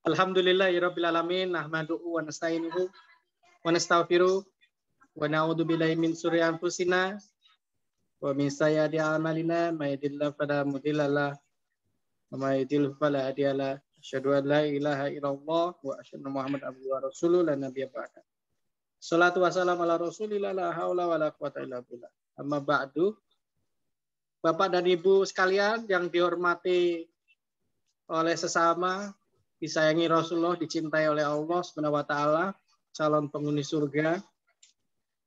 Alhamdulillahirabbil alamin, nahmaduhu wa nasta'inuhu wa nastaghfiruh wa na'udzu billahi min syururi anfusina wa min sayyiati a'malina, may yahdihillahu fala mudilla lahu wa may yudlil fala hadiya lahu. Asyhadu an la ilaha illallah wa asyhadu anna Muhammadan abduhu wa rasuluh la nabiyya ba'da. Shalatu wassalamu ala Rasulillah la haula wala quwwata illa billah. Amma ba'du. Bapak dan Ibu sekalian yang dihormati oleh sesama, disayangi Rasulullah, dicintai oleh Allah Subhanahu wa taala, calon penghuni surga.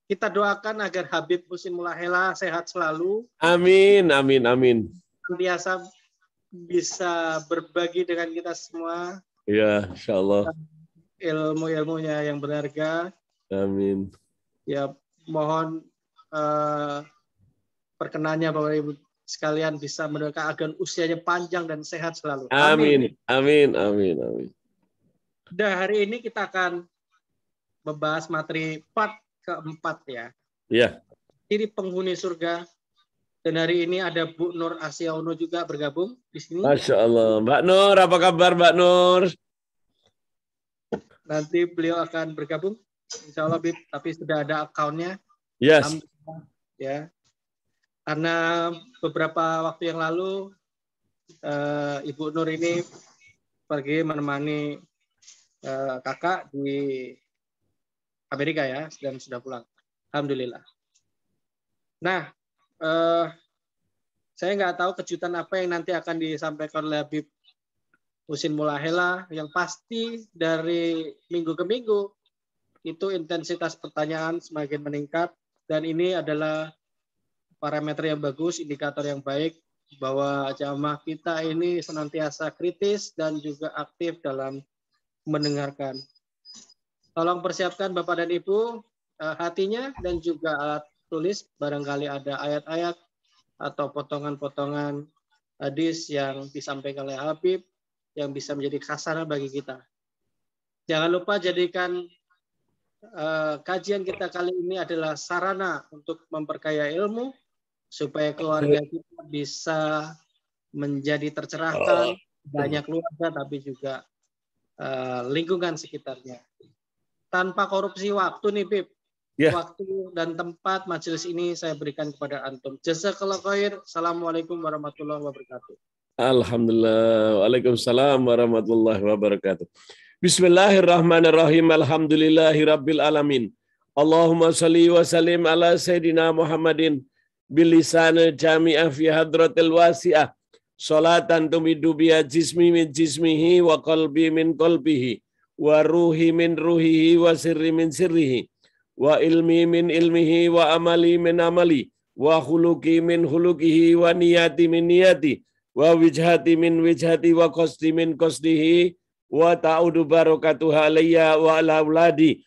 Kita doakan agar Habib Husin Mulahela sehat selalu. Amin, amin, amin. Biasa bisa berbagi dengan kita semua. Ya, insyaallah. Ilmu-ilmunya yang berharga. Amin. Ya, mohon perkenannya Bapak Ibu sekalian bisa mendoakan agar usianya panjang dan sehat selalu. Amin, amin, amin, amin. Dan hari ini kita akan membahas materi part keempat ya. Ya. Ciri penghuni surga. Dan hari ini ada Bu Nur Asia Uno juga bergabung di sini. Masya Allah. Mbak Nur, apa kabar Mbak Nur? Nanti beliau akan bergabung. Insya Allah, Bib, tapi sudah ada akunnya. Yes. Ya. Karena beberapa waktu yang lalu Ibu Nur ini pergi menemani kakak di Amerika ya, dan sudah pulang. Alhamdulillah. Nah, saya nggak tahu kejutan apa yang nanti akan disampaikan oleh Habib Husin Mulahela. Yang pasti dari minggu ke minggu itu intensitas pertanyaan semakin meningkat, dan ini adalah parameter yang bagus, indikator yang baik bahwa jamaah kita ini senantiasa kritis dan juga aktif dalam mendengarkan. Tolong persiapkan Bapak dan Ibu hatinya dan juga alat tulis, barangkali ada ayat-ayat atau potongan-potongan hadis yang disampaikan oleh Habib yang bisa menjadi khasanah bagi kita. Jangan lupa jadikan kajian kita kali ini adalah sarana untuk memperkaya ilmu, supaya keluarga kita bisa menjadi tercerahkan, banyak keluarga tapi juga lingkungan sekitarnya. Tanpa korupsi waktu nih, Bib. Yeah. Waktu dan tempat majelis ini saya berikan kepada antum. Jazakallahu khair. Assalamualaikum warahmatullahi wabarakatuh. Alhamdulillah. Waalaikumsalam warahmatullahi wabarakatuh. Bismillahirrahmanirrahim. Alhamdulillahirabbil alamin. Allahumma shalli wa sallim ala sayyidina Muhammadin bilisanil jami'ah fi hadratil wasi'ah. Salatan tumidu biha jismi min jismihi wa qalbi min qalbihi wa ruhi min ruhihi wa sirri min sirrihi wa ilmi min ilmihi wa amali min amali wa khuluqi min khuluqihi wa niyati min niyati wa wijhati min wijhati wa qasdi min qasdihi wa ta'udu barakatuha alayya wa ala auladi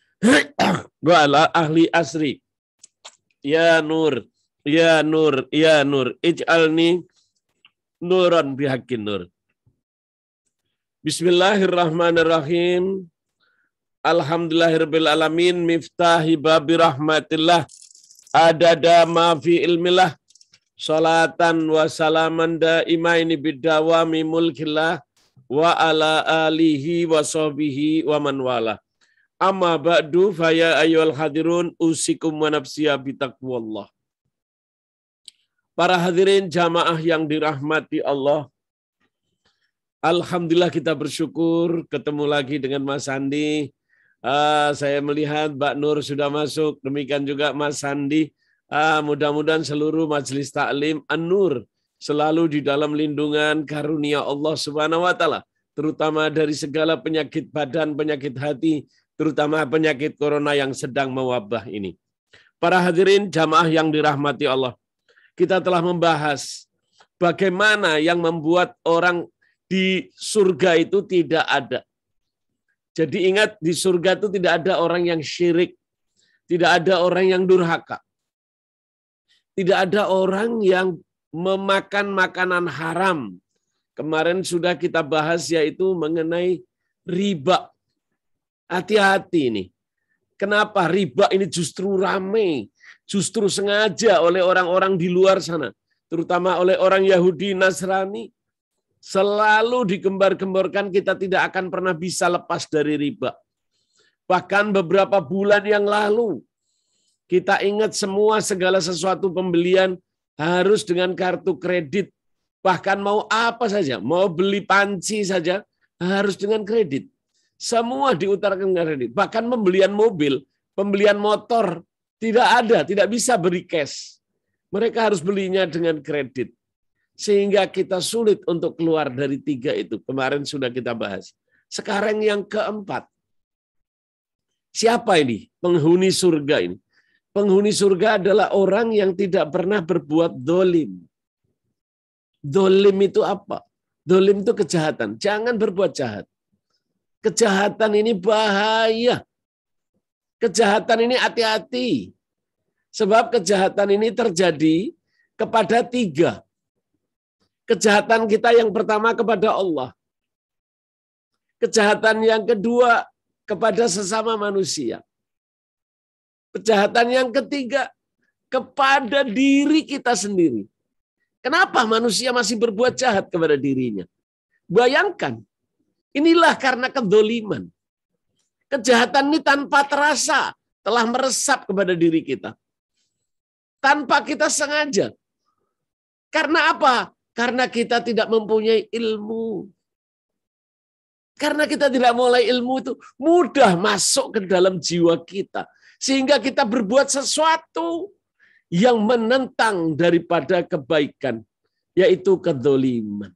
wa ala ahli asri. Ya Nur, ya Nur, ya Nur, ij'alni nuran bihaqqin nur. Bismillahirrahmanirrahim. Alhamdulillahirabbil alamin, miftahi babi rahmatillah, adada ma fi ilmillah, salatan wa salaman daimaini bidawami mulkillah wa ala alihi wa sahbihi wa man wala. Amma ba'du fa ya ayyuhal hadirun usikum wa nafsiya bitaqwallah. Para hadirin jamaah yang dirahmati Allah, alhamdulillah kita bersyukur ketemu lagi dengan Mas Sandi. Saya melihat Mbak Nur sudah masuk, demikian juga Mas Sandi. Mudah-mudahan seluruh majelis taklim An-Nur selalu di dalam lindungan karunia Allah Subhanahu wa taala, terutama dari segala penyakit badan, penyakit hati, terutama penyakit corona yang sedang mewabah ini. Para hadirin jamaah yang dirahmati Allah, kita telah membahas bagaimana yang membuat orang di surga itu tidak ada. Jadi ingat, di surga itu tidak ada orang yang syirik, tidak ada orang yang durhaka, tidak ada orang yang memakan makanan haram. Kemarin sudah kita bahas yaitu mengenai riba. Hati-hati nih. Kenapa riba ini justru ramai, justru sengaja oleh orang-orang di luar sana, terutama oleh orang Yahudi Nasrani. Selalu digembar-gemborkan kita tidak akan pernah bisa lepas dari riba. Bahkan beberapa bulan yang lalu, kita ingat semua segala sesuatu pembelian harus dengan kartu kredit. Bahkan mau apa saja, mau beli panci saja harus dengan kredit. Semua diutarakan dengan kredit. Bahkan pembelian mobil, pembelian motor, tidak bisa beri cash. Mereka harus belinya dengan kredit. Sehingga kita sulit untuk keluar dari 3 itu. Kemarin sudah kita bahas. Sekarang yang keempat. Siapa ini? Penghuni surga ini. Penghuni surga adalah orang yang tidak pernah berbuat dolim. Dolim itu apa? Dolim itu kejahatan. Jangan berbuat jahat. Kejahatan ini bahaya. Kejahatan ini hati-hati. Sebab kejahatan ini terjadi kepada 3. Kejahatan kita yang pertama kepada Allah. Kejahatan yang kedua kepada sesama manusia. Kejahatan yang ketiga kepada diri kita sendiri. Kenapa manusia masih berbuat jahat kepada dirinya? Bayangkan, inilah karena kedoliman. Kejahatan ini tanpa terasa telah meresap kepada diri kita. Tanpa kita sengaja. Karena apa? Karena kita tidak mempunyai ilmu. Karena kita tidak mulai ilmu itu mudah masuk ke dalam jiwa kita. Sehingga kita berbuat sesuatu yang menentang daripada kebaikan. Yaitu kedoliman.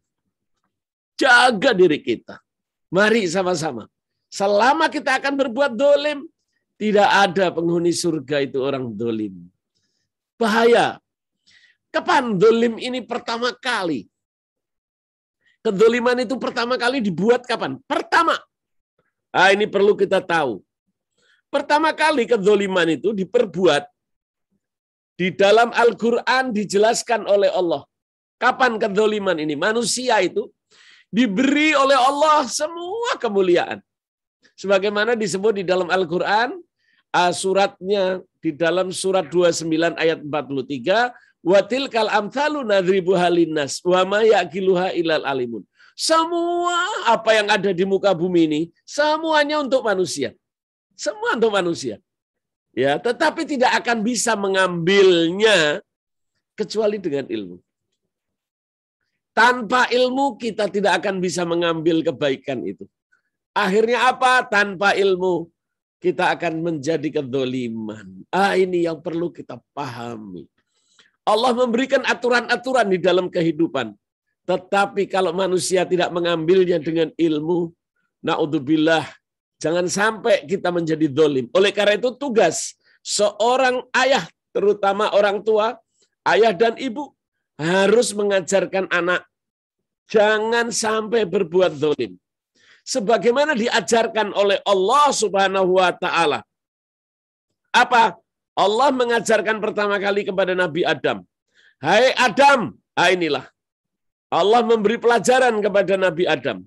Jaga diri kita. Mari sama-sama. Selama kita akan berbuat dolim, tidak ada penghuni surga itu orang dolim. Bahaya. Kapan dolim ini pertama kali? Kedoliman itu pertama kali dibuat kapan? Pertama. Ini perlu kita tahu. Pertama kali kedoliman itu diperbuat di dalam Al-Quran dijelaskan oleh Allah. Kapan kedoliman ini? Manusia itu diberi oleh Allah semua kemuliaan. Sebagaimana disebut di dalam Al-Quran, suratnya di dalam surat 29 ayat 43, wa tilkal amthalu nadribuha linnas wa ma yaqiluha illal alimun. Semua apa yang ada di muka bumi ini semuanya untuk manusia. Semua untuk manusia. Ya, tetapi tidak akan bisa mengambilnya kecuali dengan ilmu. Tanpa ilmu kita tidak akan bisa mengambil kebaikan itu. Akhirnya apa? Tanpa ilmu kita akan menjadi kedoliman. Ini yang perlu kita pahami. Allah memberikan aturan-aturan di dalam kehidupan. Tetapi kalau manusia tidak mengambilnya dengan ilmu, naudzubillah, jangan sampai kita menjadi dolim. Oleh karena itu tugas seorang ayah, terutama orang tua, ayah dan ibu, harus mengajarkan anak, jangan sampai berbuat dolim. Sebagaimana diajarkan oleh Allah Subhanahu wa Ta'ala. Apa? Allah mengajarkan pertama kali kepada Nabi Adam. Hai Adam, inilah. Allah memberi pelajaran kepada Nabi Adam.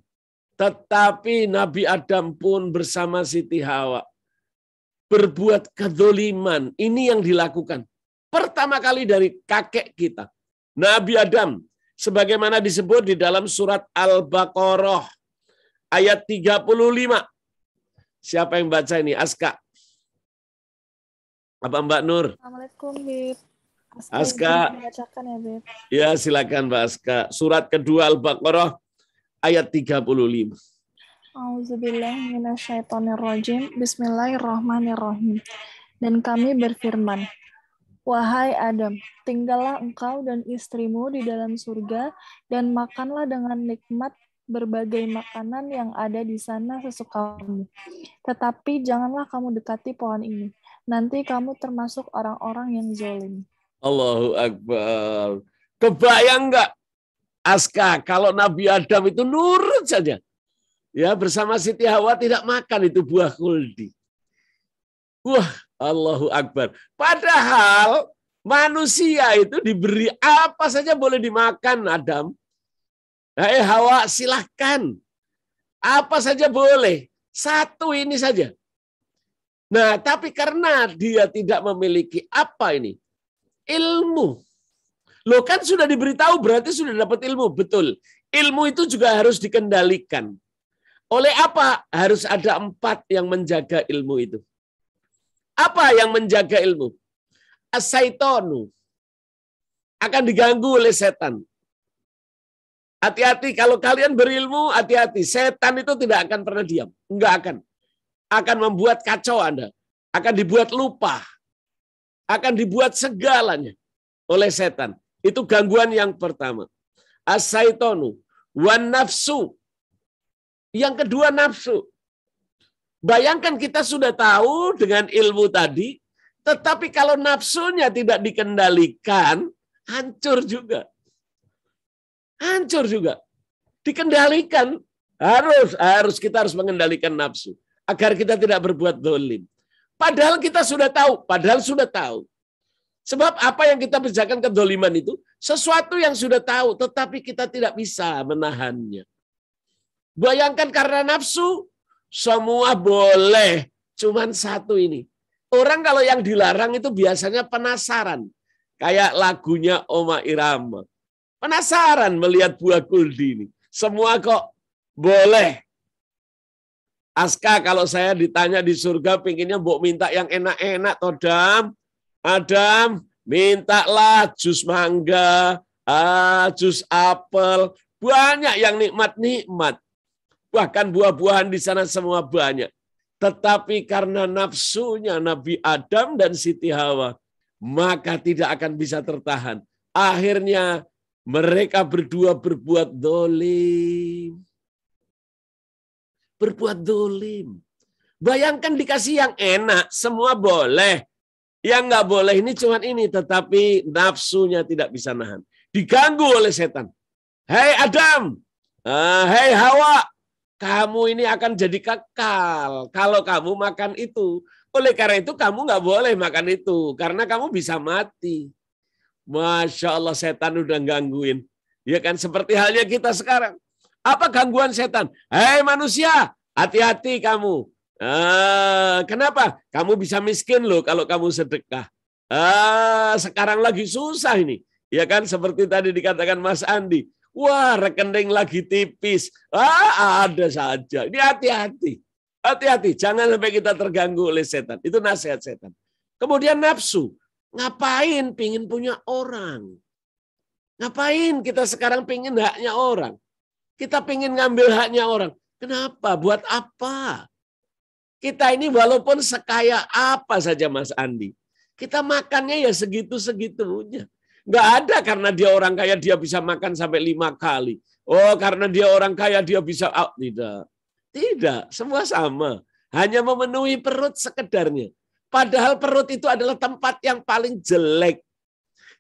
Tetapi Nabi Adam pun bersama Siti Hawa berbuat kedoliman. Ini yang dilakukan. Pertama kali dari kakek kita. Nabi Adam. Sebagaimana disebut di dalam surat Al-Baqarah. Ayat 35. Siapa yang baca ini? Aska. Apa Mbak Nur? Assalamualaikum, Bib. Aska. Bacakan ya, Bib. Ya, silakan Mbak Aska. Surat kedua Al-Baqarah ayat 35. Auzubillahi minasyaitonirrajim. Bismillahirrahmanirrahim. Dan kami berfirman, wahai Adam, tinggallah engkau dan istrimu di dalam surga dan makanlah dengan nikmat berbagai makanan yang ada di sana sesukamu. Tetapi janganlah kamu dekati pohon ini. Nanti kamu termasuk orang-orang yang zalim. Allahu Akbar. Kebayang nggak, Aska, kalau Nabi Adam itu nurut saja. Ya, bersama Siti Hawa tidak makan itu buah kuldi. Wah, Allahu Akbar. Padahal manusia itu diberi apa saja boleh dimakan, Adam. Hai Hawa, silahkan. Apa saja boleh. Satu ini saja. Nah, tapi karena dia tidak memiliki apa ini? Ilmu. Loh kan sudah diberitahu berarti sudah dapat ilmu. Betul. Ilmu itu juga harus dikendalikan. Oleh apa? Harus ada 4 yang menjaga ilmu itu. Apa yang menjaga ilmu? As-saitonu. Akan diganggu oleh setan. Hati-hati, kalau kalian berilmu, hati-hati. Setan itu tidak akan pernah diam. Enggak akan. Akan membuat kacau Anda. Akan dibuat lupa. Akan dibuat segalanya oleh setan. Itu gangguan yang pertama. As-saitonu. Wan nafsu. Yang kedua nafsu. Bayangkan kita sudah tahu dengan ilmu tadi, tetapi kalau nafsunya tidak dikendalikan, hancur juga. Hancur juga. Dikendalikan. Kita harus mengendalikan nafsu. Agar kita tidak berbuat zalim. Padahal kita sudah tahu. Sebab apa yang kita kerjakan kedzaliman itu, sesuatu yang sudah tahu, tetapi kita tidak bisa menahannya. Bayangkan karena nafsu, semua boleh. Cuman satu ini. Orang kalau yang dilarang itu biasanya penasaran. Kayak lagunya Oma Irama. Penasaran melihat buah kuldi ini. Semua kok boleh. Aska, kalau saya ditanya di surga, pinginnya Mbok minta yang enak-enak, Todam. Adam, mintalah jus mangga, jus apel. Banyak yang nikmat-nikmat. Bahkan buah-buahan di sana semua banyak. Tetapi karena nafsunya Nabi Adam dan Siti Hawa, maka tidak akan bisa tertahan. Akhirnya mereka berdua berbuat dolim. Berbuat dolim. Bayangkan dikasih yang enak, semua boleh. Yang nggak boleh ini cuma ini, tetapi nafsunya tidak bisa nahan. Diganggu oleh setan. Hei Adam, hei Hawa, kamu ini akan jadi kekal kalau kamu makan itu. Oleh karena itu kamu nggak boleh makan itu, karena kamu bisa mati. Masya Allah, setan udah gangguin. Ya kan, seperti halnya kita sekarang. Apa gangguan setan? Hei manusia, hati-hati kamu. Kenapa? Kamu bisa miskin loh kalau kamu sedekah. Sekarang lagi susah ini. Ya kan, seperti tadi dikatakan Mas Andi. Wah, rekening lagi tipis. Ada saja. Ini hati-hati. Hati-hati, jangan sampai kita terganggu oleh setan. Itu nasihat setan. Kemudian nafsu. Ngapain pingin punya orang? Ngapain kita sekarang pingin haknya orang? Kita pingin ngambil haknya orang. Kenapa? Buat apa? Kita ini walaupun sekaya apa saja Mas Andi, kita makannya ya segitu-segitunya. Nggak ada karena dia orang kaya dia bisa makan sampai 5 kali. Oh, karena dia orang kaya dia bisa... Tidak. Tidak, semua sama. Hanya memenuhi perut sekedarnya. Padahal perut itu adalah tempat yang paling jelek.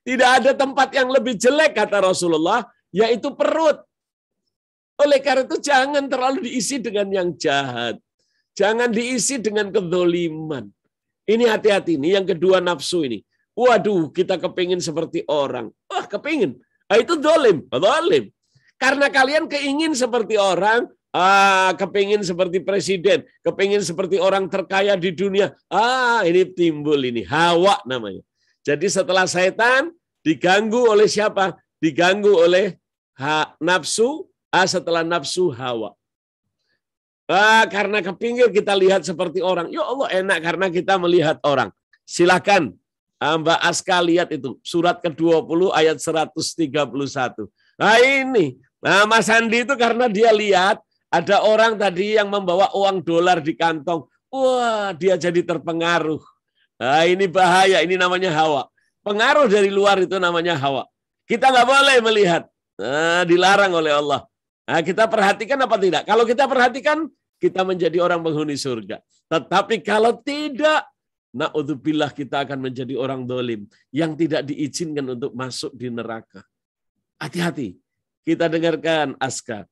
Tidak ada tempat yang lebih jelek, kata Rasulullah, yaitu perut. Oleh karena itu jangan terlalu diisi dengan yang jahat. Jangan diisi dengan kedzaliman. Ini hati-hati nih, yang kedua nafsu ini. Waduh, kita kepingin seperti orang. Wah, kepingin. Itu zalim. Karena kalian keingin seperti orang, kepingin seperti presiden, kepingin seperti orang terkaya di dunia. Ini timbul ini, hawa namanya. Jadi setelah setan diganggu oleh siapa? Diganggu oleh nafsu, setelah nafsu hawa. Karena kepingin kita lihat seperti orang. Ya Allah, enak karena kita melihat orang. Silakan Mbak Aska lihat itu. Surat ke-20 ayat 131. Nah ini. Mas Andi itu karena dia lihat ada orang tadi yang membawa uang dolar di kantong. Wah, dia jadi terpengaruh. Nah, ini bahaya. Ini namanya hawa. Pengaruh dari luar itu namanya hawa. Kita nggak boleh melihat. Dilarang oleh Allah. Nah, kita perhatikan apa tidak? Kalau kita perhatikan, kita menjadi orang penghuni surga. Tetapi kalau tidak, na'udzubillah, kita akan menjadi orang dolim yang tidak diizinkan untuk masuk di neraka. Hati-hati. Kita dengarkan Aska.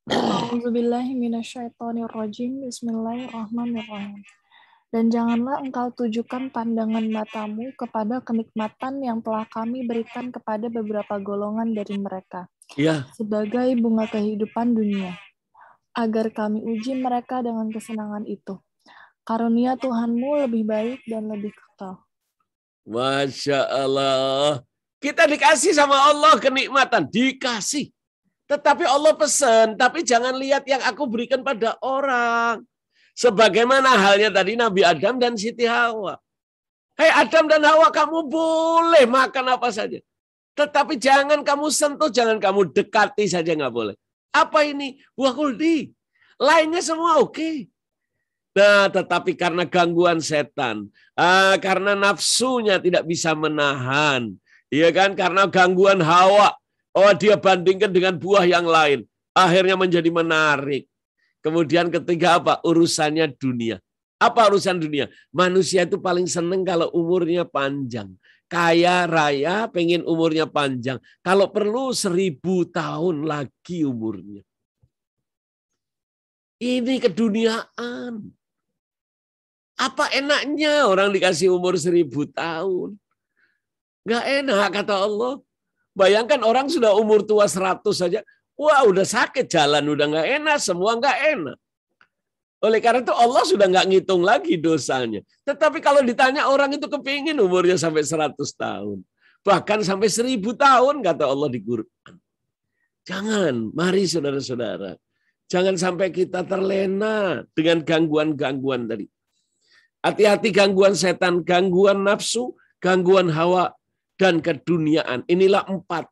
A'udzubillahiminasyaitonirrajim. Bismillahirrahmanirrahim. Dan janganlah engkau tujukan pandangan matamu kepada kenikmatan yang telah kami berikan kepada beberapa golongan dari mereka. Ya. Sebagai bunga kehidupan dunia. Agar kami uji mereka dengan kesenangan itu. Karunia Tuhanmu lebih baik dan lebih kekal. Masya Allah. Kita dikasih sama Allah kenikmatan. Dikasih. Tetapi Allah pesan, tapi jangan lihat yang aku berikan pada orang. Sebagaimana halnya tadi Nabi Adam dan Siti Hawa. Hei Adam dan Hawa, kamu boleh makan apa saja. Tetapi jangan kamu sentuh, jangan kamu dekati saja, nggak boleh. Apa ini? Buah kuldi. Lainnya semua oke. Nah, tetapi karena gangguan setan, karena nafsunya tidak bisa menahan, ya kan? Karena gangguan Hawa, dia bandingkan dengan buah yang lain, akhirnya menjadi menarik. Kemudian ketiga apa? Urusannya dunia. Apa urusan dunia? Manusia itu paling seneng kalau umurnya panjang. Kaya raya, pengen umurnya panjang. Kalau perlu 1000 tahun lagi umurnya. Ini keduniaan. Apa enaknya orang dikasih umur 1000 tahun? Nggak enak, kata Allah. Bayangkan orang sudah umur tua 100 saja. Wah, udah sakit jalan, udah nggak enak, semua nggak enak. Oleh karena itu Allah sudah nggak ngitung lagi dosanya. Tetapi kalau ditanya orang itu kepingin umurnya sampai 100 tahun. Bahkan sampai 1000 tahun, kata Allah di Quran. Jangan, mari saudara-saudara. Jangan sampai kita terlena dengan gangguan-gangguan tadi. Hati-hati gangguan setan, gangguan nafsu, gangguan hawa, dan keduniaan. Inilah 4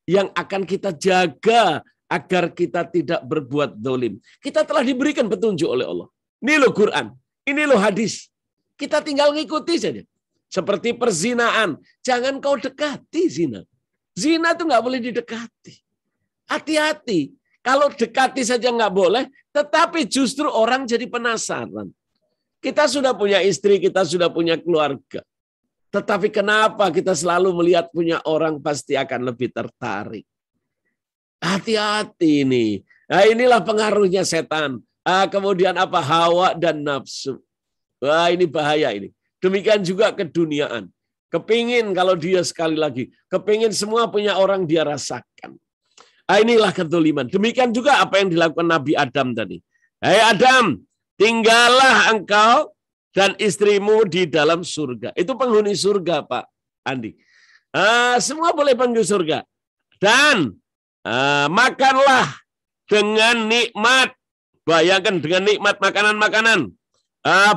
yang akan kita jaga agar kita tidak berbuat zalim. Kita telah diberikan petunjuk oleh Allah. Ini loh Quran, ini loh hadis. Kita tinggal ngikuti saja. Seperti perzinaan, jangan kau dekati zina. Zina itu nggak boleh didekati. Hati-hati, kalau dekati saja nggak boleh, tetapi justru orang jadi penasaran. Kita sudah punya istri, kita sudah punya keluarga. Tetapi kenapa kita selalu melihat punya orang pasti akan lebih tertarik. Hati-hati ini. Nah, inilah pengaruhnya setan. Kemudian apa? Hawa dan nafsu. Wah, ini bahaya ini. Demikian juga keduniaan. Kepingin kalau dia sekali lagi. Kepingin semua punya orang dia rasakan. Inilah kezaliman. Demikian juga apa yang dilakukan Nabi Adam tadi. Hai Adam, tinggallah engkau dan istrimu di dalam surga. Itu penghuni surga, Pak Andi. Semua boleh penghuni surga. Dan makanlah dengan nikmat. Bayangkan dengan nikmat makanan-makanan.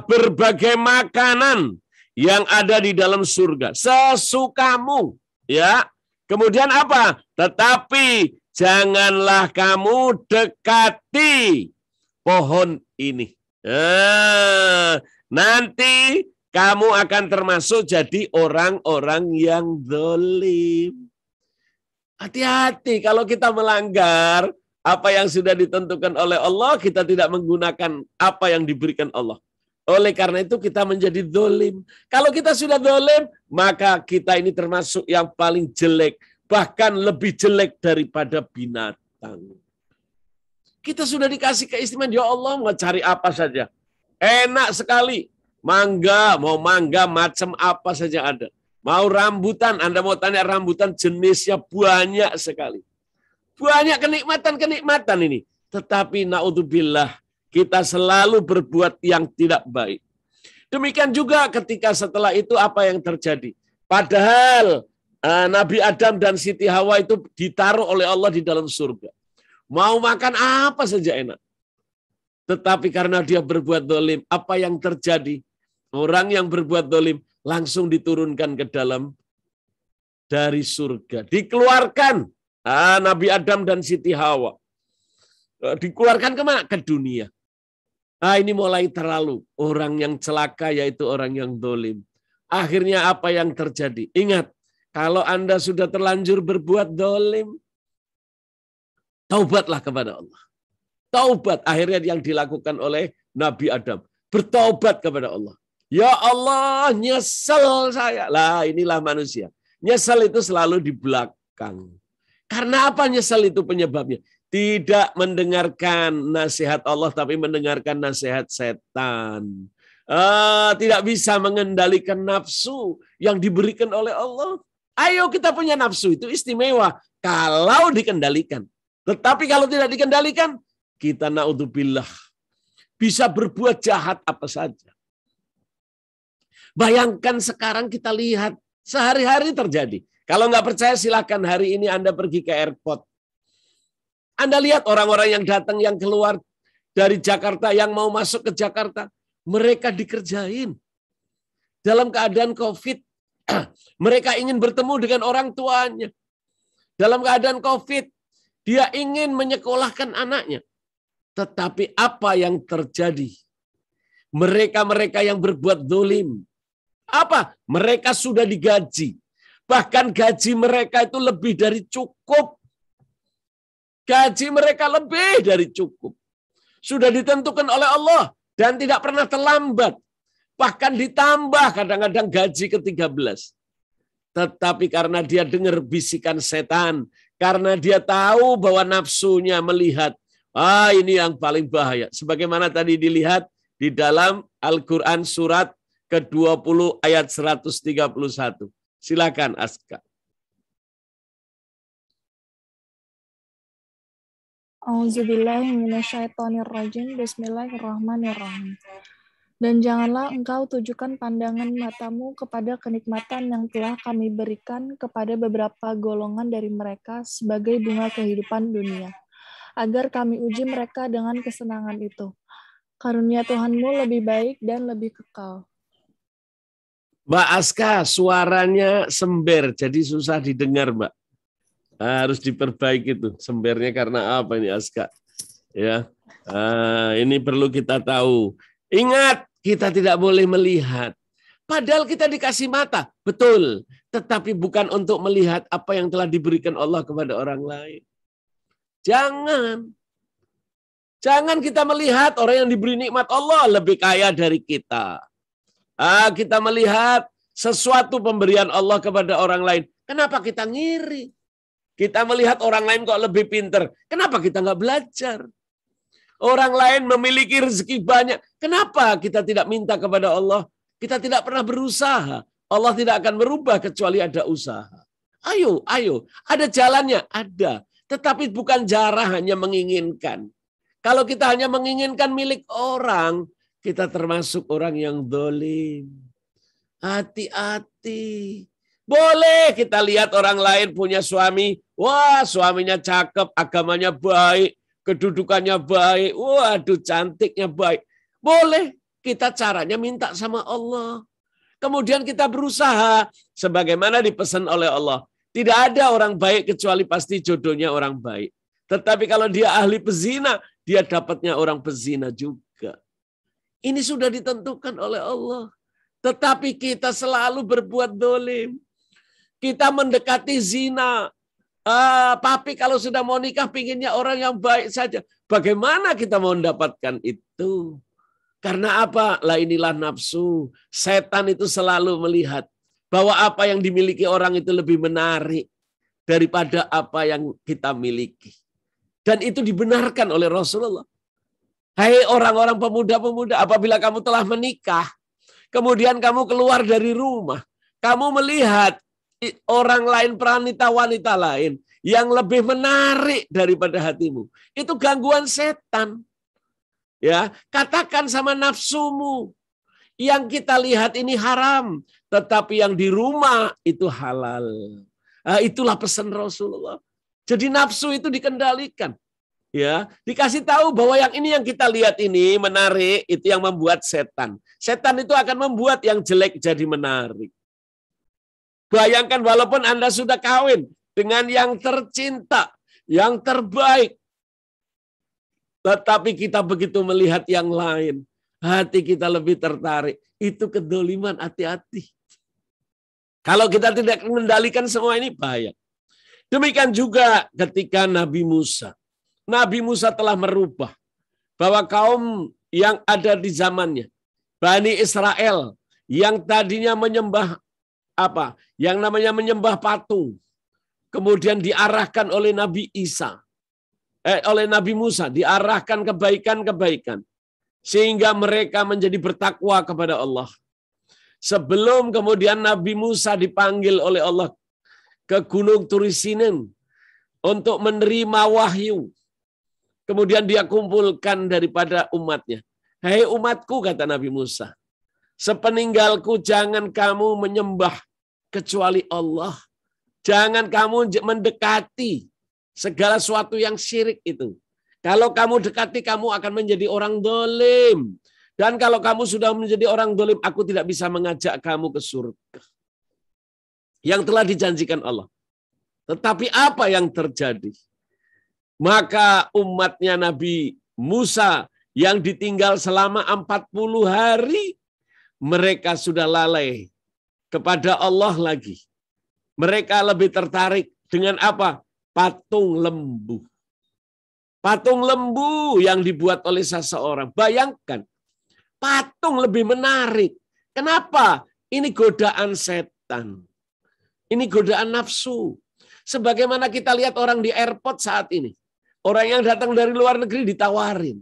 Berbagai makanan yang ada di dalam surga. Sesukamu. Ya. Kemudian apa? Tetapi janganlah kamu dekati pohon ini. Nanti kamu akan termasuk jadi orang-orang yang zalim. Hati-hati kalau kita melanggar apa yang sudah ditentukan oleh Allah, kita tidak menggunakan apa yang diberikan Allah. Oleh karena itu kita menjadi zalim. Kalau kita sudah zalim, maka kita ini termasuk yang paling jelek, bahkan lebih jelek daripada binatang. Kita sudah dikasih keistimewaan, ya Allah mau cari apa saja. Enak sekali. Mangga, mau mangga macam apa saja ada. Mau rambutan, Anda mau tanya rambutan jenisnya banyak sekali. Banyak kenikmatan-kenikmatan ini. Tetapi naudzubillah, kita selalu berbuat yang tidak baik. Demikian juga ketika setelah itu apa yang terjadi. Padahal Nabi Adam dan Siti Hawa itu ditaruh oleh Allah di dalam surga. Mau makan apa saja enak. Tetapi karena dia berbuat zalim, apa yang terjadi? Orang yang berbuat zalim langsung diturunkan ke dalam dari surga. Dikeluarkan Nabi Adam dan Siti Hawa. Dikeluarkan kemana? Ke dunia. Ini mulai terlalu. Orang yang celaka yaitu orang yang zalim. Akhirnya apa yang terjadi? Ingat, kalau Anda sudah terlanjur berbuat zalim, taubatlah kepada Allah. Taubat akhirnya yang dilakukan oleh Nabi Adam. Bertaubat kepada Allah. Ya Allah, nyesel saya. Lah inilah manusia. Nyesel itu selalu di belakang. Karena apa nyesel itu penyebabnya? Tidak mendengarkan nasihat Allah, tapi mendengarkan nasihat setan. Tidak bisa mengendalikan nafsu yang diberikan oleh Allah. Ayo kita punya nafsu, itu istimewa. Kalau dikendalikan. Tetapi kalau tidak dikendalikan, kita naudzubillah bisa berbuat jahat apa saja. Bayangkan sekarang kita lihat sehari-hari terjadi. Kalau nggak percaya silakan hari ini Anda pergi ke airport. Anda lihat orang-orang yang datang, yang keluar dari Jakarta, yang mau masuk ke Jakarta, mereka dikerjain. Dalam keadaan COVID, mereka ingin bertemu dengan orang tuanya. Dalam keadaan COVID, dia ingin menyekolahkan anaknya. Tetapi apa yang terjadi? Mereka-mereka yang berbuat zalim, apa? Mereka sudah digaji. Bahkan gaji mereka itu lebih dari cukup. Gaji mereka lebih dari cukup. Sudah ditentukan oleh Allah dan tidak pernah terlambat. Bahkan ditambah kadang-kadang gaji ke-13. Tetapi karena dia dengar bisikan setan, karena dia tahu bahwa nafsunya melihat, ini yang paling bahaya. Sebagaimana tadi dilihat di dalam Al-Quran surat ke-20 ayat 131. Silakan Aska. Auzubillahiminasyaitonirrajim. Bismillahirrahmanirrahim. Dan janganlah engkau tujukan pandangan matamu kepada kenikmatan yang telah kami berikan kepada beberapa golongan dari mereka sebagai bunga kehidupan dunia, agar kami uji mereka dengan kesenangan itu. Karunia Tuhanmu lebih baik dan lebih kekal. Mbak Aska, suaranya sember, jadi susah didengar, Mbak. Harus diperbaiki tuh sembernya, karena apa ini Aska? Ya, ini perlu kita tahu. Ingat, kita tidak boleh melihat. Padahal kita dikasih mata, betul. Tetapi bukan untuk melihat apa yang telah diberikan Allah kepada orang lain. Jangan kita melihat orang yang diberi nikmat Allah lebih kaya dari kita. Kita melihat sesuatu pemberian Allah kepada orang lain. Kenapa kita ngiri? Kita melihat orang lain kok lebih pinter. Kenapa kita nggak belajar? Orang lain memiliki rezeki banyak. Kenapa kita tidak minta kepada Allah? Kita tidak pernah berusaha. Allah tidak akan berubah kecuali ada usaha. Ayo. Ada jalannya? Ada. Tetapi bukan cara hanya menginginkan. Kalau kita hanya menginginkan milik orang, kita termasuk orang yang zalim. Hati-hati. Boleh kita lihat orang lain punya suami. Wah, suaminya cakep, agamanya baik, kedudukannya baik. Waduh, cantiknya baik. Boleh kita caranya minta sama Allah. Kemudian kita berusaha sebagaimana dipesan oleh Allah. Tidak ada orang baik kecuali pasti jodohnya orang baik. Tetapi kalau dia ahli pezina, dia dapatnya orang pezina juga. Ini sudah ditentukan oleh Allah. Tetapi kita selalu berbuat zalim. Kita mendekati zina. Papi kalau sudah mau nikah pinginnya orang yang baik saja. Bagaimana kita mau mendapatkan itu? Karena apa? Lah inilah nafsu. Setan itu selalu melihat bahwa apa yang dimiliki orang itu lebih menarik daripada apa yang kita miliki. Dan itu dibenarkan oleh Rasulullah. Hai orang-orang pemuda-pemuda, apabila kamu telah menikah, kemudian kamu keluar dari rumah, kamu melihat orang lain, wanita lain yang lebih menarik daripada hatimu. Itu gangguan setan. Ya, katakan sama nafsumu, yang kita lihat ini haram, tetapi yang di rumah itu halal. Itulah pesan Rasulullah. Jadi nafsu itu dikendalikan. Ya, dikasih tahu bahwa yang ini yang kita lihat ini menarik, itu yang membuat setan. Setan itu akan membuat yang jelek jadi menarik. Bayangkan walaupun Anda sudah kawin dengan yang tercinta, yang terbaik, tetapi kita begitu melihat yang lain, hati kita lebih tertarik. Itu kedoliman, hati-hati. Kalau kita tidak mengendalikan semua ini, bahaya. Demikian juga ketika Nabi Musa. Nabi Musa telah merubah bahwa kaum yang ada di zamannya, Bani Israel, yang tadinya menyembah apa? Yang namanya menyembah patung, kemudian diarahkan oleh Nabi oleh Nabi Musa, diarahkan kebaikan-kebaikan, sehingga mereka menjadi bertakwa kepada Allah. Sebelum kemudian Nabi Musa dipanggil oleh Allah ke Gunung Turisinen untuk menerima wahyu, kemudian dia kumpulkan daripada umatnya. Hei umatku, kata Nabi Musa, sepeninggalku jangan kamu menyembah kecuali Allah. Jangan kamu mendekati segala sesuatu yang syirik itu. Kalau kamu dekati, kamu akan menjadi orang dolim. Dan kalau kamu sudah menjadi orang dolim, aku tidak bisa mengajak kamu ke surga yang telah dijanjikan Allah. Tetapi apa yang terjadi? Maka umatnya Nabi Musa yang ditinggal selama 40 hari, mereka sudah lalai kepada Allah lagi. Mereka lebih tertarik dengan apa? Patung lembu. Patung lembu yang dibuat oleh seseorang. Bayangkan, patung lebih menarik. Kenapa? Ini godaan setan. Ini godaan nafsu. Sebagaimana kita lihat orang di airport saat ini. Orang yang datang dari luar negeri ditawarin.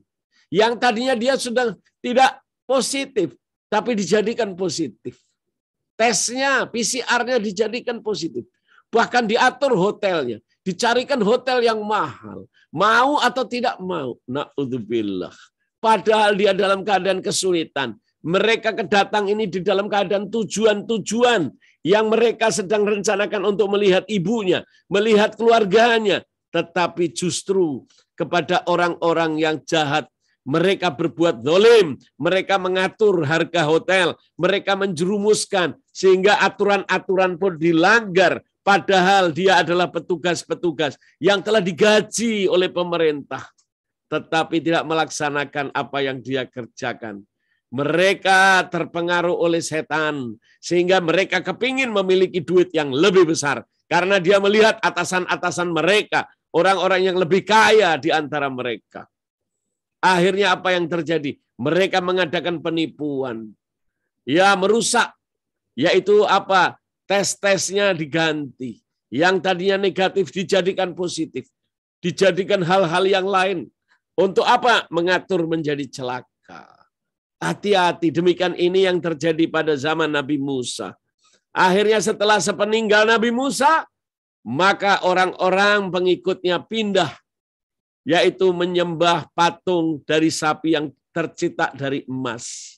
Yang tadinya dia sudah tidak positif, tapi dijadikan positif. Tesnya, PCR-nya dijadikan positif. Bahkan diatur hotelnya. Dicarikan hotel yang mahal. Mau atau tidak mau. Na'udzubillah. Padahal dia dalam keadaan kesulitan. Mereka kedatang ini di dalam keadaan tujuan-tujuan yang mereka sedang rencanakan untuk melihat ibunya, melihat keluarganya. Tetapi justru kepada orang-orang yang jahat, mereka berbuat zalim, mereka mengatur harga hotel, mereka menjerumuskan sehingga aturan-aturan pun dilanggar, padahal dia adalah petugas-petugas yang telah digaji oleh pemerintah, tetapi tidak melaksanakan apa yang dia kerjakan. Mereka terpengaruh oleh setan, sehingga mereka kepingin memiliki duit yang lebih besar, karena dia melihat atasan-atasan mereka, orang-orang yang lebih kaya di antara mereka. Akhirnya apa yang terjadi? Mereka mengadakan penipuan. Ya, merusak. Yaitu apa? Tes-tesnya diganti. Yang tadinya negatif dijadikan positif. Dijadikan hal-hal yang lain. Untuk apa? Mengatur menjadi celaka. Hati-hati. Demikian ini yang terjadi pada zaman Nabi Musa. Akhirnya setelah sepeninggal Nabi Musa, maka orang-orang pengikutnya pindah, yaitu menyembah patung dari sapi yang tercetak dari emas.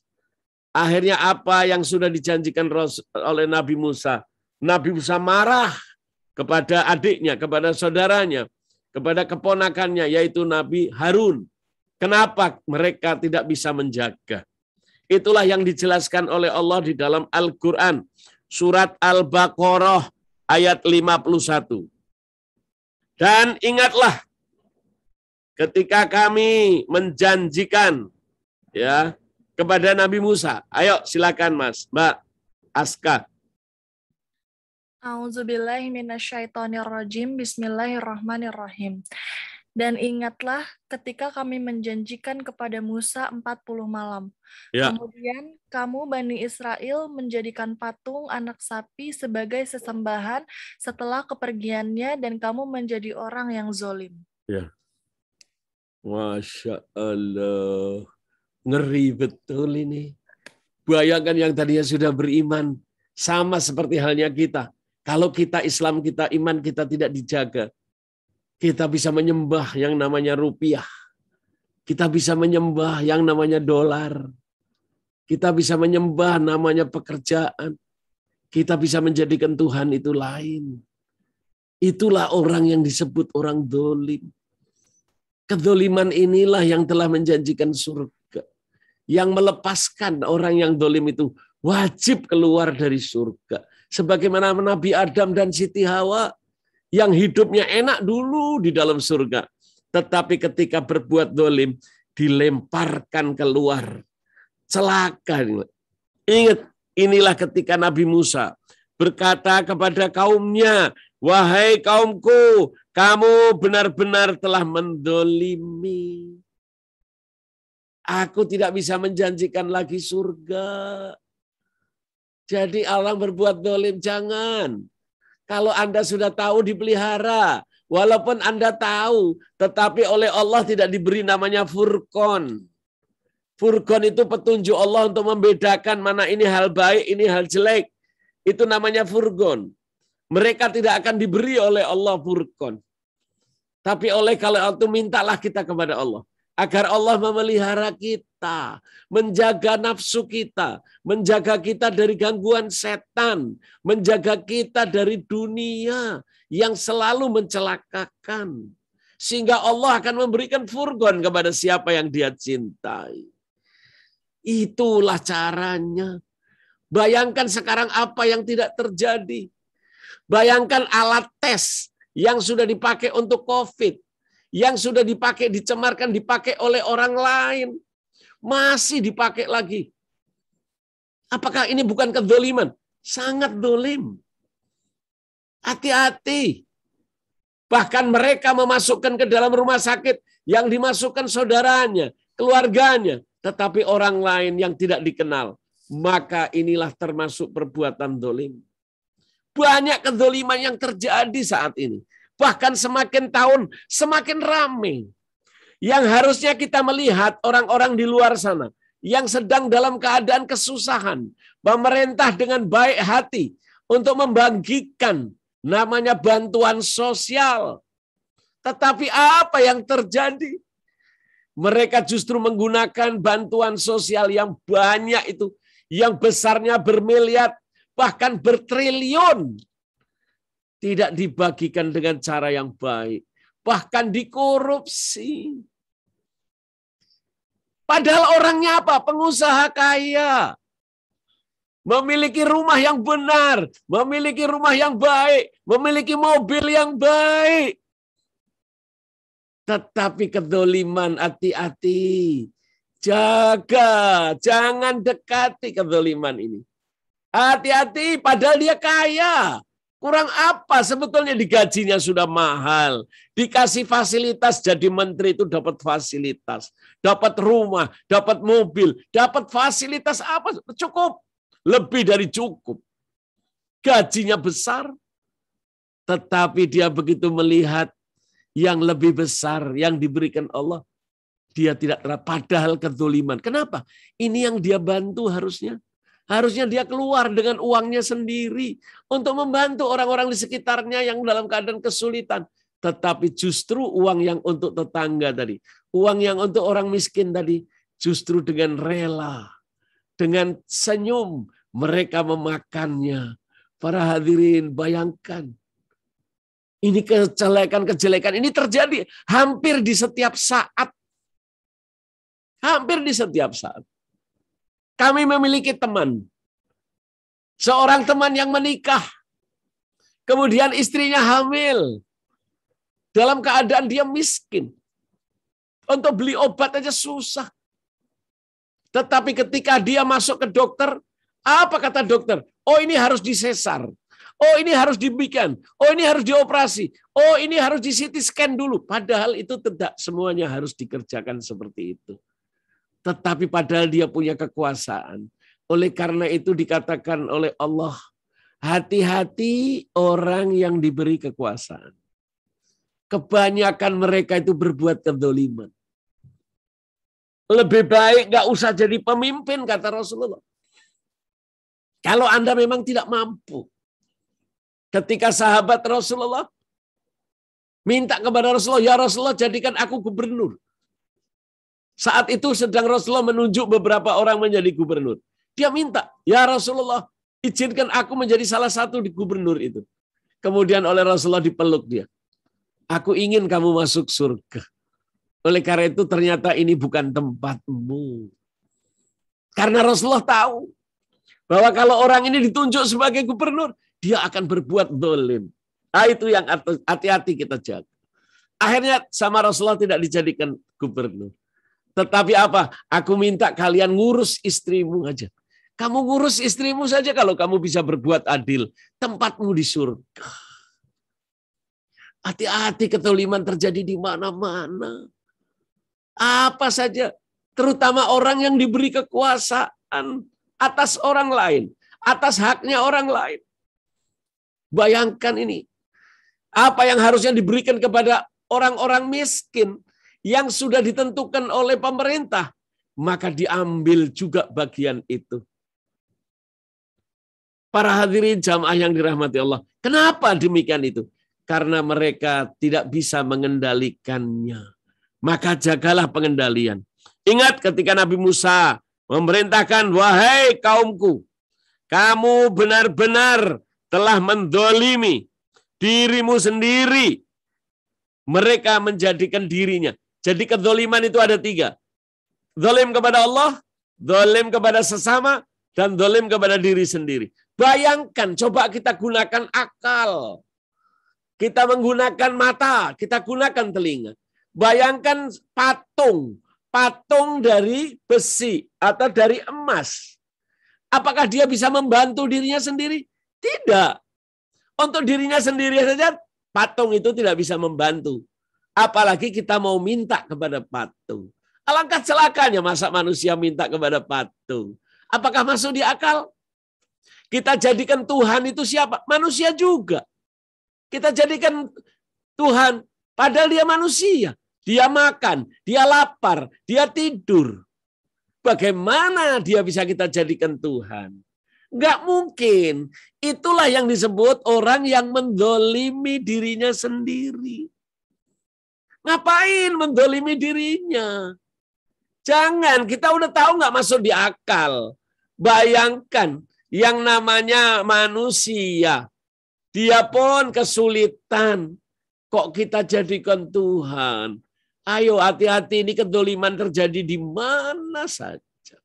Akhirnya apa yang sudah dijanjikan oleh Nabi Musa? Nabi Musa marah kepada adiknya, kepada saudaranya, kepada keponakannya, yaitu Nabi Harun. Kenapa mereka tidak bisa menjaga? Itulah yang dijelaskan oleh Allah di dalam Al-Quran. Surat Al-Baqarah ayat 51. Dan ingatlah, ketika kami menjanjikan ya kepada Nabi Musa. Ayo silakan Mas, Mbak Aska. A'udzubillahi minasyaitonirrajim. Bismillahirrahmanirrahim. Dan ingatlah ketika kami menjanjikan kepada Musa 40 malam. Ya. Kemudian kamu Bani Israel menjadikan patung anak sapi sebagai sesembahan setelah kepergiannya dan kamu menjadi orang yang zolim. Ya. Masya Allah. Ngeri betul ini. Bayangkan yang tadinya sudah beriman. Sama seperti halnya kita. Kalau kita Islam, kita iman, kita tidak dijaga. Kita bisa menyembah yang namanya rupiah. Kita bisa menyembah yang namanya dolar. Kita bisa menyembah namanya pekerjaan. Kita bisa menjadikan Tuhan itu lain. Itulah orang yang disebut orang dolim. Kedoliman inilah yang telah menjanjikan surga. Yang melepaskan orang yang dolim itu wajib keluar dari surga. Sebagaimana Nabi Adam dan Siti Hawa yang hidupnya enak dulu di dalam surga. Tetapi ketika berbuat dolim, dilemparkan keluar. Celaka. Ingat, inilah ketika Nabi Musa berkata kepada kaumnya, wahai kaumku, kamu benar-benar telah mendolimi. Aku tidak bisa menjanjikan lagi surga. Jadi orang berbuat dolim, jangan. Kalau Anda sudah tahu dipelihara, walaupun Anda tahu, tetapi oleh Allah tidak diberi namanya furqan. Furqan itu petunjuk Allah untuk membedakan mana ini hal baik, ini hal jelek. Itu namanya furqan. Mereka tidak akan diberi oleh Allah furqan. Tapi oleh kalau itu mintalah kita kepada Allah. Agar Allah memelihara kita, menjaga nafsu kita, menjaga kita dari gangguan setan, menjaga kita dari dunia yang selalu mencelakakan. Sehingga Allah akan memberikan furqan kepada siapa yang Dia cintai. Itulah caranya. Bayangkan sekarang apa yang tidak terjadi. Bayangkan alat tes yang sudah dipakai untuk COVID, yang sudah dipakai, dicemarkan, dipakai oleh orang lain, masih dipakai lagi. Apakah ini bukan kedzaliman? Sangat dolim. Hati-hati. Bahkan mereka memasukkan ke dalam rumah sakit yang dimasukkan saudaranya, keluarganya, tetapi orang lain yang tidak dikenal. Maka inilah termasuk perbuatan dolim. Banyak kedzaliman yang terjadi saat ini. Bahkan semakin tahun semakin ramai. Yang harusnya kita melihat orang-orang di luar sana yang sedang dalam keadaan kesusahan. Pemerintah dengan baik hati untuk membagikan namanya bantuan sosial. Tetapi apa yang terjadi? Mereka justru menggunakan bantuan sosial yang banyak itu, yang besarnya bermiliar, bahkan bertriliun. Tidak dibagikan dengan cara yang baik. Bahkan dikorupsi. Padahal orangnya apa? Pengusaha kaya. Memiliki rumah yang benar. Memiliki rumah yang baik. Memiliki mobil yang baik. Tetapi kedzaliman, hati-hati. Jaga. Jangan dekati kedzaliman ini. Hati-hati, padahal dia kaya. Kurang apa sebetulnya digajinya sudah mahal. Dikasih fasilitas jadi menteri itu dapat fasilitas. Dapat rumah, dapat mobil, dapat fasilitas apa? Cukup. Lebih dari cukup. Gajinya besar. Tetapi dia begitu melihat yang lebih besar yang diberikan Allah. Dia tidak terhadap padahal kedzaliman. Kenapa? Ini yang dia bantu harusnya. Harusnya dia keluar dengan uangnya sendiri untuk membantu orang-orang di sekitarnya yang dalam keadaan kesulitan. Tetapi justru uang yang untuk tetangga tadi, uang yang untuk orang miskin tadi, justru dengan rela, dengan senyum, mereka memakannya. Para hadirin, bayangkan. Ini kejelekan-kejelekan ini terjadi hampir di setiap saat. Hampir di setiap saat. Kami memiliki teman. Seorang teman yang menikah. Kemudian istrinya hamil. Dalam keadaan dia miskin. Untuk beli obat aja susah. Tetapi ketika dia masuk ke dokter, apa kata dokter? Oh, ini harus disesar. Oh, ini harus dibikin. Oh, ini harus dioperasi. Oh, ini harus di CT scan dulu. Padahal itu tidak semuanya harus dikerjakan seperti itu. Tetapi padahal dia punya kekuasaan. Oleh karena itu dikatakan oleh Allah, hati-hati orang yang diberi kekuasaan. Kebanyakan mereka itu berbuat kedzaliman. Lebih baik nggak usah jadi pemimpin, kata Rasulullah. Kalau Anda memang tidak mampu. Ketika sahabat Rasulullah minta kepada Rasulullah, ya Rasulullah jadikan aku gubernur. Saat itu sedang Rasulullah menunjuk beberapa orang menjadi gubernur. Dia minta, ya Rasulullah, izinkan aku menjadi salah satu di gubernur itu. Kemudian oleh Rasulullah dipeluk dia. Aku ingin kamu masuk surga. Oleh karena itu ternyata ini bukan tempatmu. Karena Rasulullah tahu bahwa kalau orang ini ditunjuk sebagai gubernur, dia akan berbuat zalim. Nah, itu yang hati-hati kita jaga. Akhirnya sama Rasulullah tidak dijadikan gubernur. Tetapi apa? Aku minta kalian ngurus istrimu aja. Kamu ngurus istrimu saja kalau kamu bisa berbuat adil. Tempatmu di surga. Hati-hati kezaliman terjadi di mana-mana. Apa saja. Terutama orang yang diberi kekuasaan atas orang lain. Atas haknya orang lain. Bayangkan ini. Apa yang harusnya diberikan kepada orang-orang miskin yang sudah ditentukan oleh pemerintah, maka diambil juga bagian itu. Para hadirin jamaah yang dirahmati Allah. Kenapa demikian itu? Karena mereka tidak bisa mengendalikannya. maka jagalah pengendalian. Ingat ketika Nabi Musa memerintahkan, wahai kaumku, kamu benar-benar telah mendolimi dirimu sendiri. Mereka menjadikan dirinya. Jadi kedoliman itu ada 3. Dolim kepada Allah, dolim kepada sesama, dan dolim kepada diri sendiri. Bayangkan, coba kita gunakan akal. Kita menggunakan mata, kita gunakan telinga. Bayangkan patung dari besi atau dari emas. Apakah dia bisa membantu dirinya sendiri? Tidak. Untuk dirinya sendiri saja, patung itu tidak bisa membantu. Apalagi kita mau minta kepada patung. Alangkah celakanya masa manusia minta kepada patung. Apakah masuk di akal? Kita jadikan Tuhan itu siapa? Manusia juga. Kita jadikan Tuhan, padahal dia manusia. Dia makan, dia lapar, dia tidur. Bagaimana dia bisa kita jadikan Tuhan? Enggak mungkin. Itulah yang disebut orang yang mendolimi dirinya sendiri. Ngapain mendolimi dirinya? Jangan, kita udah tahu nggak masuk di akal. Bayangkan yang namanya manusia. Dia pun kesulitan. Kok kita jadikan Tuhan? Ayo hati-hati, ini kedoliman terjadi di mana saja.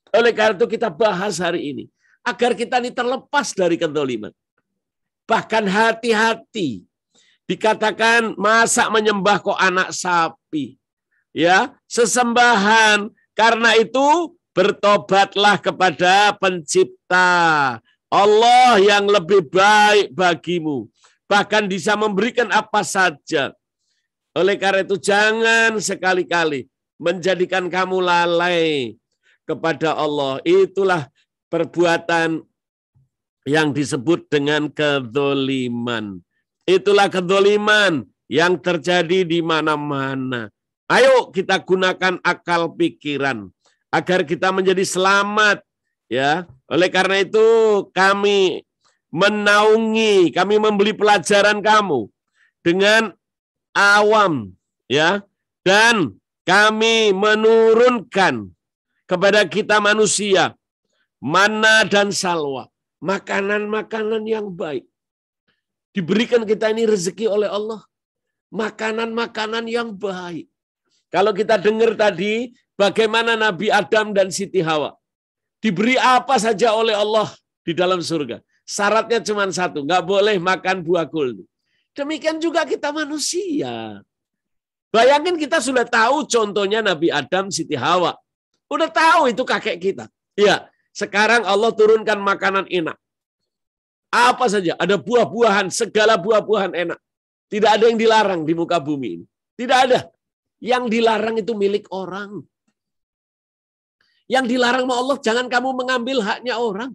Oleh karena itu kita bahas hari ini. Agar kita ini terlepas dari kedoliman. Bahkan hati-hati. Dikatakan masa menyembah kok anak sapi. Ya, sesembahan. Karena itu bertobatlah kepada pencipta. Allah yang lebih baik bagimu. Bahkan bisa memberikan apa saja. Oleh karena itu jangan sekali-kali menjadikan kamu lalai kepada Allah. Itulah perbuatan yang disebut dengan kedzoliman. Itulah kedzoliman yang terjadi di mana-mana. Ayo kita gunakan akal pikiran agar kita menjadi selamat, ya. Oleh karena itu kami menaungi, kami memberi pelajaran kamu dengan awam, ya, dan kami menurunkan kepada kita manusia manna dan salwa, makanan-makanan yang baik. Diberikan kita ini rezeki oleh Allah, makanan-makanan yang baik. Kalau kita dengar tadi bagaimana Nabi Adam dan Siti Hawa diberi apa saja oleh Allah di dalam surga. Syaratnya cuma satu, nggak boleh makan buah kuldi. Demikian juga kita manusia. Bayangin kita sudah tahu contohnya Nabi Adam, Siti Hawa. Udah tahu itu kakek kita. Ya, sekarang Allah turunkan makanan enak. Apa saja, ada buah-buahan, segala buah-buahan enak. Tidak ada yang dilarang di muka bumi ini. Tidak ada. Yang dilarang itu milik orang. Yang dilarang sama Allah, jangan kamu mengambil haknya orang.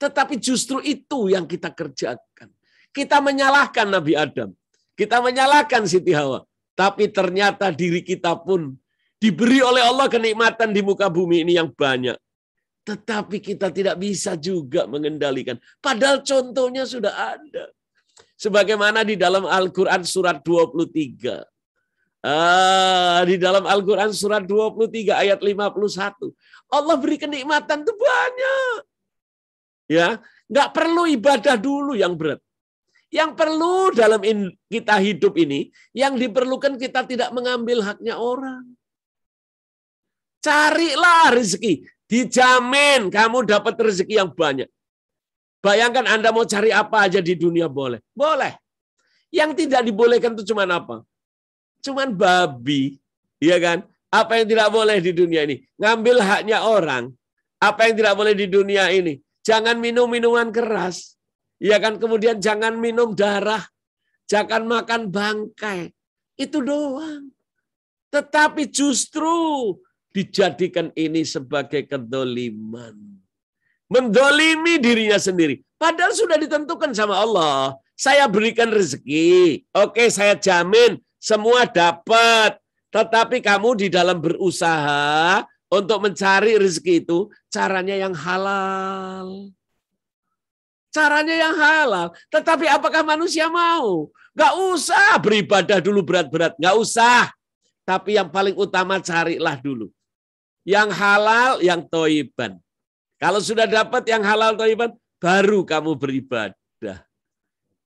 Tetapi justru itu yang kita kerjakan. Kita menyalahkan Nabi Adam. Kita menyalahkan Siti Hawa. Tapi ternyata diri kita pun diberi oleh Allah kenikmatan di muka bumi ini yang banyak. Tetapi kita tidak bisa juga mengendalikan. Padahal contohnya sudah ada. Sebagaimana di dalam Al-Quran surat 23. Di dalam Al-Quran surat 23 ayat 51. Allah beri kenikmatan itu banyak. Ya, nggak perlu ibadah dulu yang berat. Yang perlu dalam kita hidup ini, yang diperlukan kita tidak mengambil haknya orang. Carilah rezeki. Dijamin kamu dapat rezeki yang banyak. Bayangkan Anda mau cari apa aja di dunia boleh. Boleh. Yang tidak dibolehkan itu cuman apa? Cuman babi. Iya kan? Apa yang tidak boleh di dunia ini? Ngambil haknya orang. Apa yang tidak boleh di dunia ini? Jangan minum minuman keras. Ya kan, kemudian jangan minum darah, jangan makan bangkai. Itu doang. Tetapi justru dijadikan ini sebagai kedoliman. Mendolimi dirinya sendiri. Padahal sudah ditentukan sama Allah. Saya berikan rezeki. Oke, saya jamin semua dapat. Tetapi kamu di dalam berusaha untuk mencari rezeki itu, caranya yang halal. Caranya yang halal. Tetapi apakah manusia mau? Nggak usah beribadah dulu berat-berat. Nggak usah. Tapi yang paling utama carilah dulu. Yang halal, yang thayyiban. Kalau sudah dapat yang halal thayyiban, baru kamu beribadah.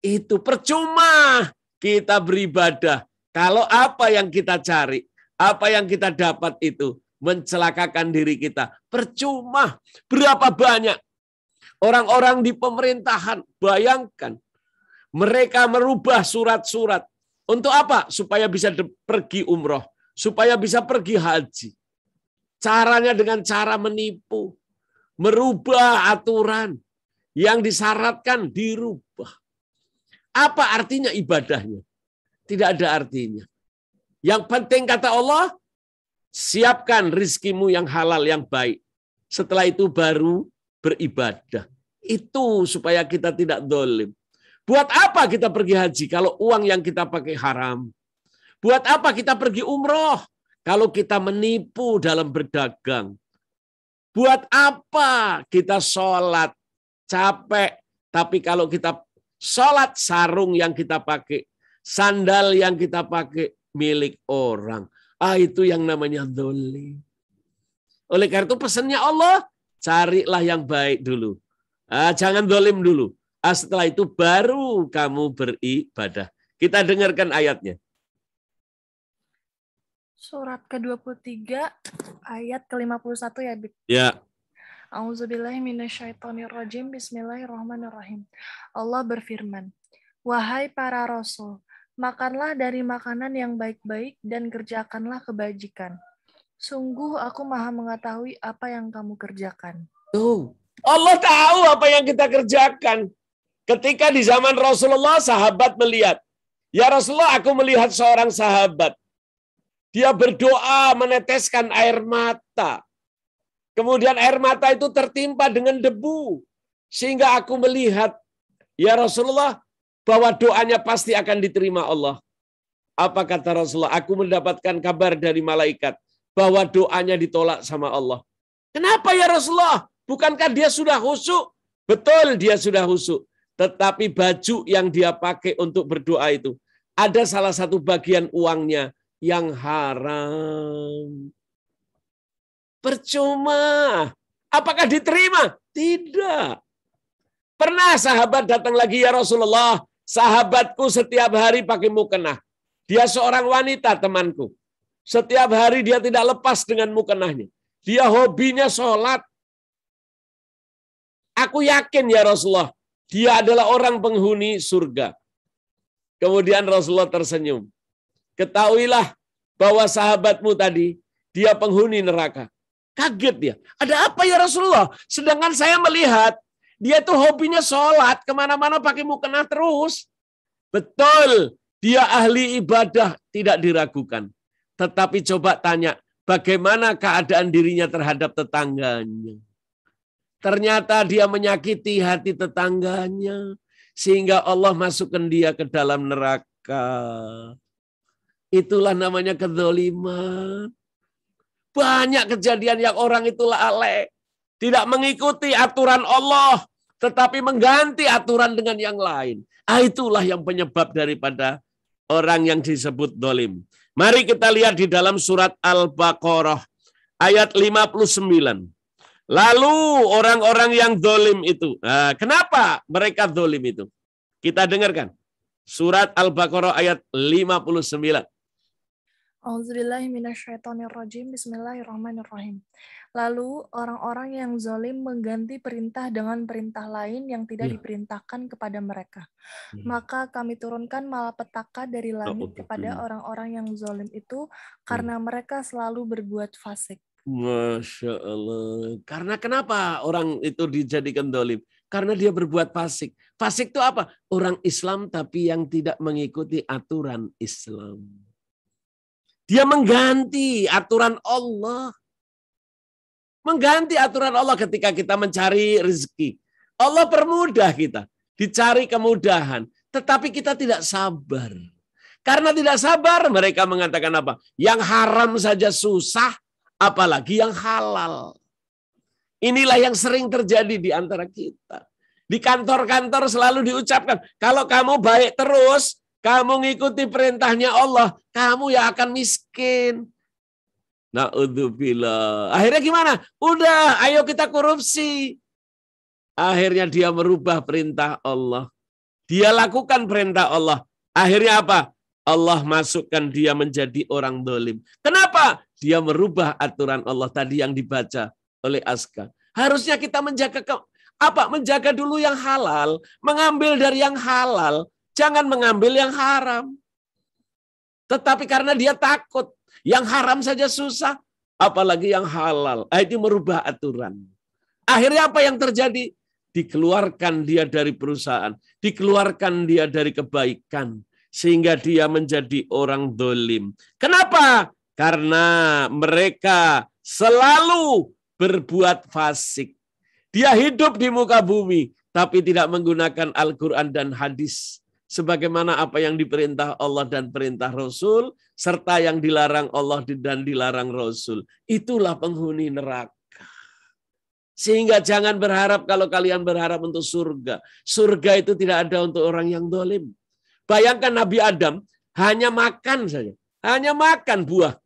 Itu percuma kita beribadah. Kalau apa yang kita cari, apa yang kita dapat itu mencelakakan diri kita. Percuma. Berapa banyak orang-orang di pemerintahan, bayangkan. Mereka merubah surat-surat. Untuk apa? Supaya bisa pergi umroh. Supaya bisa pergi haji. Caranya dengan cara menipu. Merubah aturan. Yang disyaratkan dirubah. Apa artinya ibadahnya? Tidak ada artinya. Yang penting kata Allah, siapkan rizkimu yang halal, yang baik. Setelah itu baru beribadah. Itu supaya kita tidak zalim. Buat apa kita pergi haji kalau uang yang kita pakai haram? Buat apa kita pergi umroh kalau kita menipu dalam berdagang? Buat apa kita sholat capek, tapi kalau kita sholat sarung yang kita pakai, sandal yang kita pakai milik orang. Itu yang namanya zalim. Oleh karena itu pesannya Allah, carilah yang baik dulu. Jangan zalim dulu. Setelah itu baru kamu beribadah. Kita dengarkan ayatnya. Surat ke-23 ayat ke-51 ya, Bib. Ya. A'udzubillahi minasyaitonirrajim. Bismillahirrahmanirrahim. Allah berfirman, "Wahai para rasul, makanlah dari makanan yang baik-baik dan kerjakanlah kebajikan. Sungguh aku Maha mengetahui apa yang kamu kerjakan." Tuh, Allah tahu apa yang kita kerjakan. Ketika di zaman Rasulullah, sahabat melihat. Ya Rasulullah, aku melihat seorang sahabat. Dia berdoa meneteskan air mata. Kemudian air mata itu tertimpa dengan debu. Sehingga aku melihat, ya Rasulullah, bahwa doanya pasti akan diterima Allah. Apa kata Rasulullah? Aku mendapatkan kabar dari malaikat bahwa doanya ditolak sama Allah. Kenapa ya Rasulullah? Bukankah dia sudah khusyuk? Betul, dia sudah khusyuk. Tetapi baju yang dia pakai untuk berdoa itu, ada salah satu bagian uangnya yang haram. Percuma. Apakah diterima? Tidak. Pernah sahabat datang lagi, ya Rasulullah, sahabatku setiap hari pakai mukena. Dia seorang wanita, temanku. Setiap hari dia tidak lepas dengan mukenahnya. Dia hobinya sholat. Aku yakin ya Rasulullah, dia adalah orang penghuni surga. Kemudian Rasulullah tersenyum. Ketahuilah bahwa sahabatmu tadi, dia penghuni neraka. Kaget dia. Ada apa ya Rasulullah? Sedangkan saya melihat, dia tuh hobinya sholat, kemana-mana pakai mukena terus. Betul, dia ahli ibadah, tidak diragukan. Tetapi coba tanya, bagaimana keadaan dirinya terhadap tetangganya? Ternyata dia menyakiti hati tetangganya, sehingga Allah masukkan dia ke dalam neraka. Itulah namanya kezaliman. Banyak kejadian yang orang itu lalai. Tidak mengikuti aturan Allah, tetapi mengganti aturan dengan yang lain. Itulah yang penyebab daripada orang yang disebut zalim. Mari kita lihat di dalam surat Al-Baqarah ayat 59. Lalu orang-orang yang zalim itu, kenapa mereka zalim itu? Kita dengarkan. Surat Al-Baqarah ayat 59. A'udzubillahi minasyaitonirrajim. Bismillahirrahmanirrahim. Lalu orang-orang yang zalim mengganti perintah dengan perintah lain yang tidak diperintahkan kepada mereka. Maka kami turunkan malapetaka dari langit kepada orang-orang yang zalim itu karena mereka selalu berbuat fasik. Masya Allah. Karena kenapa orang itu dijadikan zalim? Karena dia berbuat fasik. Fasik itu apa? Orang Islam tapi yang tidak mengikuti aturan Islam. Dia mengganti aturan Allah. Mengganti aturan Allah ketika kita mencari rezeki. Allah permudah kita. Dicari kemudahan. Tetapi kita tidak sabar. Karena tidak sabar mereka mengatakan apa? Yang haram saja susah. Apalagi yang halal. Inilah yang sering terjadi di antara kita. Di kantor-kantor selalu diucapkan, kalau kamu baik terus, kamu ngikuti perintahnya Allah, kamu yang akan miskin. Na'udzubillah. Akhirnya gimana? Udah, ayo kita korupsi. Akhirnya dia merubah perintah Allah. Dia lakukan perintah Allah. Akhirnya apa? Allah masukkan dia menjadi orang dolim. Kenapa? Dia merubah aturan Allah tadi yang dibaca oleh Aska. Harusnya kita menjaga dulu yang halal, mengambil dari yang halal, jangan mengambil yang haram. Tetapi karena dia takut, yang haram saja susah, apalagi yang halal. Itu merubah aturan. Akhirnya apa yang terjadi? Dikeluarkan dia dari perusahaan, dikeluarkan dia dari kebaikan, sehingga dia menjadi orang dolim. Kenapa? Karena mereka selalu berbuat fasik. Dia hidup di muka bumi, tapi tidak menggunakan Al-Quran dan hadis. Sebagaimana apa yang diperintah Allah dan perintah Rasul, serta yang dilarang Allah dan dilarang Rasul. Itulah penghuni neraka. Sehingga jangan berharap kalau kalian berharap untuk surga. Surga itu tidak ada untuk orang yang dolim. Bayangkan Nabi Adam hanya makan saja. Hanya makan buah.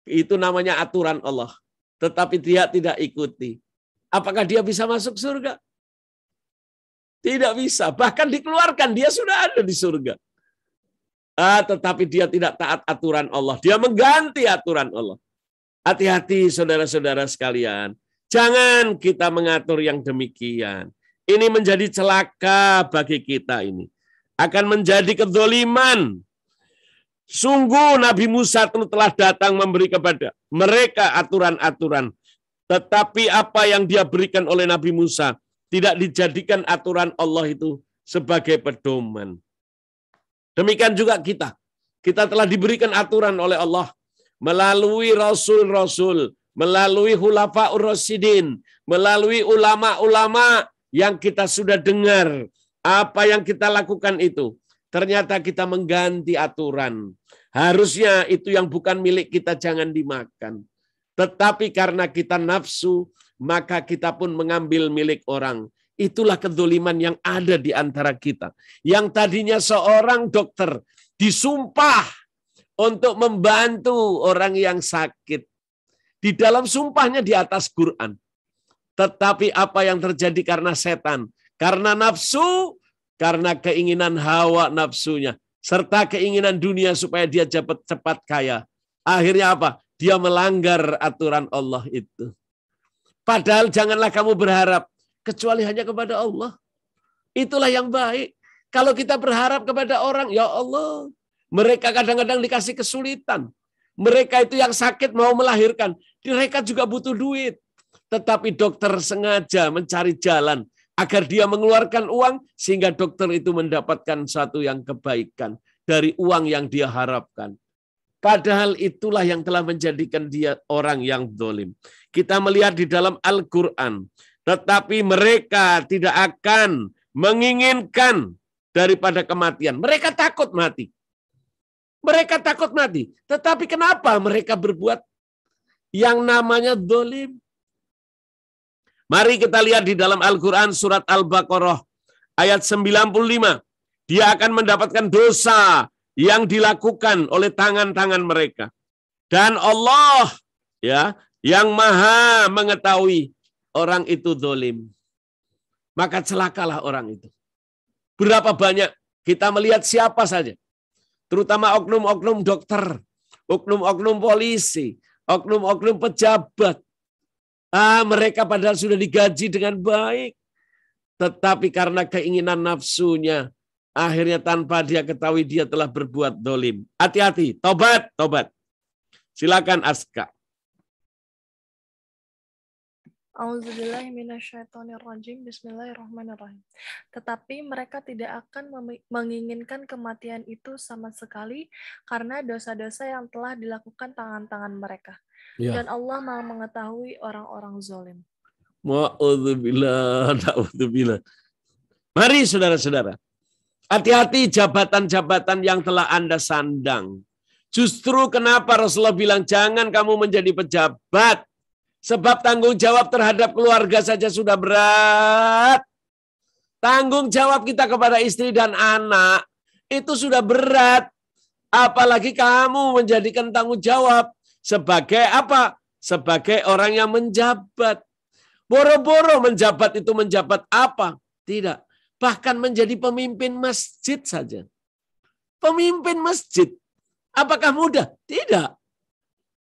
Itu namanya aturan Allah. Tetapi dia tidak ikuti. Apakah dia bisa masuk surga? Tidak bisa. Bahkan dikeluarkan. Dia sudah ada di surga. Tetapi dia tidak taat aturan Allah. Dia mengganti aturan Allah. Hati-hati saudara-saudara sekalian. Jangan kita mengatur yang demikian. Ini menjadi celaka bagi kita ini. Akan menjadi kedzaliman. Sungguh Nabi Musa telah datang memberi kepada mereka aturan-aturan. Tetapi apa yang dia berikan oleh Nabi Musa tidak dijadikan aturan Allah itu sebagai pedoman. Demikian juga kita. Kita telah diberikan aturan oleh Allah melalui rasul-rasul, melalui khulafaur rasyidin, melalui ulama-ulama yang kita sudah dengar. Apa yang kita lakukan itu, ternyata kita mengganti aturan. Harusnya itu yang bukan milik kita jangan dimakan. Tetapi karena kita nafsu, maka kita pun mengambil milik orang. Itulah kedzaliman yang ada di antara kita. Yang tadinya seorang dokter disumpah untuk membantu orang yang sakit. Di dalam sumpahnya di atas Quran. Tetapi apa yang terjadi karena setan? Karena nafsu, karena keinginan hawa nafsunya, serta keinginan dunia supaya dia cepat kaya. Akhirnya apa? Dia melanggar aturan Allah itu. Padahal janganlah kamu berharap, kecuali hanya kepada Allah. Itulah yang baik. Kalau kita berharap kepada orang, ya Allah, mereka kadang-kadang dikasih kesulitan. Mereka itu yang sakit mau melahirkan, mereka juga butuh duit. Tetapi dokter sengaja mencari jalan agar dia mengeluarkan uang sehingga dokter itu mendapatkan satu yang kebaikan dari uang yang dia harapkan. Padahal itulah yang telah menjadikan dia orang yang zalim. Kita melihat di dalam Al-Quran, tetapi mereka tidak akan menginginkan daripada kematian. Mereka takut mati. Mereka takut mati. Tetapi kenapa mereka berbuat yang namanya zalim? Mari kita lihat di dalam Al-Quran surat Al-Baqarah ayat 95. Dia akan mendapatkan dosa yang dilakukan oleh tangan-tangan mereka. Dan Allah ya yang maha mengetahui orang itu zalim. Maka celakalah orang itu. Berapa banyak kita melihat siapa saja. Terutama oknum-oknum dokter, oknum-oknum polisi, oknum-oknum pejabat. Mereka padahal sudah digaji dengan baik. Tetapi karena keinginan nafsunya, akhirnya tanpa dia ketahui dia telah berbuat zalim. Hati-hati, tobat, tobat. Silakan Aska. Auzubillahiminasyaitonirrajim. Bismillahirrahmanirrahim. Tetapi mereka tidak akan menginginkan kematian itu sama sekali karena dosa-dosa yang telah dilakukan tangan-tangan mereka. Ya. Dan Allah Maha mengetahui orang-orang zalim. Wa'udzubillah, na'udzubillah. Mari saudara-saudara, hati-hati jabatan-jabatan yang telah Anda sandang. Justru kenapa Rasulullah bilang jangan kamu menjadi pejabat. Sebab tanggung jawab terhadap keluarga saja sudah berat. Tanggung jawab kita kepada istri dan anak itu sudah berat. Apalagi kamu menjadikan tanggung jawab sebagai apa? Sebagai orang yang menjabat. Boro-boro menjabat itu menjabat apa? Tidak. Bahkan menjadi pemimpin masjid saja. Pemimpin masjid. Apakah mudah? Tidak.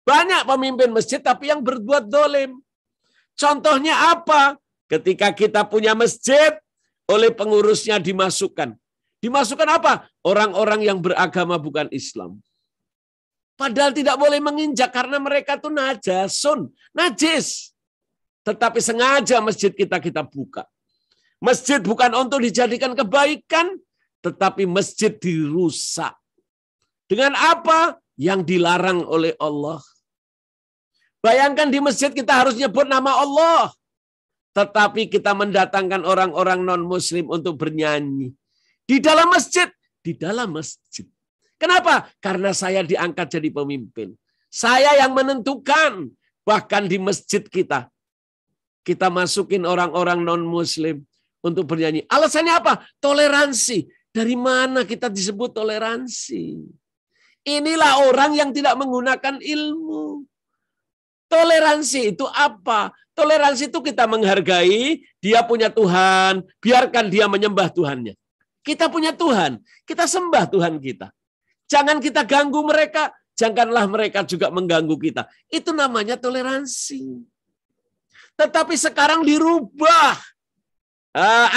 Banyak pemimpin masjid tapi yang berbuat dolim. Contohnya apa? Ketika kita punya masjid, oleh pengurusnya dimasukkan. Dimasukkan apa? Orang-orang yang beragama bukan Islam. Padahal tidak boleh menginjak karena mereka itu najis. Tetapi sengaja masjid kita buka. Masjid bukan untuk dijadikan kebaikan, tetapi masjid dirusak. Dengan apa? Yang dilarang oleh Allah. Bayangkan di masjid kita harus nyebut nama Allah. Tetapi kita mendatangkan orang-orang non-muslim untuk bernyanyi. Di dalam masjid. Kenapa? Karena saya diangkat jadi pemimpin. Saya yang menentukan. Bahkan di masjid kita. Kita masukin orang-orang non-muslim untuk bernyanyi. Alasannya apa? Toleransi. Dari mana kita disebut toleransi? Inilah orang yang tidak menggunakan ilmu. Toleransi itu apa? Toleransi itu kita menghargai, dia punya Tuhan, biarkan dia menyembah Tuhannya. Kita punya Tuhan, kita sembah Tuhan kita. Jangan kita ganggu mereka, janganlah mereka juga mengganggu kita. Itu namanya toleransi. Tetapi sekarang dirubah.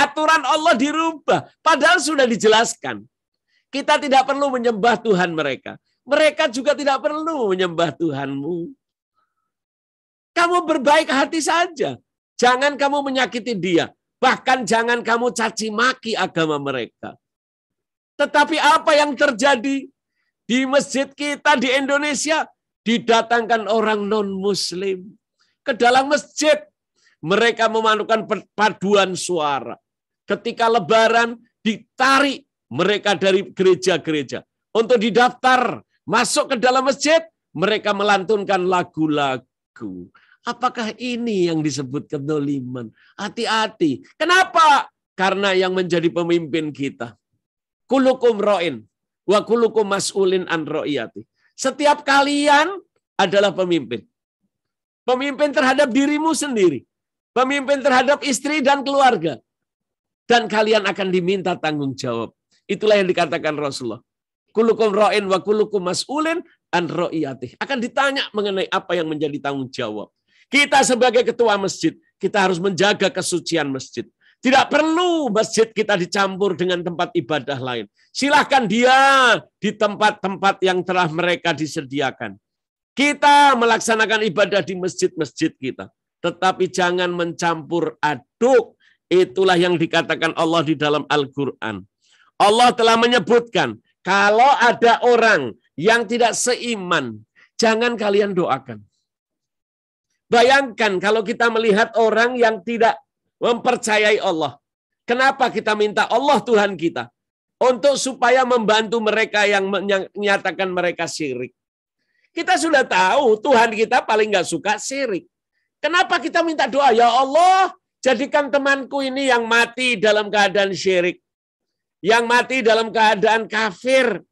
Aturan Allah dirubah. Padahal sudah dijelaskan. Kita tidak perlu menyembah Tuhan mereka. Mereka juga tidak perlu menyembah Tuhanmu. Kamu berbaik hati saja. Jangan kamu menyakiti dia. Bahkan jangan kamu caci maki agama mereka. Tetapi apa yang terjadi di masjid kita di Indonesia? Didatangkan orang non-muslim ke dalam masjid. Mereka memadukan paduan suara. Ketika lebaran ditarik mereka dari gereja-gereja. Untuk didaftar masuk ke dalam masjid, mereka melantunkan lagu-lagu. Apakah ini yang disebut kedoliman? Hati-hati. Kenapa? Karena yang menjadi pemimpin kita. Kulukum ro'in. Wa kulukum mas'ulin an ro'iyati. Setiap kalian adalah pemimpin. Pemimpin terhadap dirimu sendiri. Pemimpin terhadap istri dan keluarga. Dan kalian akan diminta tanggung jawab. Itulah yang dikatakan Rasulullah. Kulukum ro'in wa kulukum mas'ulin an ro'iyati. Akan ditanya mengenai apa yang menjadi tanggung jawab. Kita sebagai ketua masjid, kita harus menjaga kesucian masjid. Tidak perlu masjid kita dicampur dengan tempat ibadah lain. Silahkan dia di tempat-tempat yang telah mereka disediakan. Kita melaksanakan ibadah di masjid-masjid kita. Tetapi jangan mencampur aduk. Itulah yang dikatakan Allah di dalam Al-Quran. Allah telah menyebutkan, kalau ada orang yang tidak seiman, jangan kalian doakan. Bayangkan kalau kita melihat orang yang tidak mempercayai Allah. Kenapa kita minta Allah Tuhan kita? Untuk supaya membantu mereka yang menyatakan mereka syirik. Kita sudah tahu Tuhan kita paling nggak suka syirik. Kenapa kita minta doa? Ya Allah, jadikan temanku ini yang mati dalam keadaan syirik. Yang mati dalam keadaan kafir.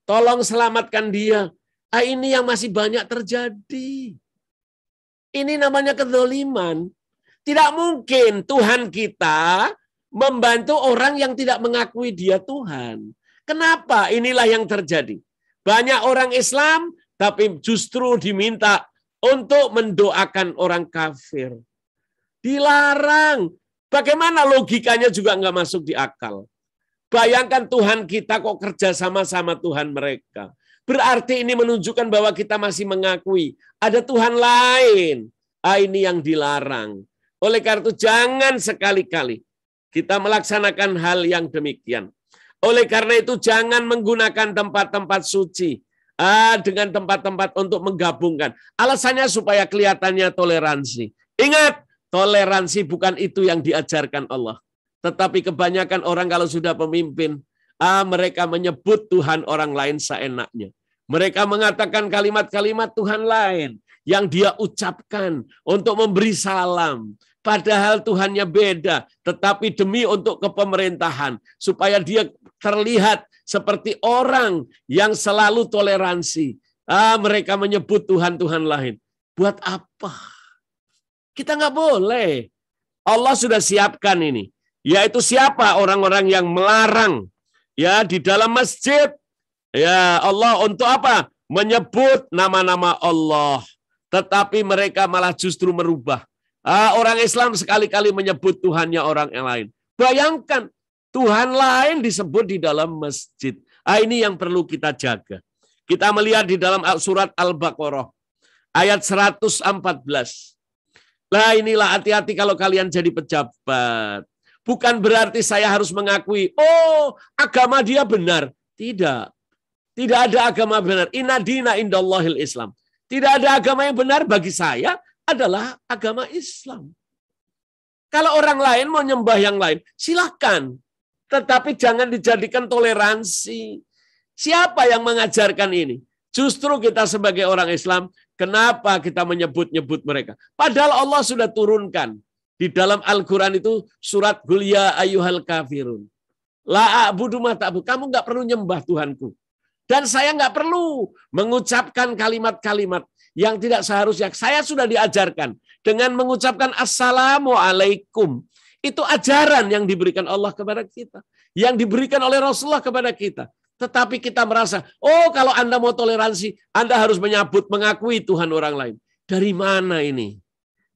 Tolong selamatkan dia. Ini yang masih banyak terjadi. Ini namanya kezaliman. Tidak mungkin Tuhan kita membantu orang yang tidak mengakui dia Tuhan. Kenapa? Inilah yang terjadi. Banyak orang Islam, tapi justru diminta untuk mendoakan orang kafir. Dilarang. Bagaimana logikanya juga nggak masuk di akal. Bayangkan Tuhan kita kok kerja sama-sama Tuhan mereka. Berarti ini menunjukkan bahwa kita masih mengakui ada Tuhan lain. Ini yang dilarang. Oleh karena itu jangan sekali-kali kita melaksanakan hal yang demikian. Oleh karena itu jangan menggunakan tempat-tempat suci dengan tempat-tempat untuk menggabungkan. Alasannya supaya kelihatannya toleransi. Ingat, toleransi bukan itu yang diajarkan Allah. Tetapi kebanyakan orang kalau sudah pemimpin, mereka menyebut Tuhan orang lain seenaknya. Mereka mengatakan kalimat-kalimat Tuhan lain yang dia ucapkan untuk memberi salam. Padahal Tuhannya beda, tetapi demi untuk kepemerintahan, supaya dia terlihat seperti orang yang selalu toleransi. Mereka menyebut Tuhan-Tuhan lain. Buat apa? Kita nggak boleh. Allah sudah siapkan ini. Yaitu siapa orang-orang yang melarang ya di dalam masjid. Ya Allah untuk apa? Menyebut nama-nama Allah. Tetapi mereka malah justru merubah. Orang Islam sekali-kali menyebut Tuhannya orang yang lain. Bayangkan, Tuhan lain disebut di dalam masjid. Ini yang perlu kita jaga. Kita melihat di dalam surat Al-Baqarah, ayat 114. Nah inilah hati-hati kalau kalian jadi pejabat. Bukan berarti saya harus mengakui, agama dia benar. Tidak. Tidak ada agama benar. Inna dina indallahil Islam. Tidak ada agama yang benar bagi saya adalah agama Islam. Kalau orang lain mau nyembah yang lain, silahkan. Tetapi jangan dijadikan toleransi. Siapa yang mengajarkan ini? Justru kita sebagai orang Islam, kenapa kita menyebut-nyebut mereka? Padahal Allah sudah turunkan. Di dalam Al-Quran itu surat Qul ya ayyuhal kafirun. La a'budu ma ta'bud. Kamu nggak perlu nyembah Tuhanku. Dan saya nggak perlu mengucapkan kalimat-kalimat yang tidak seharusnya. Saya sudah diajarkan dengan mengucapkan Assalamualaikum. Itu ajaran yang diberikan Allah kepada kita. Yang diberikan oleh Rasulullah kepada kita. Tetapi kita merasa, kalau Anda mau toleransi, Anda harus mengakui Tuhan orang lain. Dari mana ini?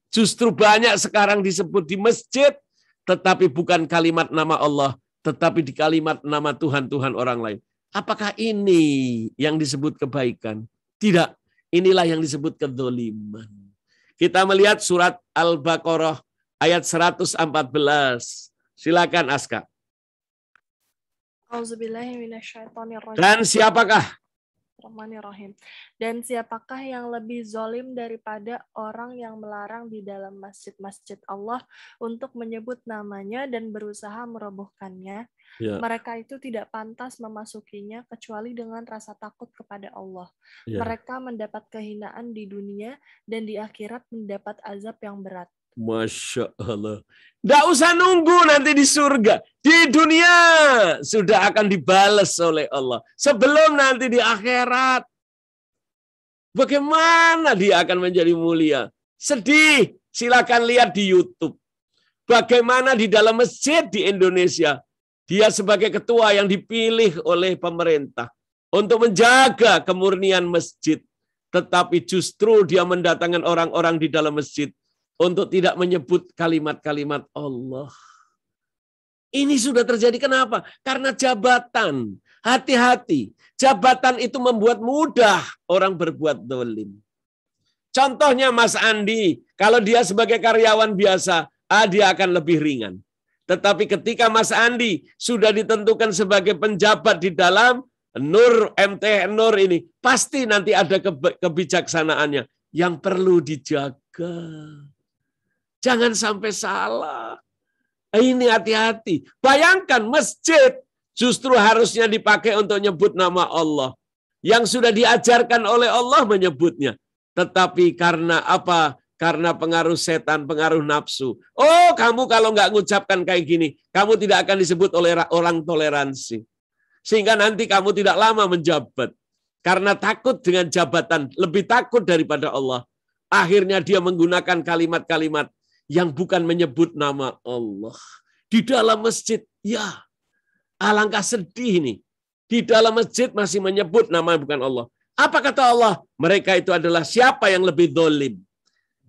Justru banyak sekarang disebut di masjid, tetapi bukan kalimat nama Allah, tetapi di kalimat nama Tuhan-Tuhan orang lain. Apakah ini yang disebut kebaikan? Tidak. Inilah yang disebut kedzaliman. Kita melihat surat Al-Baqarah ayat 114. Silakan Aska. Dan siapakah? Dan siapakah yang lebih zalim daripada orang yang melarang di dalam masjid-masjid Allah untuk menyebut namanya dan berusaha merobohkannya? Ya. Mereka itu tidak pantas memasukinya kecuali dengan rasa takut kepada Allah. Ya. Mereka mendapat kehinaan di dunia dan di akhirat mendapat azab yang berat. Masya Allah. Tidak usah nunggu nanti di surga. Di dunia sudah akan dibalas oleh Allah. Sebelum nanti di akhirat. Bagaimana dia akan menjadi mulia? Sedih. Silakan lihat di YouTube. Bagaimana di dalam masjid di Indonesia. Dia sebagai ketua yang dipilih oleh pemerintah. Untuk menjaga kemurnian masjid. Tetapi justru dia mendatangkan orang-orang di dalam masjid. Untuk tidak menyebut kalimat-kalimat Allah. Ini sudah terjadi kenapa? Karena jabatan. Hati-hati. Jabatan itu membuat mudah orang berbuat dolim. Contohnya Mas Andi. Kalau dia sebagai karyawan biasa, dia akan lebih ringan. Tetapi ketika Mas Andi sudah ditentukan sebagai penjabat di dalam Nur, MT Nur ini, pasti nanti ada kebijaksanaannya yang perlu dijaga. Jangan sampai salah. Ini hati-hati. Bayangkan masjid justru harusnya dipakai untuk nyebut nama Allah. Yang sudah diajarkan oleh Allah menyebutnya. Tetapi karena apa? Karena pengaruh setan, pengaruh nafsu. Kamu kalau nggak ngucapkan kayak gini, kamu tidak akan disebut oleh orang toleransi. Sehingga nanti kamu tidak lama menjabat. Karena takut dengan jabatan, lebih takut daripada Allah. Akhirnya dia menggunakan kalimat-kalimat yang bukan menyebut nama Allah. Di dalam masjid, ya. Alangkah sedih ini. Di dalam masjid masih menyebut nama bukan Allah. Apa kata Allah? Mereka itu adalah siapa yang lebih dolim?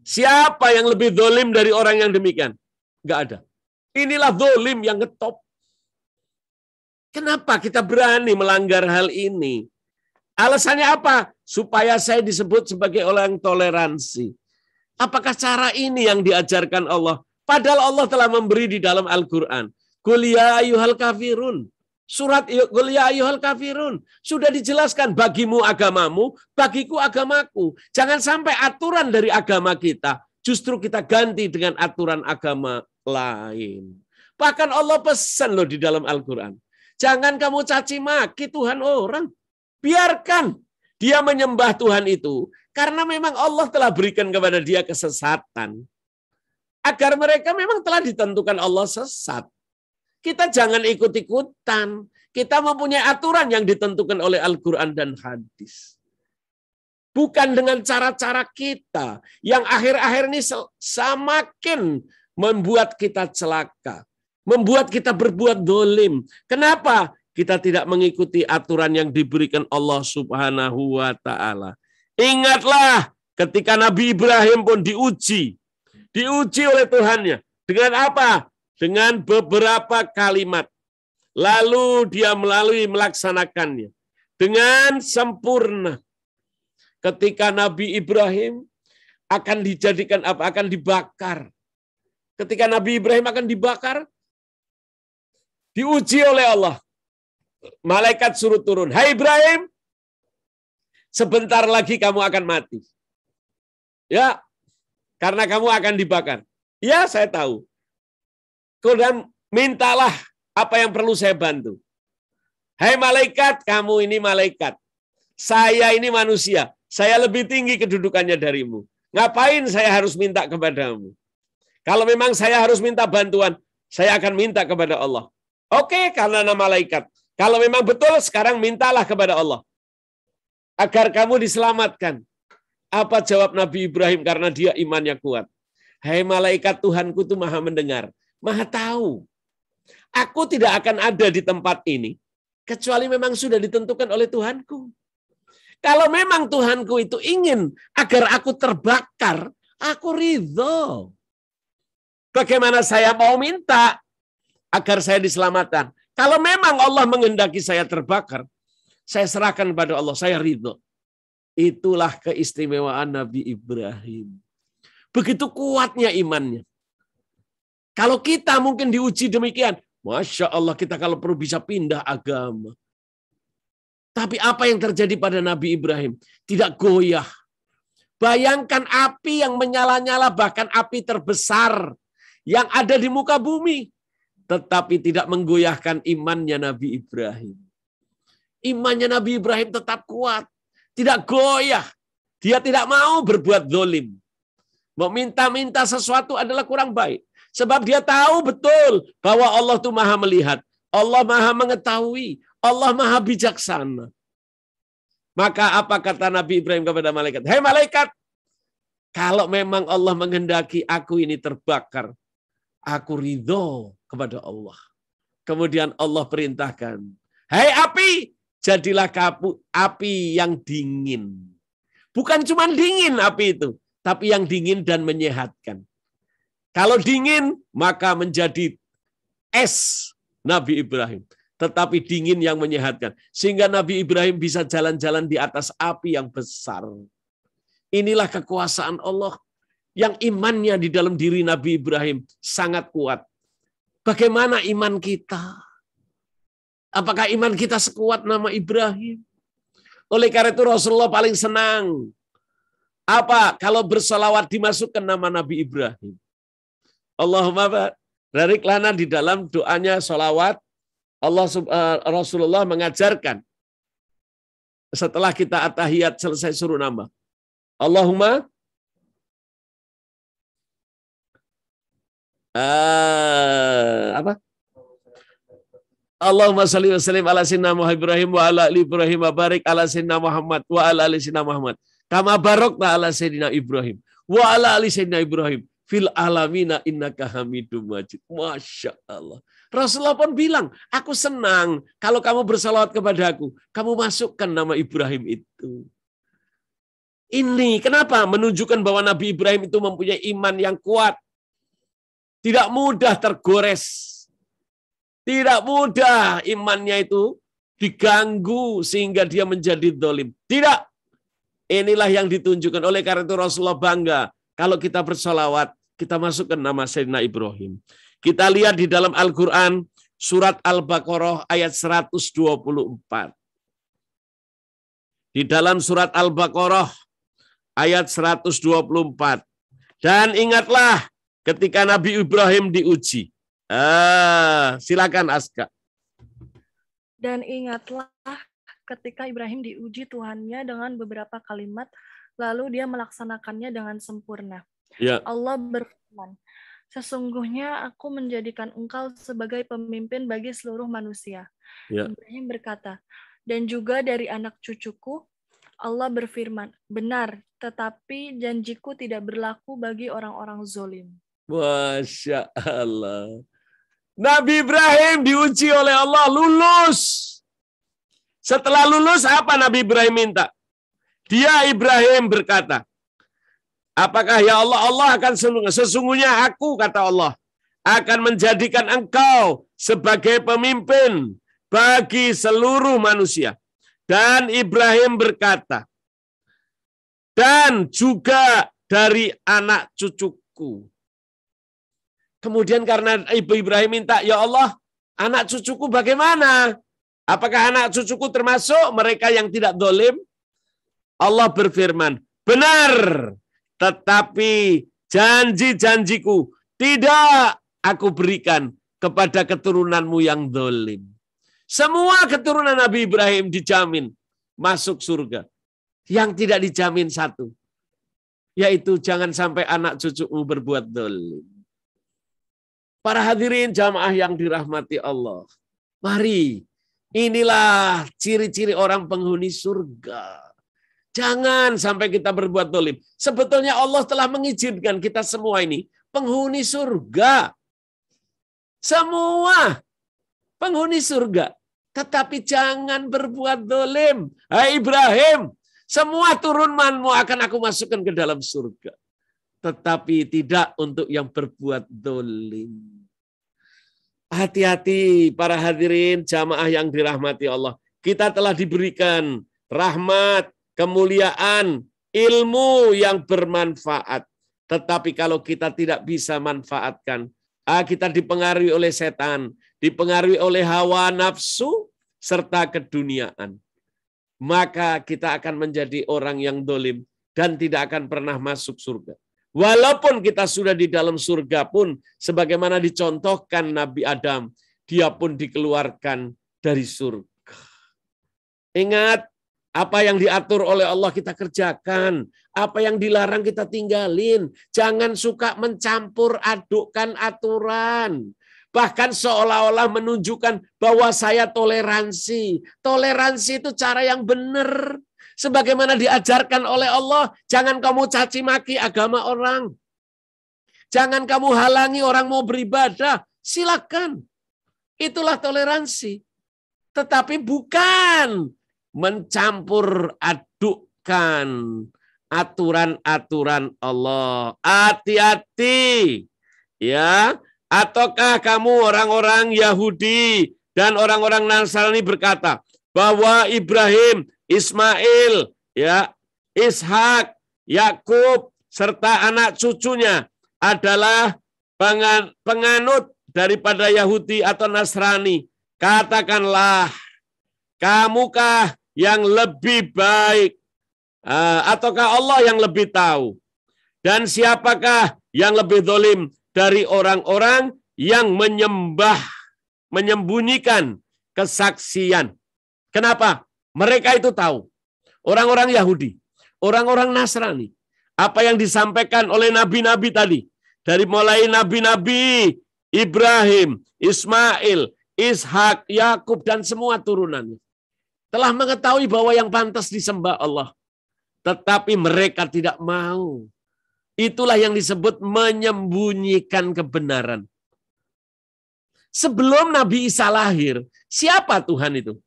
Siapa yang lebih dolim dari orang yang demikian? Enggak ada. Inilah dolim yang ngetop. Kenapa kita berani melanggar hal ini? Alasannya apa? Supaya saya disebut sebagai orang toleransi. Apakah cara ini yang diajarkan Allah? Padahal Allah telah memberi di dalam Al-Quran. Qul ya ayyuhal kafirun. Surat Qul ya ayyuhal kafirun. Sudah dijelaskan bagimu agamamu, bagiku agamaku. Jangan sampai aturan dari agama kita justru kita ganti dengan aturan agama lain. Bahkan Allah pesan loh di dalam Al-Quran. Jangan kamu caci maki Tuhan orang. Biarkan dia menyembah Tuhan itu. Karena memang Allah telah berikan kepada dia kesesatan. agar mereka memang telah ditentukan Allah sesat. Kita jangan ikut-ikutan. Kita mempunyai aturan yang ditentukan oleh Al-Quran dan hadis. Bukan dengan cara-cara kita yang akhir-akhir ini semakin membuat kita celaka. Membuat kita berbuat dolim. Kenapa? Kita tidak mengikuti aturan yang diberikan Allah Subhanahu wa Ta'ala. Ingatlah ketika Nabi Ibrahim pun diuji oleh Tuhannya. Dengan apa? Dengan beberapa kalimat. Lalu dia melaksanakannya dengan sempurna. Ketika Nabi Ibrahim akan dijadikan apa? Akan dibakar. Ketika Nabi Ibrahim akan dibakar, diuji oleh Allah. Malaikat suruh turun. Hai Ibrahim, sebentar lagi kamu akan mati. Ya, karena kamu akan dibakar. Ya, saya tahu. Kemudian mintalah apa yang perlu saya bantu. Hai malaikat, kamu ini malaikat. Saya ini manusia. Saya lebih tinggi kedudukannya darimu. Ngapain saya harus minta kepadamu? Kalau memang saya harus minta bantuan, saya akan minta kepada Allah. Oke, karena nama malaikat. Kalau memang betul, sekarang mintalah kepada Allah. Agar kamu diselamatkan. Apa jawab Nabi Ibrahim karena dia imannya kuat? Hai malaikat, Tuhanku itu maha mendengar. Maha tahu. Aku tidak akan ada di tempat ini kecuali memang sudah ditentukan oleh Tuhanku. Kalau memang Tuhanku itu ingin agar aku terbakar, aku ridho. Bagaimana saya mau minta agar saya diselamatkan? Kalau memang Allah menghendaki saya terbakar, saya serahkan kepada Allah, saya ridho. Itulah keistimewaan Nabi Ibrahim. Begitu kuatnya imannya. Kalau kita mungkin diuji demikian, Masya Allah kita kalau perlu bisa pindah agama. Tapi apa yang terjadi pada Nabi Ibrahim? Tidak goyah. Bayangkan api yang menyala-nyala, bahkan api terbesar yang ada di muka bumi. Tetapi tidak menggoyahkan imannya Nabi Ibrahim. Imannya Nabi Ibrahim tetap kuat. Tidak goyah. Dia tidak mau berbuat zalim. Meminta-minta sesuatu adalah kurang baik. Sebab dia tahu betul bahwa Allah itu maha melihat. Allah maha mengetahui. Allah maha bijaksana. Maka apa kata Nabi Ibrahim kepada malaikat? Hei malaikat, kalau memang Allah menghendaki aku ini terbakar, aku ridho kepada Allah. Kemudian Allah perintahkan, hei api, jadilah api yang dingin. Bukan cuma dingin api itu, tapi yang dingin dan menyehatkan. Kalau dingin, maka menjadi es Nabi Ibrahim. Tetapi dingin yang menyehatkan. Sehingga Nabi Ibrahim bisa jalan-jalan di atas api yang besar. Inilah kekuasaan Allah yang imannya di dalam diri Nabi Ibrahim sangat kuat. Bagaimana iman kita? Apakah iman kita sekuat nama Ibrahim? Oleh karena itu Rasulullah paling senang. Apa? Kalau bersolawat dimasukkan nama Nabi Ibrahim. Allahumma barik lana di dalam doanya solawat. Rasulullah mengajarkan. Setelah kita at-tahiyat selesai suruh nama. Allahumma Allahumma salli wa sallim ala sayyidina Muhammad Ibrahim wa ala ali Ibrahim wa barik ala sayyidina Muhammad wa ala ali sayyidina Muhammad. Kama barakna ala sayyidina Ibrahim wa ala ali sayyidina Ibrahim fil alamina innaka hamidum majid. Masya Allah. Rasulullah pun bilang, aku senang kalau kamu bersalawat kepada aku, kamu masukkan nama Ibrahim itu. Ini kenapa? Menunjukkan bahwa Nabi Ibrahim itu mempunyai iman yang kuat. Tidak mudah tergores. Tidak mudah imannya itu diganggu sehingga dia menjadi zalim. Tidak. Inilah yang ditunjukkan. Oleh karena itu Rasulullah bangga. Kalau kita bersolawat, kita masukkan nama Sayyidina Ibrahim. Kita lihat di dalam Al-Quran, surat Al-Baqarah ayat 124. Di dalam surat Al-Baqarah ayat 124. Dan ingatlah ketika Nabi Ibrahim diuji. Silakan Aska. Dan ingatlah ketika Ibrahim diuji Tuhannya dengan beberapa kalimat, lalu dia melaksanakannya dengan sempurna. Ya. Allah berfirman, Sesungguhnya aku menjadikan engkau sebagai pemimpin bagi seluruh manusia. Ya. Ibrahim berkata, dan juga dari anak cucuku, Allah berfirman, benar, tetapi janjiku tidak berlaku bagi orang-orang zolim. Masya Allah. Nabi Ibrahim diuji oleh Allah, lulus. Setelah lulus, apa Nabi Ibrahim minta? Dia Ibrahim berkata, apakah ya Allah, Allah akan sesungguhnya aku, kata Allah, akan menjadikan engkau sebagai pemimpin bagi seluruh manusia. Dan Ibrahim berkata, dan juga dari anak cucuku. Kemudian karena Ibu Ibrahim minta, ya Allah, anak cucuku bagaimana? Apakah anak cucuku termasuk mereka yang tidak zalim? Allah berfirman, benar, tetapi janji-janjiku tidak aku berikan kepada keturunanmu yang zalim. Semua keturunan Nabi Ibrahim dijamin masuk surga. Yang tidak dijamin satu, yaitu jangan sampai anak cucumu berbuat zalim. Para hadirin jamaah yang dirahmati Allah, mari, inilah ciri-ciri orang penghuni surga. Jangan sampai kita berbuat zalim. Sebetulnya Allah telah mengizinkan kita semua ini penghuni surga. Semua penghuni surga. Tetapi jangan berbuat zalim. Hai Ibrahim, semua turunanmu akan aku masukkan ke dalam surga. Tetapi tidak untuk yang berbuat zalim. Hati-hati para hadirin jamaah yang dirahmati Allah. Kita telah diberikan rahmat, kemuliaan, ilmu yang bermanfaat. Tetapi kalau kita tidak bisa manfaatkan, kita dipengaruhi oleh setan, dipengaruhi oleh hawa nafsu, serta keduniaan. Maka kita akan menjadi orang yang zalim dan tidak akan pernah masuk surga. Walaupun kita sudah di dalam surga pun, sebagaimana dicontohkan Nabi Adam, dia pun dikeluarkan dari surga. Ingat, apa yang diatur oleh Allah kita kerjakan, apa yang dilarang kita tinggalin. Jangan suka mencampur adukkan aturan. Bahkan seolah-olah menunjukkan bahwa saya toleransi. Toleransi itu cara yang benar. Sebagaimana diajarkan oleh Allah, jangan kamu caci maki agama orang. Jangan kamu halangi orang mau beribadah. Silakan. Itulah toleransi. Tetapi bukan mencampur adukkan aturan-aturan Allah. Hati-hati. Ya, ataukah kamu orang-orang Yahudi dan orang-orang Nasrani berkata bahwa Ibrahim, Ismail, ya, Ishak, Yakub serta anak cucunya adalah penganut daripada Yahudi atau Nasrani. Katakanlah, kamukah yang lebih baik ataukah Allah yang lebih tahu? Dan siapakah yang lebih zalim dari orang-orang yang menyembunyikan kesaksian? Kenapa? Mereka itu tahu. Orang-orang Yahudi, orang-orang Nasrani, apa yang disampaikan oleh nabi-nabi tadi, dari mulai nabi-nabi Ibrahim, Ismail, Ishak, Yakub, dan semua turunannya, telah mengetahui bahwa yang pantas disembah Allah. Tetapi mereka tidak mau. Itulah yang disebut menyembunyikan kebenaran. Sebelum Nabi Isa lahir, siapa Tuhan itu?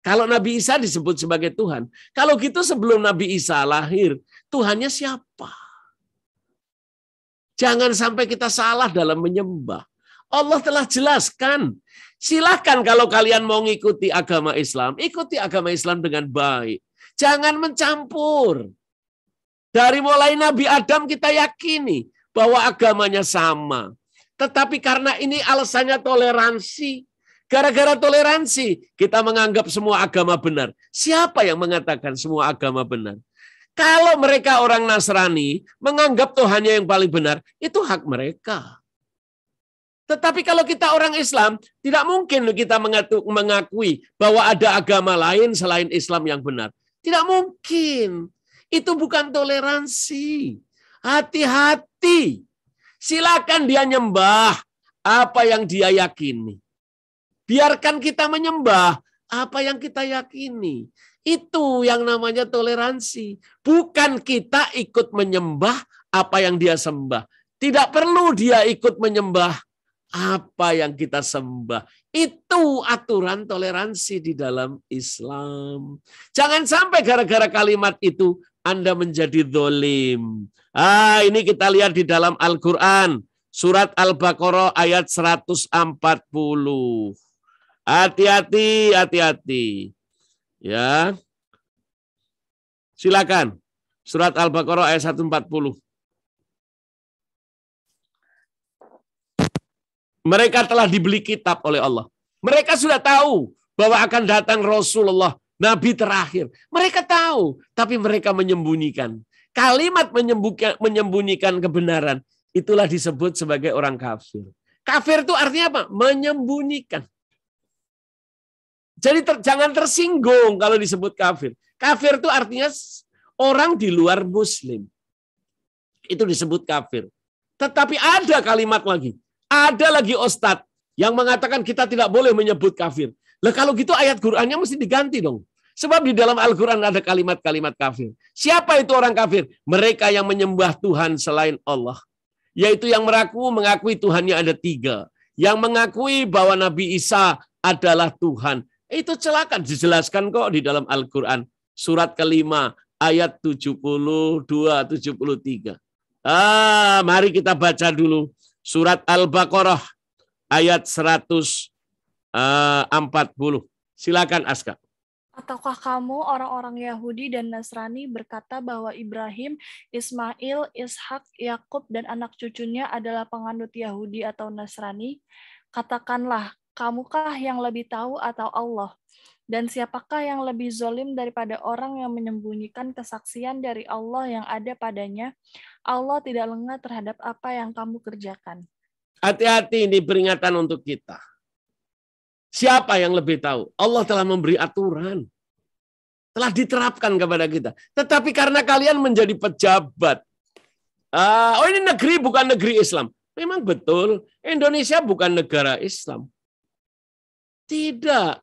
Kalau Nabi Isa disebut sebagai Tuhan. Kalau gitu sebelum Nabi Isa lahir, Tuhannya siapa? Jangan sampai kita salah dalam menyembah. Allah telah jelaskan. Silakan kalau kalian mau ngikuti agama Islam, ikuti agama Islam dengan baik. Jangan mencampur. Dari mulai Nabi Adam kita yakini bahwa agamanya sama. Tetapi karena ini alasannya toleransi. Gara-gara toleransi, kita menganggap semua agama benar. Siapa yang mengatakan semua agama benar? Kalau mereka orang Nasrani, menganggap Tuhannya yang paling benar, itu hak mereka. Tetapi kalau kita orang Islam, tidak mungkin kita mengakui bahwa ada agama lain selain Islam yang benar. Tidak mungkin. Itu bukan toleransi. Hati-hati. Silakan dia nyembah apa yang dia yakini. Biarkan kita menyembah apa yang kita yakini. Itu yang namanya toleransi. Bukan kita ikut menyembah apa yang dia sembah. Tidak perlu dia ikut menyembah apa yang kita sembah. Itu aturan toleransi di dalam Islam. Jangan sampai gara-gara kalimat itu Anda menjadi zalim. Ini kita lihat di dalam Al-Quran. Surat Al-Baqarah ayat 140. Hati-hati, hati-hati. Ya. Silakan. Surat Al-Baqarah ayat 140. Mereka telah dibeli kitab oleh Allah. Mereka sudah tahu bahwa akan datang Rasulullah, Nabi terakhir. Mereka tahu, tapi mereka menyembunyikan. Kalimat menyembunyikan kebenaran, itulah disebut sebagai orang kafir. Kafir itu artinya apa? Menyembunyikan. Jadi jangan tersinggung kalau disebut kafir. Kafir itu artinya orang di luar Muslim. Itu disebut kafir. Tetapi ada kalimat lagi. Ada lagi ustadz yang mengatakan kita tidak boleh menyebut kafir. Lah kalau gitu ayat Qur'annya mesti diganti dong. Sebab di dalam Al-Quran ada kalimat-kalimat kafir. Siapa itu orang kafir? Mereka yang menyembah Tuhan selain Allah. Yaitu yang mengakui Tuhannya ada 3. Yang mengakui bahwa Nabi Isa adalah Tuhan. Itu celaka, dijelaskan kok di dalam Al-Quran. Surat ke-5 ayat 72-73. Mari kita baca dulu. Surat Al-Baqarah ayat 140. Silakan Aska. Ataukah kamu orang-orang Yahudi dan Nasrani berkata bahwa Ibrahim, Ismail, Ishak, Yakub dan anak cucunya adalah penganut Yahudi atau Nasrani? Katakanlah, kamukah yang lebih tahu atau Allah? Dan siapakah yang lebih zalim daripada orang yang menyembunyikan kesaksian dari Allah yang ada padanya? Allah tidak lengah terhadap apa yang kamu kerjakan. Hati-hati, ini peringatan untuk kita. Siapa yang lebih tahu? Allah telah memberi aturan. Telah diterapkan kepada kita. Tetapi karena kalian menjadi pejabat. Ini negeri bukan negeri Islam. Memang betul, Indonesia bukan negara Islam. Tidak.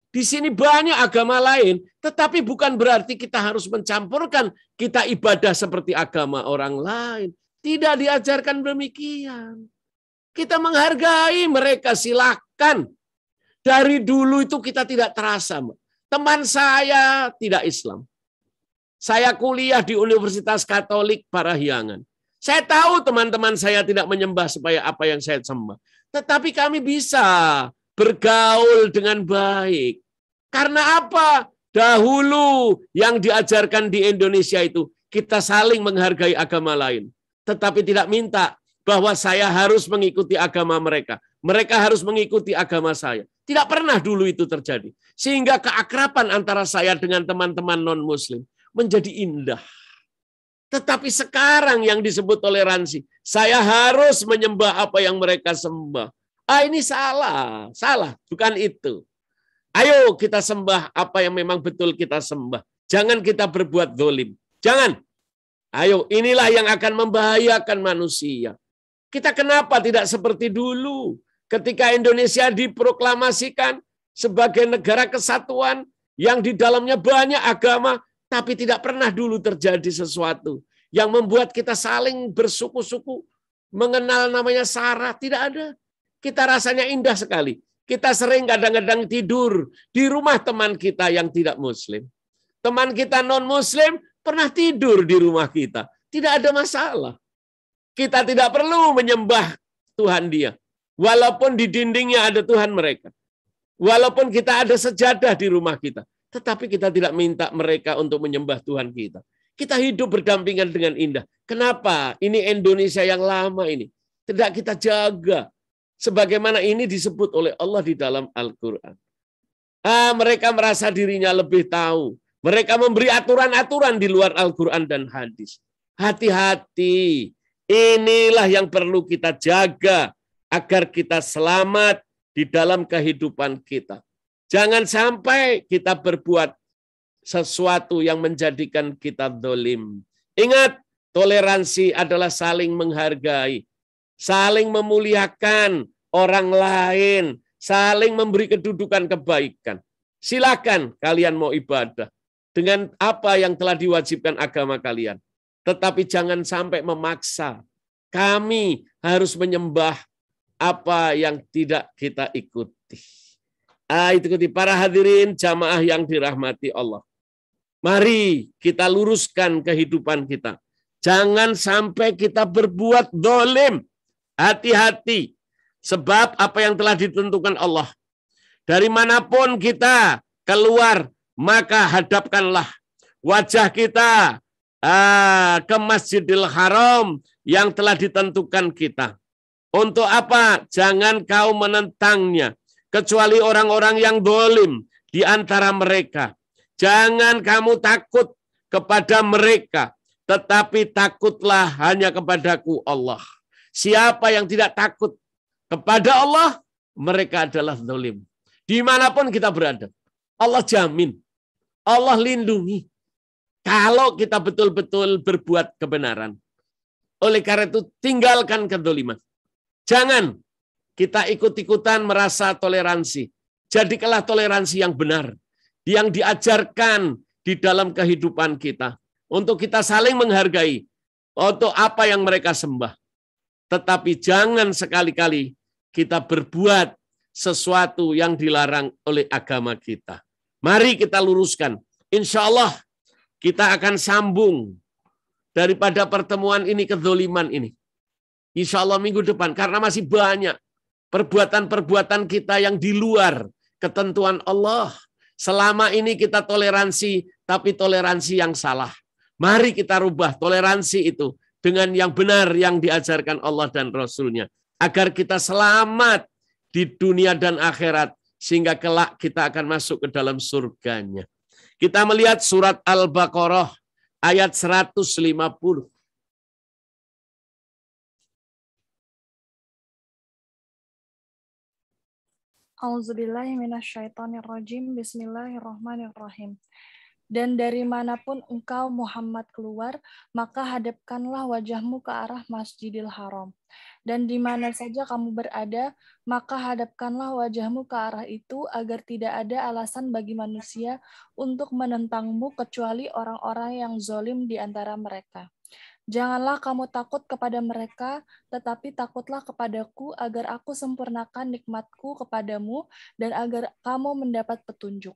Di sini banyak agama lain, tetapi bukan berarti kita harus mencampurkan kita ibadah seperti agama orang lain. Tidak diajarkan demikian. Kita menghargai mereka, silakan. Dari dulu itu kita tidak terasa. Teman saya tidak Islam. Saya kuliah di Universitas Katolik Parahyangan. Saya tahu teman-teman saya tidak menyembah supaya apa yang saya sembah. Tetapi kami bisa bergaul dengan baik. Karena apa? Dahulu yang diajarkan di Indonesia itu kita saling menghargai agama lain. Tetapi tidak minta bahwa saya harus mengikuti agama mereka. Mereka harus mengikuti agama saya. Tidak pernah dulu itu terjadi. Sehingga keakraban antara saya dengan teman-teman non-muslim menjadi indah. Tetapi sekarang yang disebut toleransi, saya harus menyembah apa yang mereka sembah. Ini salah, bukan itu. Ayo kita sembah apa yang memang betul kita sembah. Jangan kita berbuat zalim. Jangan. Ayo, inilah yang akan membahayakan manusia. Kita kenapa tidak seperti dulu? Ketika Indonesia diproklamasikan sebagai negara kesatuan yang di dalamnya banyak agama, tapi tidak pernah dulu terjadi sesuatu yang membuat kita saling bersuku-suku, mengenal namanya sara, tidak ada. Kita rasanya indah sekali. Kita sering kadang-kadang tidur di rumah teman kita yang tidak muslim. Teman kita non-muslim pernah tidur di rumah kita. Tidak ada masalah. Kita tidak perlu menyembah Tuhan dia. Walaupun di dindingnya ada Tuhan mereka. Walaupun kita ada sejadah di rumah kita. Tetapi kita tidak minta mereka untuk menyembah Tuhan kita. Kita hidup berdampingan dengan indah. Kenapa? Ini Indonesia yang lama ini. Tidak kita jaga. Sebagaimana ini disebut oleh Allah di dalam Al-Quran. Mereka merasa dirinya lebih tahu. Mereka memberi aturan-aturan di luar Al-Quran dan hadis. Hati-hati. Inilah yang perlu kita jaga agar kita selamat di dalam kehidupan kita. Jangan sampai kita berbuat sesuatu yang menjadikan kita zalim. Ingat, toleransi adalah saling menghargai. saling memuliakan orang lain, saling memberi kedudukan kebaikan. Silakan kalian mau ibadah dengan apa yang telah diwajibkan agama kalian. Tetapi jangan sampai memaksa. Kami harus menyembah apa yang tidak kita ikuti. Ikuti para hadirin jamaah yang dirahmati Allah. Mari kita luruskan kehidupan kita. Jangan sampai kita berbuat dolim. Hati-hati. Sebab apa yang telah ditentukan Allah. Dari manapun kita keluar, maka hadapkanlah wajah kita ke Masjidil Haram yang telah ditentukan kita. Untuk apa? Jangan kau menentangnya. Kecuali orang-orang yang dolim di antara mereka. Jangan kamu takut kepada mereka. Tetapi takutlah hanya kepadaku Allah. Siapa yang tidak takut kepada Allah, mereka adalah dolim. Dimanapun kita berada. Allah jamin. Allah lindungi. Kalau kita betul-betul berbuat kebenaran. Oleh karena itu, tinggalkan kedoliman. Jangan kita ikut-ikutan merasa toleransi. Jadikanlah toleransi yang benar. Yang diajarkan di dalam kehidupan kita. Untuk kita saling menghargai. Untuk apa yang mereka sembah. Tetapi jangan sekali-kali kita berbuat sesuatu yang dilarang oleh agama kita. Mari kita luruskan. Insya Allah kita akan sambung daripada pertemuan ini kedzoliman ini. Insya Allah minggu depan. Karena masih banyak perbuatan-perbuatan kita yang di luar ketentuan Allah. Selama ini kita toleransi, tapi toleransi yang salah. Mari kita rubah toleransi itu dengan yang benar yang diajarkan Allah dan Rasul-Nya. Agar kita selamat di dunia dan akhirat. Sehingga kelak kita akan masuk ke dalam surganya. Kita melihat surat Al-Baqarah ayat 150. Auzubillahi minasyaitonirrajim. Bismillahirrahmanirrahim. Dan dari manapun engkau Muhammad keluar, maka hadapkanlah wajahmu ke arah Masjidil Haram. Dan di mana saja kamu berada, maka hadapkanlah wajahmu ke arah itu agar tidak ada alasan bagi manusia untuk menentangmu kecuali orang-orang yang zalim di antara mereka. Janganlah kamu takut kepada mereka, tetapi takutlah kepadaku agar aku sempurnakan nikmatku kepadamu dan agar kamu mendapat petunjuk.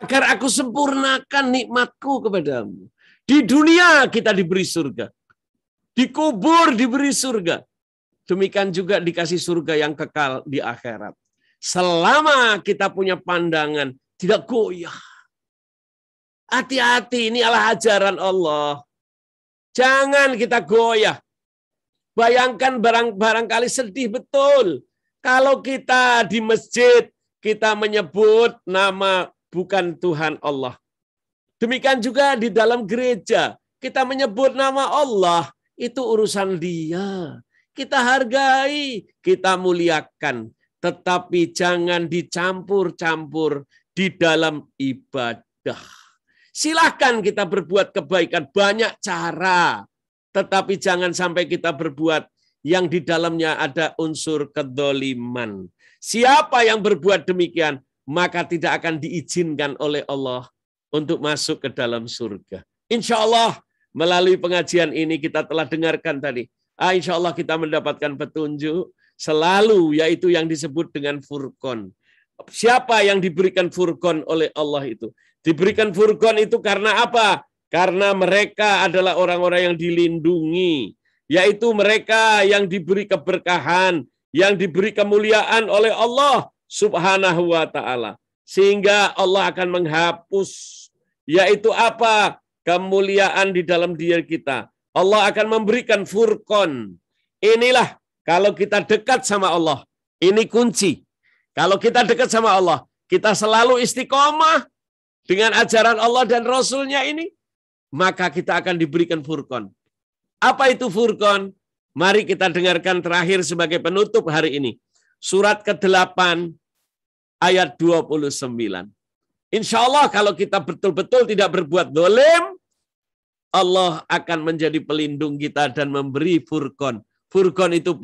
Agar aku sempurnakan nikmatku kepadamu. Di dunia kita diberi surga. Di kubur diberi surga. Demikian juga dikasih surga yang kekal di akhirat. Selama kita punya pandangan tidak goyah. Hati-hati, ini adalah ajaran Allah. Jangan kita goyah. Bayangkan barangkali sedih betul. Kalau kita di masjid, kita menyebut nama bukan Tuhan Allah. Demikian juga di dalam gereja. Kita menyebut nama Allah. Itu urusan Dia. Kita hargai, kita muliakan. Tetapi jangan dicampur-campur di dalam ibadah. Silahkan kita berbuat kebaikan. Banyak cara. Tetapi jangan sampai kita berbuat yang di dalamnya ada unsur kedzaliman. Siapa yang berbuat demikian, maka tidak akan diizinkan oleh Allah untuk masuk ke dalam surga. Insya Allah melalui pengajian ini kita telah dengarkan tadi. Insya Allah kita mendapatkan petunjuk selalu, yaitu yang disebut dengan Furqan. Siapa yang diberikan Furqan oleh Allah itu? Diberikan Furqan itu karena apa? Karena mereka adalah orang-orang yang dilindungi, yaitu mereka yang diberi keberkahan, yang diberi kemuliaan oleh Allah Subhanahu wa ta'ala. Sehingga Allah akan menghapus, yaitu apa? Kemuliaan di dalam diri kita. Allah akan memberikan Furqan. Inilah kalau kita dekat sama Allah. Ini kunci. Kalau kita dekat sama Allah, kita selalu istiqomah dengan ajaran Allah dan Rasul-Nya ini, maka kita akan diberikan Furqan. Apa itu Furqan? Mari kita dengarkan terakhir sebagai penutup hari ini. Surat ke-8 ayat 29. Insya Allah kalau kita betul-betul tidak berbuat dolim, Allah akan menjadi pelindung kita dan memberi Furqan. Furqan itu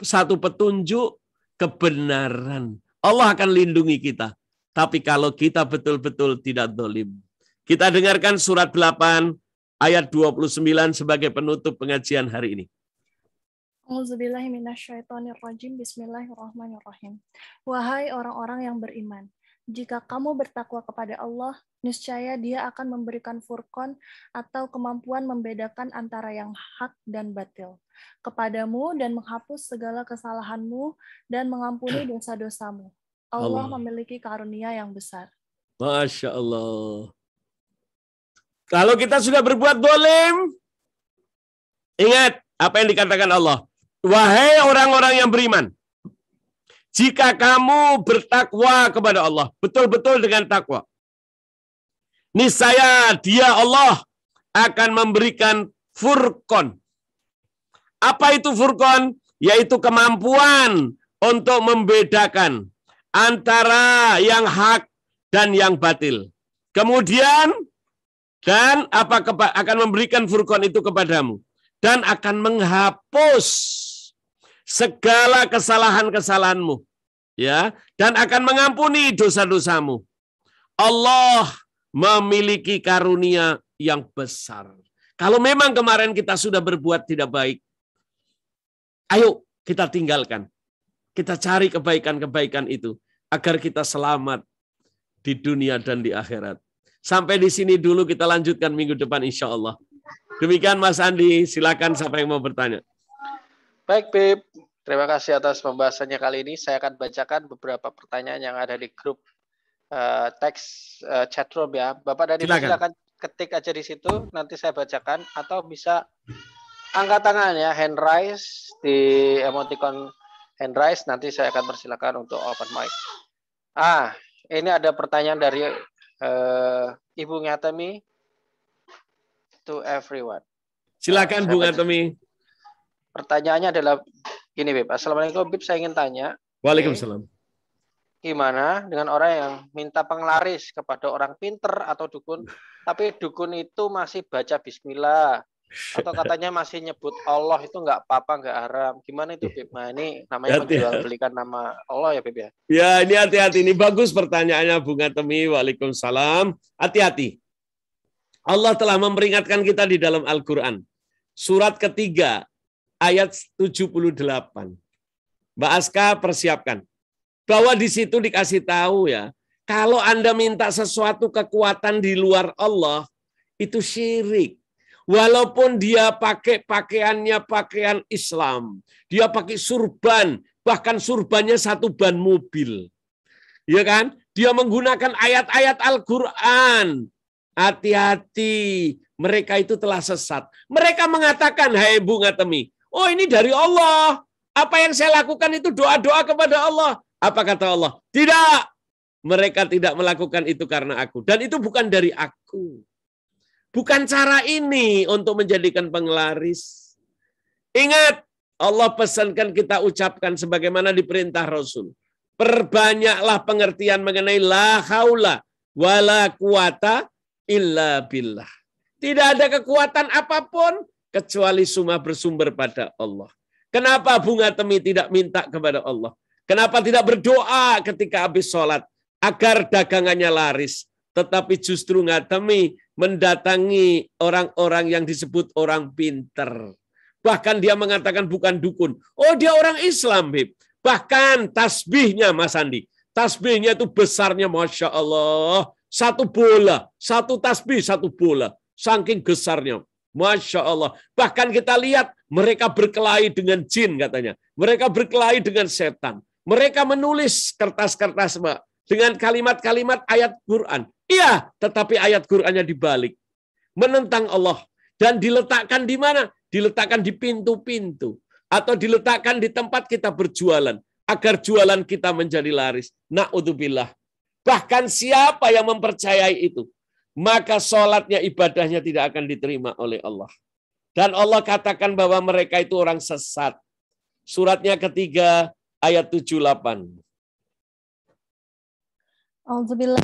satu petunjuk kebenaran. Allah akan lindungi kita. Tapi kalau kita betul-betul tidak zalim. Kita dengarkan surat 8 ayat 29 sebagai penutup pengajian hari ini. Auzubillahi minasyaitonirrajim. Bismillahirrahmanirrahim. Wahai orang-orang yang beriman, jika kamu bertakwa kepada Allah, niscaya Dia akan memberikan furqan atau kemampuan membedakan antara yang hak dan batil kepadamu dan menghapus segala kesalahanmu dan mengampuni dosa-dosamu. Allah memiliki karunia yang besar. Masya Allah. Kalau kita sudah berbuat zalim, ingat apa yang dikatakan Allah. Wahai orang-orang yang beriman, jika kamu bertakwa kepada Allah, betul-betul dengan takwa, niscaya Dia Allah akan memberikan furqan. Apa itu furqan? Yaitu kemampuan untuk membedakan antara yang hak dan yang batil. Kemudian dan akan memberikan furqan itu kepadamu dan akan menghapus segala kesalahan-kesalahanmu, ya, dan akan mengampuni dosa-dosamu. Allah memiliki karunia yang besar. Kalau memang kemarin kita sudah berbuat tidak baik, ayo kita tinggalkan. Kita cari kebaikan-kebaikan itu agar kita selamat di dunia dan di akhirat. Sampai di sini dulu, kita lanjutkan minggu depan insya Allah. Demikian Mas Andi, silakan siapa yang mau bertanya. Baik, Bib. Terima kasih atas pembahasannya kali ini. Saya akan bacakan beberapa pertanyaan yang ada di grup teks chatroom ya. Bapak dan Ibu silakan ketik aja di situ, nanti saya bacakan, atau bisa angkat tangan ya, hand raise di emoticon hand raise, nanti saya akan persilakan untuk open mic. Ini ada pertanyaan dari Ibu Ngatemi to everyone. Silakan Bu Ngatemi. Pertanyaannya adalah gini, Bib. Assalamualaikum, Bib. Saya ingin tanya. Waalaikumsalam. Gimana dengan orang yang minta penglaris kepada orang pinter atau dukun, tapi dukun itu masih baca bismillah, atau katanya masih nyebut Allah, itu nggak apa-apa, nggak haram. Gimana itu, Bib? Nah, ini namanya menjual belikan nama Allah ya, Bib ya? Ya, ini hati-hati. Ini bagus pertanyaannya Bu Ngatemi. Waalaikumsalam. Hati-hati. Allah telah memperingatkan kita di dalam Al-Quran. Surat ketiga, ayat 78. Mbak Aska persiapkan. Bahwa di situ dikasih tahu ya, kalau Anda minta sesuatu kekuatan di luar Allah, itu syirik. Walaupun dia pakai pakaiannya pakaian Islam, dia pakai surban, bahkan surbannya satu ban mobil. Ya kan? Dia menggunakan ayat-ayat Al-Quran. Hati-hati, mereka itu telah sesat. Mereka mengatakan, hai Bu Ngatemi, oh ini dari Allah. Apa yang saya lakukan itu doa-doa kepada Allah. Apa kata Allah? Tidak. Mereka tidak melakukan itu karena aku. Dan itu bukan dari aku. Bukan cara ini untuk menjadikan penglaris. Ingat, Allah pesankan kita ucapkan sebagaimana diperintah Rasul. Perbanyaklah pengertian mengenai la haula wala quwata illa billah. Tidak ada kekuatan apapun kecuali semua bersumber pada Allah. Kenapa Bu Ngatemi tidak minta kepada Allah? Kenapa tidak berdoa ketika habis sholat agar dagangannya laris? Tetapi justru Ngatemi mendatangi orang-orang yang disebut orang pinter. Bahkan dia mengatakan bukan dukun. Oh, dia orang Islam, Bib. Bahkan tasbihnya, Mas Andi. Tasbihnya itu besarnya, Masya Allah. Satu bola, satu tasbih, satu bola. Saking besarnya. Masya Allah. Bahkan kita lihat mereka berkelahi dengan jin katanya. Mereka berkelahi dengan setan. Mereka menulis kertas-kertas Mbak, dengan kalimat-kalimat ayat Quran. Iya, tetapi ayat Qurannya dibalik. Menentang Allah. Dan diletakkan di mana? Diletakkan di pintu-pintu. Atau diletakkan di tempat kita berjualan. Agar jualan kita menjadi laris. Na'udzubillah. Bahkan siapa yang mempercayai itu, maka sholatnya, ibadahnya tidak akan diterima oleh Allah. Dan Allah katakan bahwa mereka itu orang sesat. Suratnya ketiga, ayat 78. Auzubillah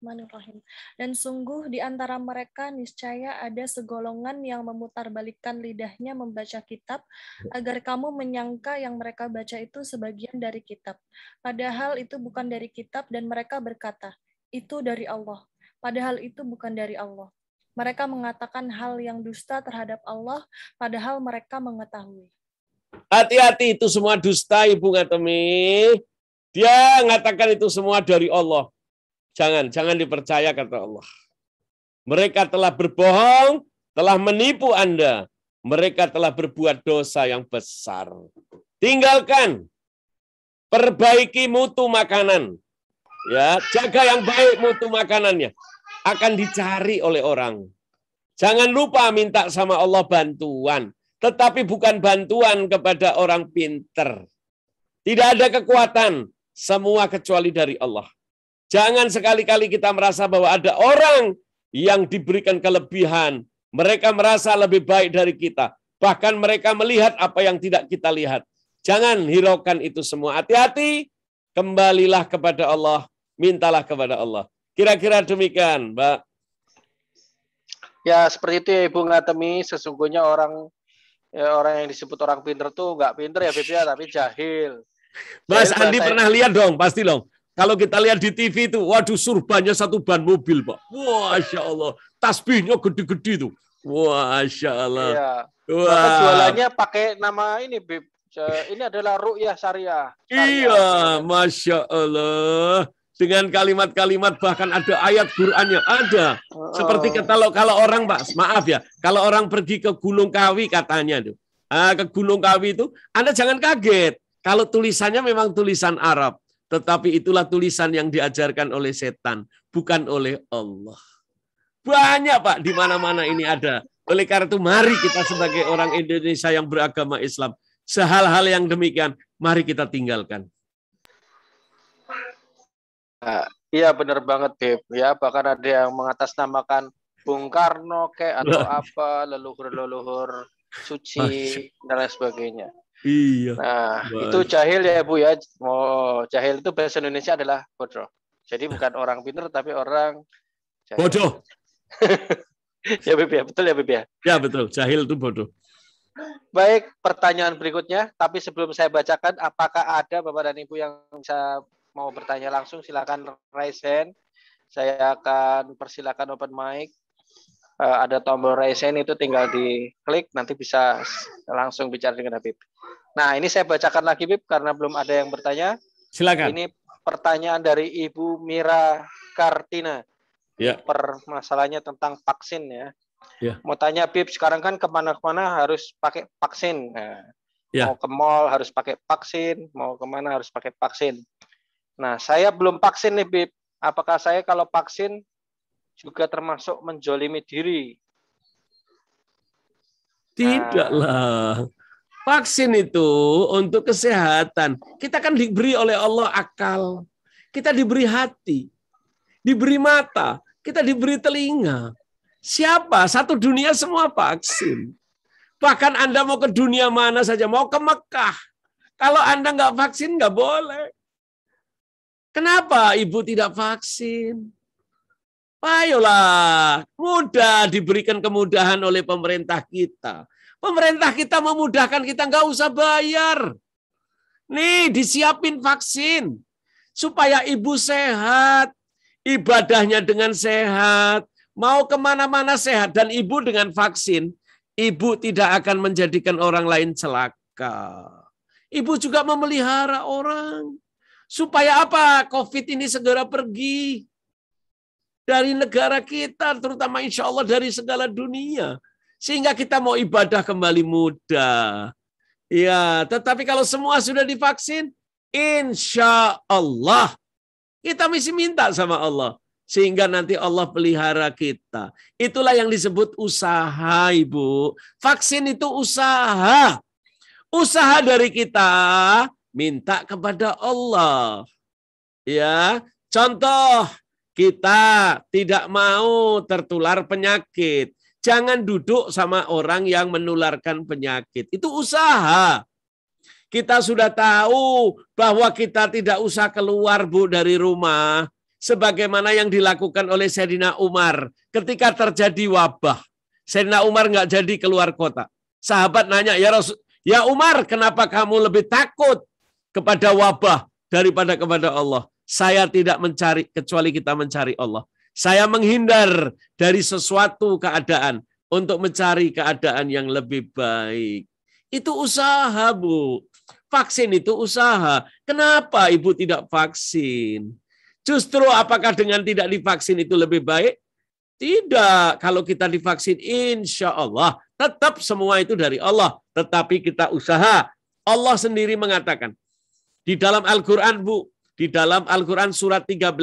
Bismillahirrahmanirrahim. Dan sungguh di antara mereka niscaya ada segolongan yang memutarbalikkan lidahnya membaca kitab, agar kamu menyangka yang mereka baca itu sebagian dari kitab. Padahal itu bukan dari kitab, dan mereka berkata, itu dari Allah. Padahal itu bukan dari Allah. Mereka mengatakan hal yang dusta terhadap Allah, padahal mereka mengetahui. Hati-hati, itu semua dusta, Ibu Ngatemi. Dia mengatakan itu semua dari Allah. Jangan dipercaya, kata Allah. Mereka telah berbohong, telah menipu Anda. Mereka telah berbuat dosa yang besar. Tinggalkan. Perbaiki mutu makanan. Ya, jaga yang baik mutu makanannya. Akan dicari oleh orang. Jangan lupa minta sama Allah bantuan. Tetapi bukan bantuan kepada orang pinter. Tidak ada kekuatan. Semua kecuali dari Allah. Jangan sekali-kali kita merasa bahwa ada orang yang diberikan kelebihan. Mereka merasa lebih baik dari kita. Bahkan mereka melihat apa yang tidak kita lihat. Jangan hiraukan itu semua. Hati-hati, kembalilah kepada Allah. Mintalah kepada Allah. Kira-kira demikian, Mbak. Ya, seperti itu ya, Ibu Ngatemi. Sesungguhnya orang yang disebut orang pinter tuh nggak pinter ya, Bib, ya, tapi jahil. Mas Andi pernah lihat dong, pasti dong. Kalau kita lihat di TV itu, waduh, surbannya satu ban mobil, Pak. Masya Allah. Tasbihnya gede-gede tuh. Masya Allah. Iya. Wah. Jualannya pakai nama ini, Bib. Ini adalah Ru'yah Syariah. Iya, Masya Allah. Dengan kalimat-kalimat, bahkan ada ayat Qur'annya. Ada. Seperti kalau orang, Pak, maaf ya, kalau orang pergi ke Gunung Kawi katanya tuh. Ke Gunung Kawi itu, Anda jangan kaget. Kalau tulisannya memang tulisan Arab. Tetapi itulah tulisan yang diajarkan oleh setan, bukan oleh Allah. Banyak, Pak, di mana-mana ini ada. Oleh karena itu, mari kita sebagai orang Indonesia yang beragama Islam, sehal-hal yang demikian, mari kita tinggalkan. Iya, benar banget, Beb. Ya, bahkan ada yang mengatasnamakan Bung Karno atau apa, leluhur-leluhur suci dan lain sebagainya. Iya. Nah, itu jahil ya, Bu ya. Jahil itu bahasa Indonesia adalah bodoh. Jadi bukan orang pintar tapi orang jahil. Bodoh. Ya, Bib ya. Betul ya, Bib ya. Ya, betul. Jahil itu bodoh. Baik, pertanyaan berikutnya. Tapi sebelum saya bacakan, apakah ada Bapak dan Ibu yang bisa mau bertanya langsung? Silakan raise hand. Saya akan persilakan open mic. Ada tombol raise hand, itu tinggal diklik, nanti bisa langsung bicara dengan Habib. Nah, ini saya bacakan lagi, Bib, karena belum ada yang bertanya. Silakan. Ini pertanyaan dari Ibu Mira Kartina. Ya. Permasalahannya tentang vaksin ya. Ya. Mau tanya, Bib, sekarang kan kemana-mana harus pakai vaksin. Nah, ya. Mau ke mall harus pakai vaksin, mau kemana harus pakai vaksin. Nah, saya belum vaksin nih, Bib. Apakah saya kalau vaksin juga termasuk menjolimi diri? Tidaklah. Vaksin itu untuk kesehatan. Kita kan diberi oleh Allah akal. Kita diberi hati. Diberi mata. Kita diberi telinga. Siapa? Satu dunia semua vaksin. Bahkan Anda mau ke dunia mana saja. Mau ke Mekah. Kalau Anda nggak vaksin, nggak boleh. Kenapa Ibu tidak vaksin? Ayolah, mudah, diberikan kemudahan oleh pemerintah kita. Pemerintah kita memudahkan kita, nggak usah bayar. Nih, disiapin vaksin. Supaya ibu sehat, ibadahnya dengan sehat, mau kemana-mana sehat. Dan ibu dengan vaksin, ibu tidak akan menjadikan orang lain celaka. Ibu juga memelihara orang. Supaya apa? COVID ini segera pergi dari negara kita, terutama insya Allah dari segala dunia. Sehingga kita mau ibadah kembali mudah. Ya, tetapi kalau semua sudah divaksin, insya Allah kita mesti minta sama Allah. Sehingga nanti Allah pelihara kita. Itulah yang disebut usaha, Ibu. Vaksin itu usaha. Usaha dari kita minta kepada Allah. Ya, contoh, kita tidak mau tertular penyakit. Jangan duduk sama orang yang menularkan penyakit. Itu usaha. Kita sudah tahu bahwa kita tidak usah keluar, Bu, dari rumah. sebagaimana yang dilakukan oleh Sayyidina Umar ketika terjadi wabah. Sayyidina Umar nggak jadi keluar kota. Sahabat nanya, ya Umar, kenapa kamu lebih takut kepada wabah daripada kepada Allah? Saya tidak mencari kecuali kita mencari Allah. Saya menghindar dari sesuatu keadaan untuk mencari keadaan yang lebih baik. Itu usaha, Bu. Vaksin itu usaha. Kenapa Ibu tidak vaksin? Justru apakah dengan tidak divaksin itu lebih baik? Tidak. Kalau kita divaksin, insya Allah tetap semua itu dari Allah. Tetapi kita usaha. Allah sendiri mengatakan di dalam Al-Quran, Bu, di dalam Al-Quran surat 13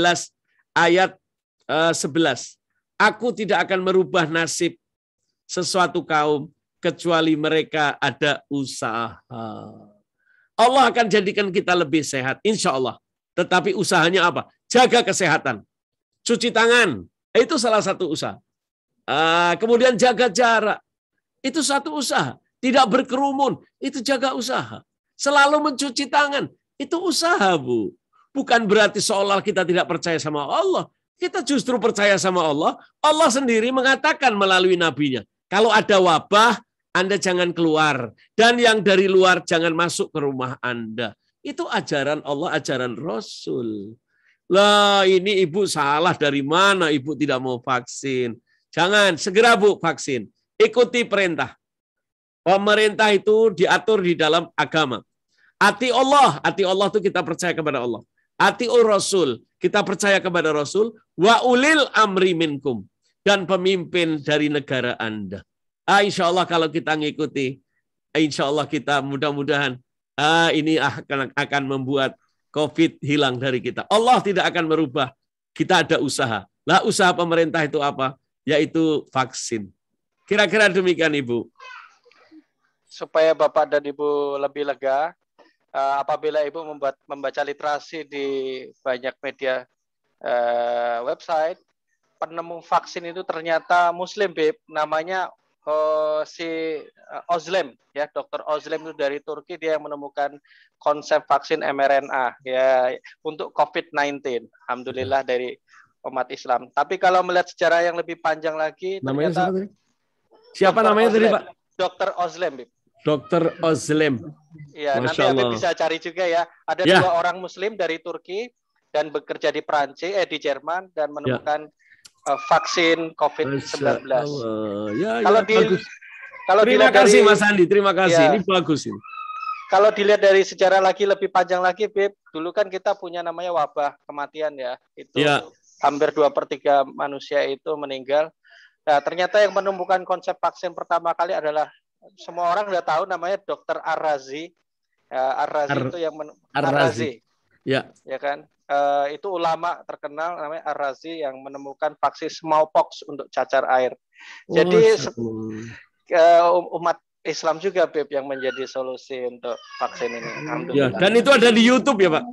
ayat 11. Aku tidak akan merubah nasib sesuatu kaum kecuali mereka ada usaha. Allah akan jadikan kita lebih sehat, insya Allah. Tetapi usahanya apa? Jaga kesehatan. Cuci tangan, itu salah satu usaha. Kemudian jaga jarak, itu satu usaha. Tidak berkerumun, itu jaga usaha. Selalu mencuci tangan, itu usaha, Bu. Bukan berarti seolah kita tidak percaya sama Allah. Kita justru percaya sama Allah. Allah sendiri mengatakan melalui nabinya, kalau ada wabah, Anda jangan keluar. Dan yang dari luar jangan masuk ke rumah Anda. Itu ajaran Allah, ajaran Rasul. Lah ini Ibu salah dari mana Ibu tidak mau vaksin? Jangan, segera Bu vaksin. Ikuti perintah. Pemerintah itu diatur di dalam agama. Ati Allah itu kita percaya kepada Allah. Atiur Rasul, kita percaya kepada Rasul. Wa ulil amri minkum, dan pemimpin dari negara Anda. Insya Allah kalau kita ngikuti, insya Allah kita mudah-mudahan ini akan membuat COVID hilang dari kita. Allah tidak akan merubah. Kita ada usaha. Lah usaha pemerintah itu apa? Yaitu vaksin. Kira-kira demikian Ibu. Supaya Bapak dan Ibu lebih lega, apabila Ibu membaca literasi di banyak media website, penemu vaksin itu ternyata Muslim, Bib. Namanya si Özlem, ya, Dr. Özlem itu dari Turki, dia yang menemukan konsep vaksin mRNA ya untuk COVID-19. Alhamdulillah dari umat Islam. Tapi kalau melihat sejarah yang lebih panjang lagi, namanya siapa namanya tadi, Pak? Dr. Özlem, Bib. Dr. Özlem. Ya, nanti Habib bisa cari juga ya. Ada dua orang Muslim dari Turki dan bekerja di Prancis, di Jerman, dan menemukan vaksin COVID-19. Terima kasih Mas Andi, terima kasih. Ya, ini bagus ini. Kalau dilihat dari sejarah lagi lebih panjang lagi, Bib, dulu kan kita punya namanya wabah kematian ya. Itu hampir 2/3 manusia itu meninggal. Nah, ternyata yang menemukan konsep vaksin pertama kali adalah semua orang udah tahu namanya Dr. Ar-Razi. Itu yang Ar-Razi. Ya kan? Itu ulama terkenal namanya Ar-Razi yang menemukan vaksin smallpox untuk cacar air. Jadi umat Islam juga, Beb, yang menjadi solusi untuk vaksin ini. Alhamdulillah. Dan itu ada di YouTube ya, Pak?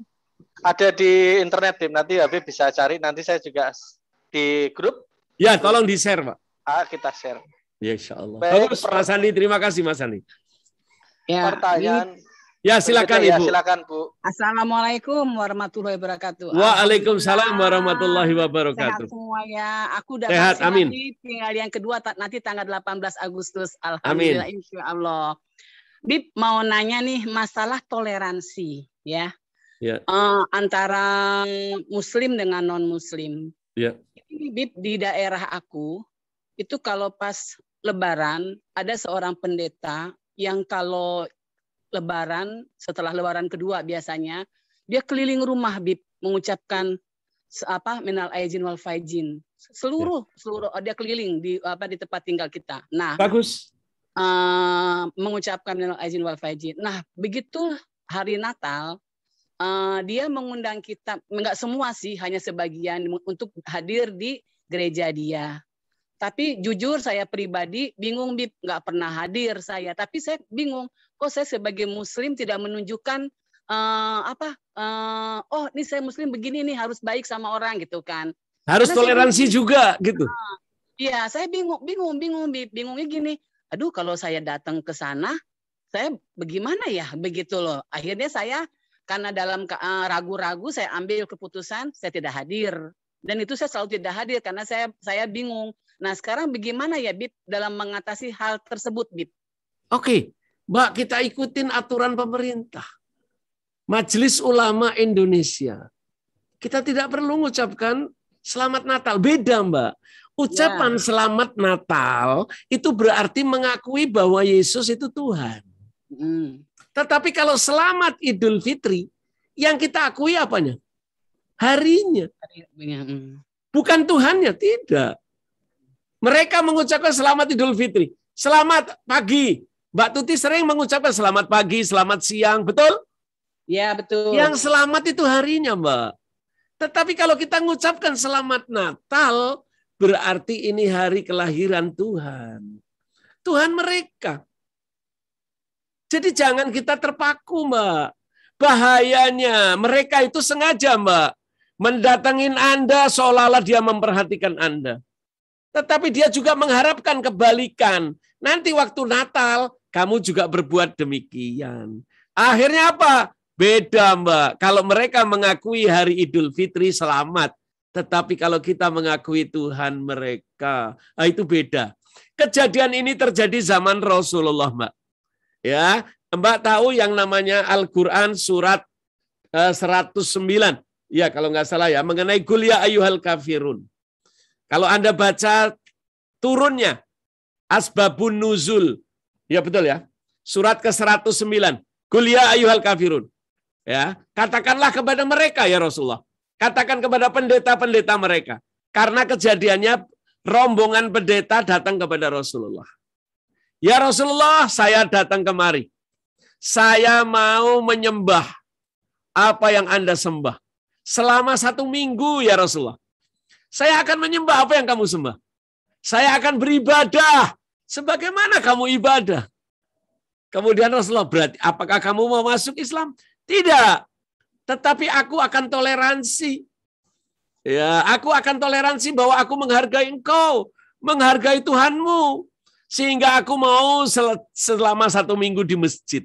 Ada di internet, Beb. Nanti Habib bisa cari. Nanti saya juga di grup. Ya, tolong di-share, Pak. Kita share. Ya, insya Allah. Bagus, Mas Andi. Terima kasih, Mas Andi. Ya, pertanyaan. Ya, silakan Ibu. Silakan, Bu. Assalamualaikum warahmatullahi wabarakatuh. Waalaikumsalam warahmatullahi wabarakatuh. Sehat semua ya. Aku udah sehat, amin. Tinggal yang kedua nanti tanggal 18 Agustus. Alhamdulillah, insya Allah. Bib mau nanya nih masalah toleransi ya. Antara Muslim dengan non Muslim. Ya. Ini Bib di daerah aku itu kalau pas Lebaran ada seorang pendeta yang kalau Lebaran, setelah Lebaran kedua biasanya dia keliling rumah, Bib, mengucapkan minal aizin wal faizin. Seluruh dia keliling di tempat tinggal kita. Nah, bagus. Mengucapkan minal aizin wal faizin. Nah, begitu hari Natal dia mengundang kita, enggak semua sih, hanya sebagian untuk hadir di gereja dia. Tapi jujur saya pribadi bingung, Bib, nggak pernah hadir saya. Tapi saya bingung, kok saya sebagai Muslim tidak menunjukkan ini saya Muslim begini nih, harus baik sama orang gitu kan. Harus karena toleransi juga gitu. Iya, saya bingung, Bib. Bingungnya gini, aduh kalau saya datang ke sana, saya bagaimana ya begitu loh. Akhirnya saya karena dalam ragu-ragu saya ambil keputusan saya tidak hadir. Dan itu saya selalu tidak hadir karena saya bingung. Nah sekarang bagaimana ya Bib dalam mengatasi hal tersebut Bib? Oke, Mbak, kita ikutin aturan pemerintah. Majelis Ulama Indonesia. Kita tidak perlu mengucapkan Selamat Natal. Beda, Mbak. Ucapan Selamat Natal itu berarti mengakui bahwa Yesus itu Tuhan. Tetapi kalau Selamat Idul Fitri, yang kita akui apanya? Harinya. Bukan Tuhannya, tidak. Mereka mengucapkan Selamat Idul Fitri. Selamat pagi. Mbak Tuti sering mengucapkan selamat pagi, selamat siang. Betul? Ya, betul. Yang selamat itu harinya, Mbak. Tetapi kalau kita mengucapkan Selamat Natal, berarti ini hari kelahiran Tuhan. Tuhan mereka. Jadi jangan kita terpaku, Mbak. Bahayanya, mereka itu sengaja, Mbak, mendatangin Anda seolah-olah dia memperhatikan Anda. Tetapi dia juga mengharapkan kebalikan. Nanti waktu Natal, kamu juga berbuat demikian. Akhirnya apa? Beda, Mbak. Kalau mereka mengakui hari Idul Fitri, selamat. Tetapi kalau kita mengakui Tuhan mereka, itu beda. Kejadian ini terjadi zaman Rasulullah, Mbak. Ya, Mbak tahu yang namanya Al-Quran surat 109. Ya, kalau nggak salah ya, mengenai Qul ya ayyuhal kafirun. Kalau Anda baca turunnya, Asbabun Nuzul. Ya betul ya. Surat ke-109. Qul ya ayyuhal kafirun. Ya, katakanlah kepada mereka ya Rasulullah. Katakan kepada pendeta-pendeta mereka. Karena kejadiannya rombongan pendeta datang kepada Rasulullah. Ya Rasulullah, saya datang kemari. Saya mau menyembah apa yang Anda sembah. Selama 1 minggu ya Rasulullah. Saya akan menyembah apa yang kamu sembah. Saya akan beribadah sebagaimana kamu ibadah. Kemudian Rasulullah, berarti apakah kamu mau masuk Islam? Tidak. Tetapi aku akan toleransi. Ya, aku akan toleransi bahwa aku menghargai engkau, menghargai Tuhanmu. Sehingga aku mau selama 1 minggu di masjid.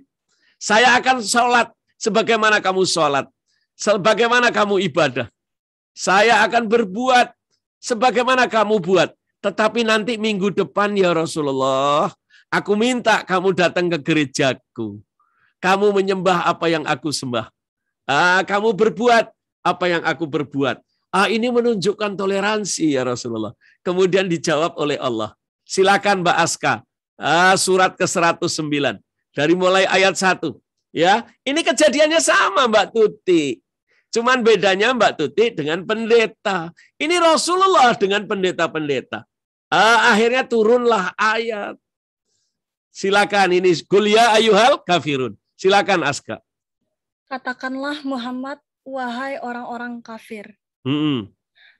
Saya akan sholat sebagaimana kamu sholat. Sebagaimana kamu ibadah. Saya akan berbuat sebagaimana kamu buat. Tetapi nanti minggu depan ya Rasulullah, aku minta kamu datang ke gerejaku. Kamu menyembah apa yang aku sembah. Kamu berbuat apa yang aku berbuat. Ini menunjukkan toleransi ya Rasulullah. Kemudian dijawab oleh Allah. Silakan Mbak Aska. Surat ke-109. Dari mulai ayat 1. Ya, ini kejadiannya sama Mbak Tuti. Cuman bedanya Mbak Tuti dengan pendeta. Ini Rasulullah dengan pendeta-pendeta. Akhirnya turunlah ayat. Silakan ini Qul ya ayyuhal kafirun. Silakan Aska. Katakanlah Muhammad, wahai orang-orang kafir.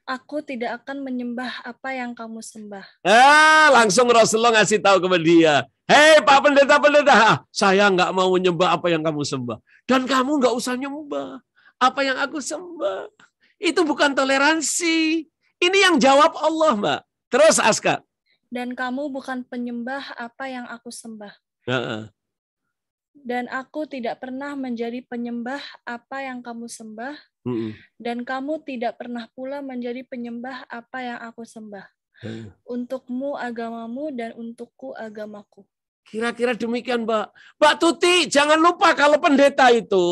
Aku tidak akan menyembah apa yang kamu sembah. Langsung Rasulullah ngasih tahu kepada dia. Hei Pak pendeta-pendeta, saya nggak mau menyembah apa yang kamu sembah. Dan kamu nggak usah nyembah apa yang aku sembah. Itu bukan toleransi. Ini yang jawab Allah, Mbak. Terus Aska. Dan kamu bukan penyembah apa yang aku sembah. Dan aku tidak pernah menjadi penyembah apa yang kamu sembah. Dan kamu tidak pernah pula menjadi penyembah apa yang aku sembah. Untukmu agamamu dan untukku agamaku. Kira-kira demikian, Mbak. Mbak Tuti, jangan lupa kalau pendeta itu,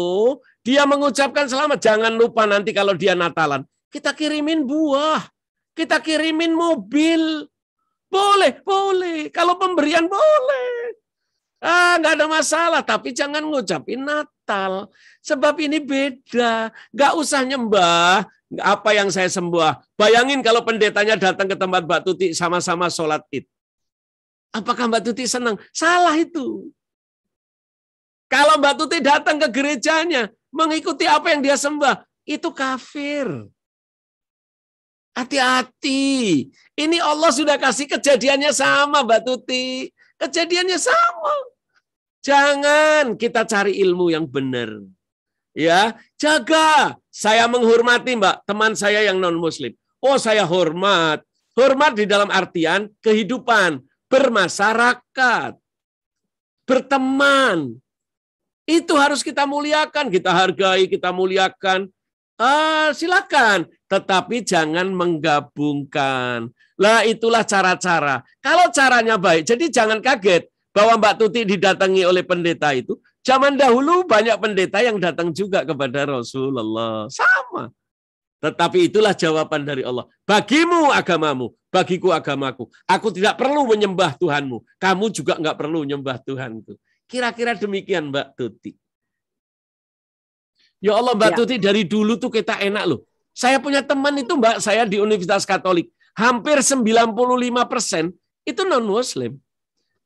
dia mengucapkan selamat. Jangan lupa nanti kalau dia Natalan. Kita kirimin buah. Kita kirimin mobil. Boleh, boleh. Kalau pemberian boleh. Nggak ada masalah. Tapi jangan ngucapin Natal. Sebab ini beda. Nggak usah nyembah apa yang saya sembah. Bayangin kalau pendetanya datang ke tempat Mbak Tuti sama-sama sholat Id. Apakah Mbak Tuti senang? Salah itu. Kalau Mbak Tuti datang ke gerejanya, mengikuti apa yang dia sembah, itu kafir. Hati-hati. Ini Allah sudah kasih kejadiannya sama Mbak Tuti. Kejadiannya sama. Jangan kita cari ilmu yang benar. Ya, jaga. Saya menghormati Mbak, teman saya yang non-muslim. Oh, saya hormat. Hormat di dalam artian kehidupan, bermasyarakat, berteman. Itu harus kita muliakan, kita hargai, kita muliakan. Silakan, tetapi jangan menggabungkan. Lah itulah cara-cara. Kalau caranya baik, jadi jangan kaget bahwa Mbak Tuti didatangi oleh pendeta itu. Zaman dahulu banyak pendeta yang datang juga kepada Rasulullah. Sama. Tetapi itulah jawaban dari Allah. Bagimu agamamu, bagiku agamaku. Aku tidak perlu menyembah Tuhanmu. Kamu juga nggak perlu menyembah Tuhanku. Kira-kira demikian Mbak Tuti. Ya Allah Mbak Tuti, dari dulu tuh kita enak loh. Saya punya teman itu Mbak, saya di Universitas Katolik. Hampir 95% itu non-Muslim.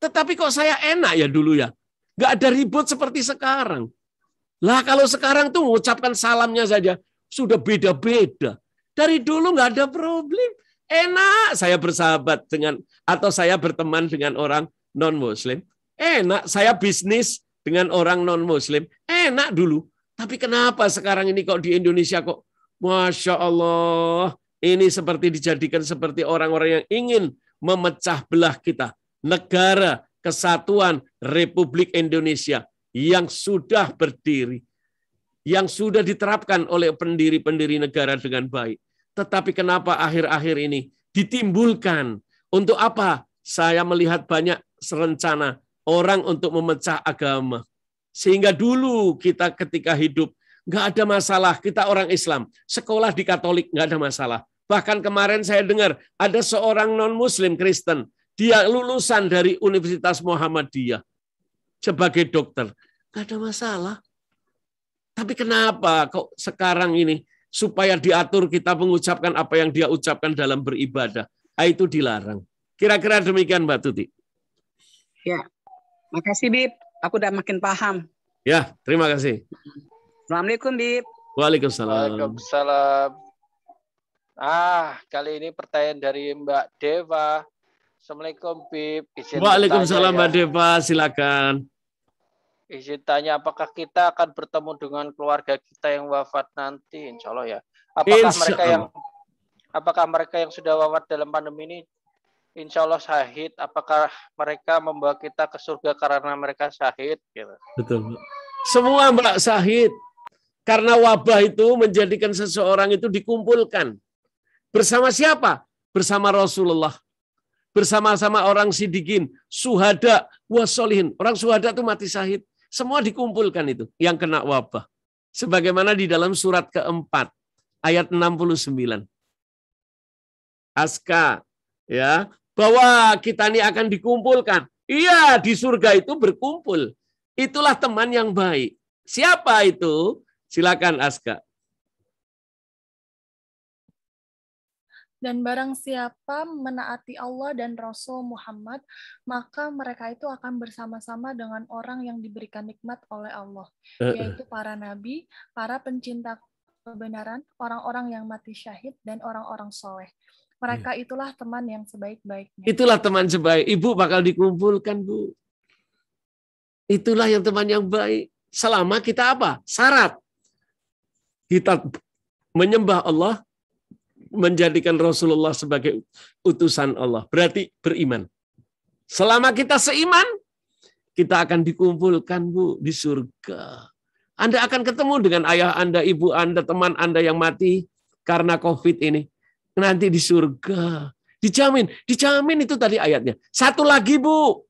Tetapi kok saya enak ya dulu ya. Nggak ada ribut seperti sekarang. Lah kalau sekarang tuh mengucapkan salamnya saja sudah beda-beda. Dari dulu nggak ada problem. Enak saya bersahabat dengan atau saya berteman dengan orang non-Muslim. Enak saya bisnis dengan orang non-Muslim. Enak dulu. Tapi kenapa sekarang ini kok di Indonesia kok Masya Allah ini seperti dijadikan seperti orang-orang yang ingin memecah belah kita. Negara Kesatuan Republik Indonesia yang sudah berdiri. Yang sudah diterapkan oleh pendiri-pendiri negara dengan baik. Tetapi kenapa akhir-akhir ini ditimbulkan? Untuk apa? Saya melihat banyak rencana orang untuk memecah agama. Sehingga dulu kita ketika hidup, nggak ada masalah. Kita orang Islam, sekolah di Katolik nggak ada masalah. Bahkan kemarin saya dengar ada seorang non-Muslim Kristen. Dia lulusan dari Universitas Muhammadiyah sebagai dokter. Nggak ada masalah. Tapi kenapa kok sekarang ini supaya diatur kita mengucapkan apa yang dia ucapkan dalam beribadah, itu dilarang. Kira-kira demikian Mbak Tuti. Ya, makasih Bib. Aku udah makin paham. Ya, terima kasih. Assalamualaikum Bib. Waalaikumsalam. Waalaikumsalam. Kali ini pertanyaan dari Mbak Deva. Assalamualaikum Bib. Waalaikumsalam Mbak Deva, silakan. Izin tanya, apakah kita akan bertemu dengan keluarga kita yang wafat nanti? Insya Allah ya. Apakah mereka yang sudah wafat dalam pandemi ini, insya Allah syahid? Apakah mereka membawa kita ke surga karena mereka syahid? Gitu. Betul. Semua Mbak syahid. Karena wabah itu menjadikan seseorang itu dikumpulkan. Bersama siapa? Bersama Rasulullah. Bersama-sama orang sidikin, suhada, wasolihin. Orang suhada itu mati syahid. Semua dikumpulkan itu yang kena wabah. Sebagaimana di dalam surat keempat ayat 69. Aska ya, bahwa kita ini akan dikumpulkan. Iya, di surga itu berkumpul. Itulah teman yang baik. Siapa itu? Silakan Aska. Dan barang siapa menaati Allah dan Rasul Muhammad, maka mereka itu akan bersama-sama dengan orang yang diberikan nikmat oleh Allah, yaitu para nabi, para pencinta kebenaran, orang-orang yang mati syahid, dan orang-orang soleh. Mereka itulah teman yang sebaik-baiknya. Itulah teman sebaik. Ibu bakal dikumpulkan, Bu. Itulah yang teman yang baik. Selama kita apa? Syarat. Kita menyembah Allah, menjadikan Rasulullah sebagai utusan Allah. Berarti beriman. Selama kita seiman, kita akan dikumpulkan, Bu, di surga. Anda akan ketemu dengan ayah Anda, ibu Anda, teman Anda yang mati karena COVID ini. Nanti di surga. Dijamin. Dijamin itu tadi ayatnya. Satu lagi, Bu.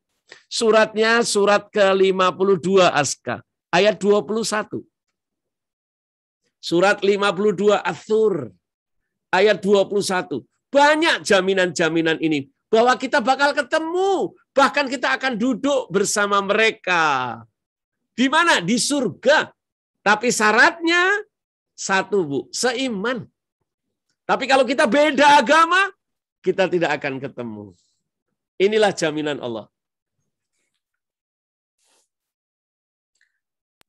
Suratnya surat ke-52 Aska. Ayat 21. Surat 52 Athur. Ayat 21. Banyak jaminan-jaminan ini. Bahwa kita bakal ketemu. Bahkan kita akan duduk bersama mereka. Di mana? Di surga. Tapi syaratnya satu, Bu. Seiman. Tapi kalau kita beda agama, kita tidak akan ketemu. Inilah jaminan Allah.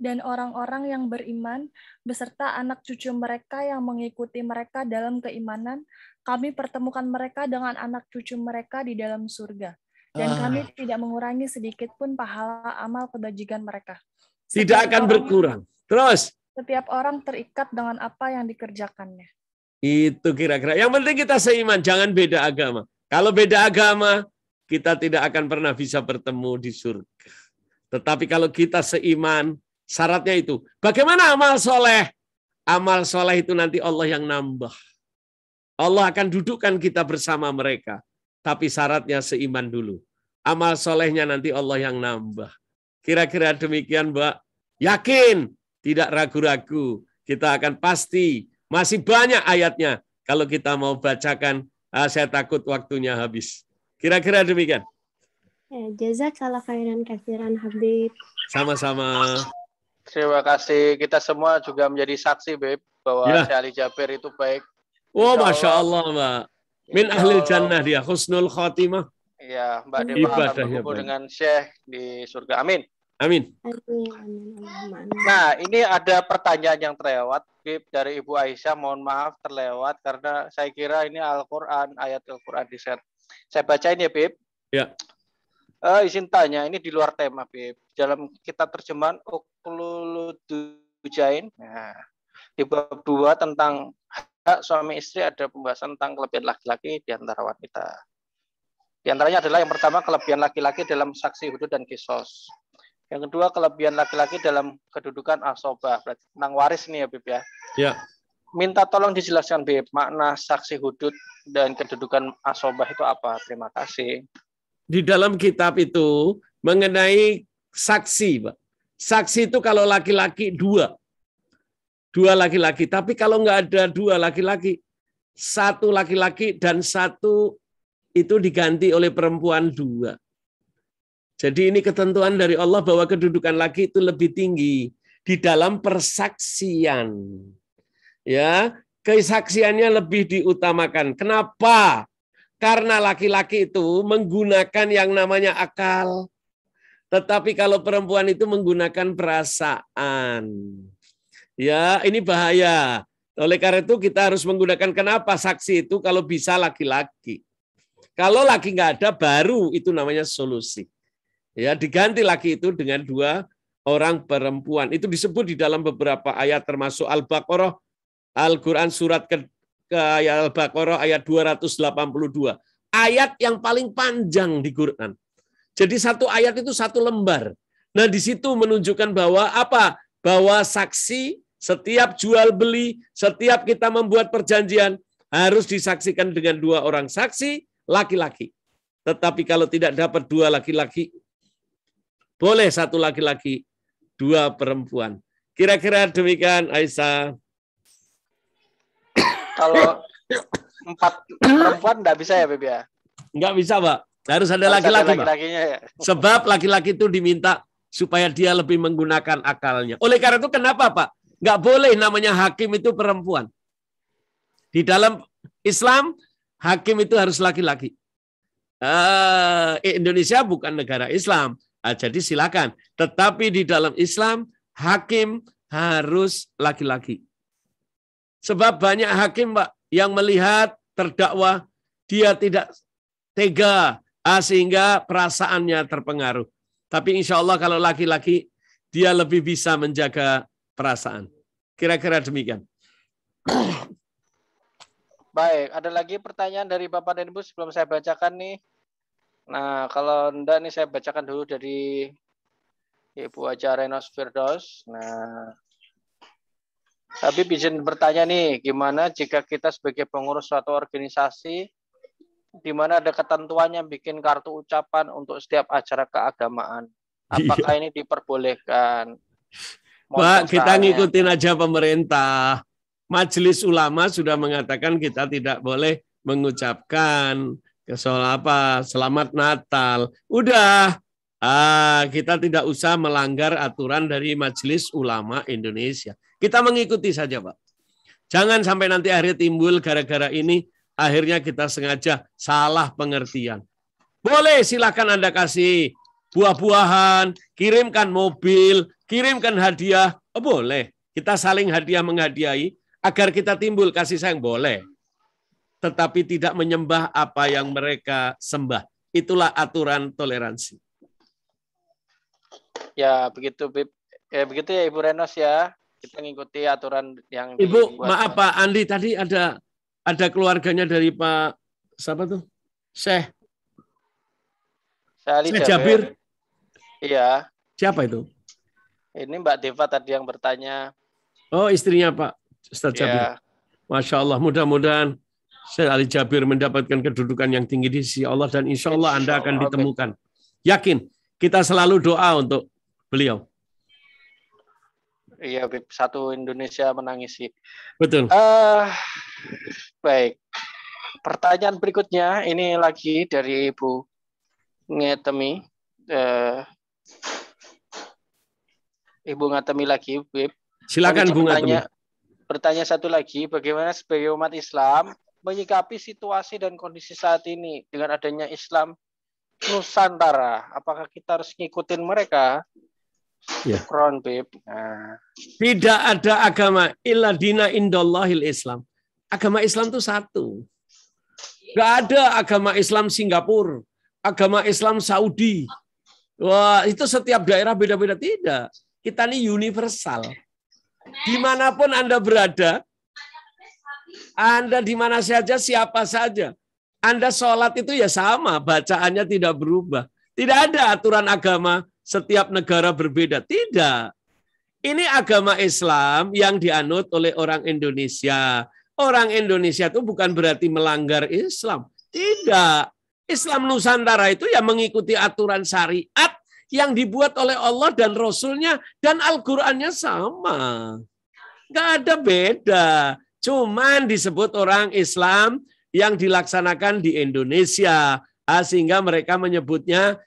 Dan orang-orang yang beriman, beserta anak cucu mereka yang mengikuti mereka dalam keimanan, kami pertemukan mereka dengan anak cucu mereka di dalam surga. Dan kami tidak mengurangi sedikit pun pahala amal kebajikan mereka. Tidak akan berkurang. Terus. Setiap orang terikat dengan apa yang dikerjakannya. Itu kira-kira. Yang penting kita seiman, jangan beda agama. Kalau beda agama, kita tidak akan pernah bisa bertemu di surga. Tetapi kalau kita seiman, Syaratnya itu. Bagaimana amal soleh? Amal soleh itu nanti Allah yang nambah. Allah akan dudukkan kita bersama mereka. Tapi syaratnya seiman dulu. Amal solehnya nanti Allah yang nambah. Kira-kira demikian, Mbak. Yakin, tidak ragu-ragu. Kita akan pasti, masih banyak ayatnya. Kalau kita mau bacakan, saya takut waktunya habis. Kira-kira demikian. Ya, jazakallah khairan katsiran Habib. Sama-sama. Terima kasih. Kita semua juga menjadi saksi, Beb, bahwa Syekh Ali Jabir itu baik. Oh, Masya Allah, Mbak. Min ahlil jannah dia, husnul khotimah. Iya, Mbak Dewa akan berkumpul dengan Syekh di surga. Amin. Amin. Nah, ini ada pertanyaan yang terlewat, Beb, dari Ibu Aisyah. Mohon maaf terlewat karena saya kira ini Al-Quran, ayat Al-Quran di set. Saya bacain ya, Beb. Ya. Izin tanya, ini di luar tema, Beb. Dalam kitab terjemahan Uquludujain, nah, di bab 2 tentang hak suami istri ada pembahasan tentang kelebihan laki-laki di antara wanita. Di antaranya adalah yang pertama, kelebihan laki-laki dalam saksi hudud dan kisos. Yang kedua, kelebihan laki-laki dalam kedudukan asobah. Berarti tentang waris ini ya, Beb ya. Ya. Minta tolong dijelaskan, Beb, makna saksi hudud dan kedudukan asobah itu apa? Terima kasih. Di dalam kitab itu mengenai saksi, Pak. Saksi itu kalau laki-laki dua laki-laki. Tapi kalau nggak ada dua laki-laki, satu laki-laki dan satu itu diganti oleh perempuan dua. Jadi ini ketentuan dari Allah bahwa kedudukan laki itu lebih tinggi di dalam persaksian. Ya, kesaksiannya lebih diutamakan. Kenapa? Karena laki-laki itu menggunakan yang namanya akal. Tetapi kalau perempuan itu menggunakan perasaan. Ya, ini bahaya. Oleh karena itu kita harus menggunakan kenapa saksi itu kalau bisa laki-laki. Kalau laki nggak ada, baru itu namanya solusi. Ya, diganti laki itu dengan dua orang perempuan. Itu disebut di dalam beberapa ayat termasuk Al-Baqarah, Al-Quran surat ke ayat Al-Baqarah ayat 282. Ayat yang paling panjang di Quran. Jadi satu ayat itu satu lembar. Nah, di situ menunjukkan bahwa apa? Bahwa saksi setiap jual beli, setiap kita membuat perjanjian harus disaksikan dengan dua orang saksi laki-laki. Tetapi kalau tidak dapat dua laki-laki, boleh satu laki-laki, dua perempuan. Kira-kira demikian, Aisyah. Kalau 4 perempuan nggak bisa ya, Beb ya? Nggak bisa, Pak. Harus ada laki-laki, Pak. Ya. Sebab laki-laki itu diminta supaya dia lebih menggunakan akalnya. Oleh karena itu kenapa, Pak? Nggak boleh namanya hakim itu perempuan. Di dalam Islam, hakim itu harus laki-laki. Indonesia bukan negara Islam. Jadi silakan. Tetapi di dalam Islam, hakim harus laki-laki. Sebab banyak hakim, Pak, yang melihat terdakwa, dia tidak tega, sehingga perasaannya terpengaruh. Tapi insya Allah kalau laki-laki, dia lebih bisa menjaga perasaan. Kira-kira demikian. Baik, ada lagi pertanyaan dari Bapak dan Ibu sebelum saya bacakan nih. Nah, kalau enggak nih saya bacakan dulu dari Ibu Haja Renos Firdaus. Nah, Habib izin bertanya nih, gimana jika kita sebagai pengurus suatu organisasi di mana ada ketentuannya bikin kartu ucapan untuk setiap acara keagamaan? Apakah ini diperbolehkan? Pak, kita ngikutin aja pemerintah. Majelis Ulama sudah mengatakan kita tidak boleh mengucapkan selamat Natal. Udah, kita tidak usah melanggar aturan dari Majelis Ulama Indonesia. Kita mengikuti saja, Pak. Jangan sampai nanti akhirnya timbul gara-gara ini, akhirnya kita sengaja salah pengertian. Boleh, silakan Anda kasih buah-buahan, kirimkan mobil, kirimkan hadiah, boleh. Kita saling hadiah menghadiahi, agar kita timbul kasih sayang, boleh. Tetapi tidak menyembah apa yang mereka sembah. Itulah aturan toleransi. Ya, begitu, begitu ya Ibu Renos ya. Kita mengikuti aturan yang Ibu, maaf Pak Andi, tadi ada keluarganya dari Pak siapa tuh? Syekh Ali Jabir. Iya. Siapa itu? Ini Mbak Deva tadi yang bertanya. Oh, istrinya Pak Ustaz Jabir. Masya Allah, mudah-mudahan Syekh Ali Jabir mendapatkan kedudukan yang tinggi di sisi Allah dan insya Allah Anda akan ditemukan. Yakin, kita selalu doa untuk beliau. Iya, satu Indonesia menangisi. Betul. Baik. Pertanyaan berikutnya ini lagi dari Ibu Ngetemi. Ibu Ngetemi lagi, Bib. Silakan Bu Ngetemi. Bertanya satu lagi, bagaimana sebagai umat Islam menyikapi situasi dan kondisi saat ini dengan adanya Islam Nusantara? Apakah kita harus ngikutin mereka? Ya. Nah. Tidak ada agama illa dina indallahil Islam. Agama Islam itu satu. Gak ada agama Islam Singapura, agama Islam Saudi. Wah, itu setiap daerah beda-beda. Tidak. Kita ini universal. Dimanapun Anda berada, Anda di mana saja, siapa saja. Anda sholat itu ya sama, bacaannya tidak berubah. Tidak ada aturan agama setiap negara berbeda. Tidak. Ini agama Islam yang dianut oleh orang Indonesia. Orang Indonesia itu bukan berarti melanggar Islam. Tidak. Islam Nusantara itu ya mengikuti aturan syariat yang dibuat oleh Allah dan Rasulnya dan Al-Qurannya sama. Nggak ada beda. Cuman disebut orang Islam yang dilaksanakan di Indonesia. Sehingga mereka menyebutnya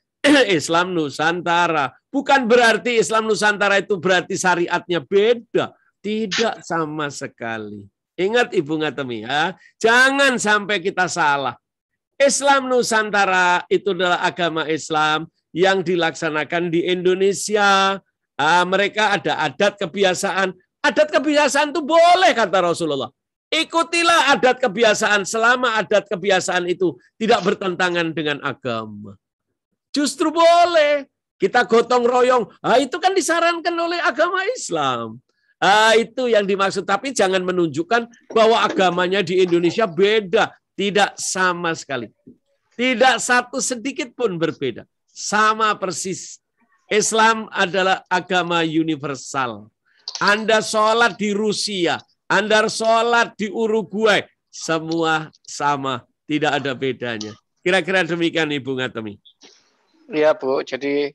Islam Nusantara. Bukan berarti Islam Nusantara itu berarti syariatnya beda. Tidak sama sekali. Ingat Ibu Ngetemi ya. Jangan sampai kita salah. Islam Nusantara itu adalah agama Islam yang dilaksanakan di Indonesia. Mereka ada adat kebiasaan. Adat kebiasaan itu boleh kata Rasulullah. Ikutilah adat kebiasaan selama adat kebiasaan itu tidak bertentangan dengan agama. Justru boleh. Kita gotong royong. Itu kan disarankan oleh agama Islam. Itu yang dimaksud. Tapi jangan menunjukkan bahwa agamanya di Indonesia beda. Tidak sama sekali. Tidak satu sedikit pun berbeda. Sama persis. Islam adalah agama universal. Anda sholat di Rusia. Anda sholat di Uruguay. Semua sama. Tidak ada bedanya. Kira-kira demikian Ibu Ngetemi. Iya Bu, jadi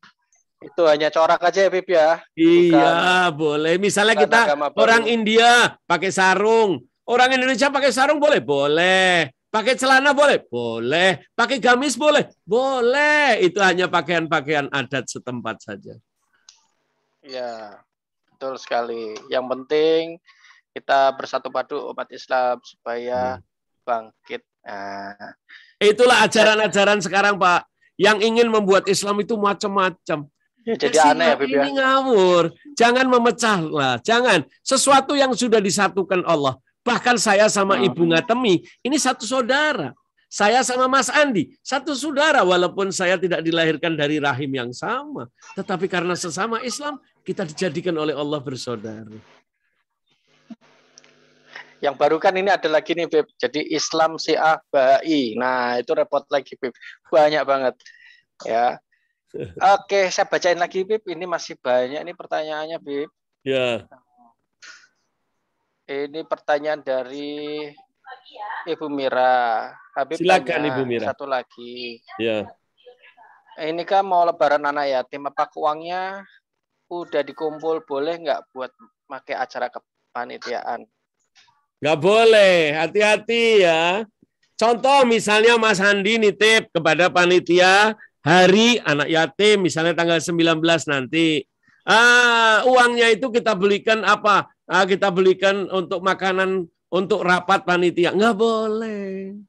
itu hanya corak aja ya Bib ya? Iya boleh. Misalnya kita orang India pakai sarung. Orang Indonesia pakai sarung boleh? Boleh. Pakai celana boleh? Boleh. Pakai gamis boleh? Boleh. Itu hanya pakaian-pakaian adat setempat saja. Ya, betul sekali. Yang penting kita bersatu padu umat Islam supaya bangkit. Nah. Itulah ajaran-ajaran sekarang Pak. Yang ingin membuat Islam itu macam-macam. Jadi aneh ya, Bib ya. Ini ngawur. Jangan memecah lah. Jangan. Sesuatu yang sudah disatukan Allah. Bahkan saya sama Ibu Ngetemi, ini satu saudara. Saya sama Mas Andi, satu saudara. Walaupun saya tidak dilahirkan dari rahim yang sama. Tetapi karena sesama Islam, kita dijadikan oleh Allah bersaudara. Yang baru kan ini ada lagi nih Bib. Jadi Islam Syiah Ba'i. Nah itu repot lagi Bib. Banyak banget. Ya. Oke, saya bacain lagi Bib. Ini masih banyak ini pertanyaannya Bib. Ya. Ini pertanyaan dari Ibu Mira. Habib silakan Ibu Mira. Satu lagi. Ya. Ini kan mau lebaran anak yatim. Apa uangnya udah dikumpul boleh nggak buat pakai acara kepanitiaan? Nggak boleh, hati-hati ya. Contoh misalnya Mas Andi nitip kepada panitia hari anak yatim, misalnya tanggal 19 nanti. Uangnya itu kita belikan apa? Kita belikan untuk makanan, untuk rapat panitia. Nggak boleh.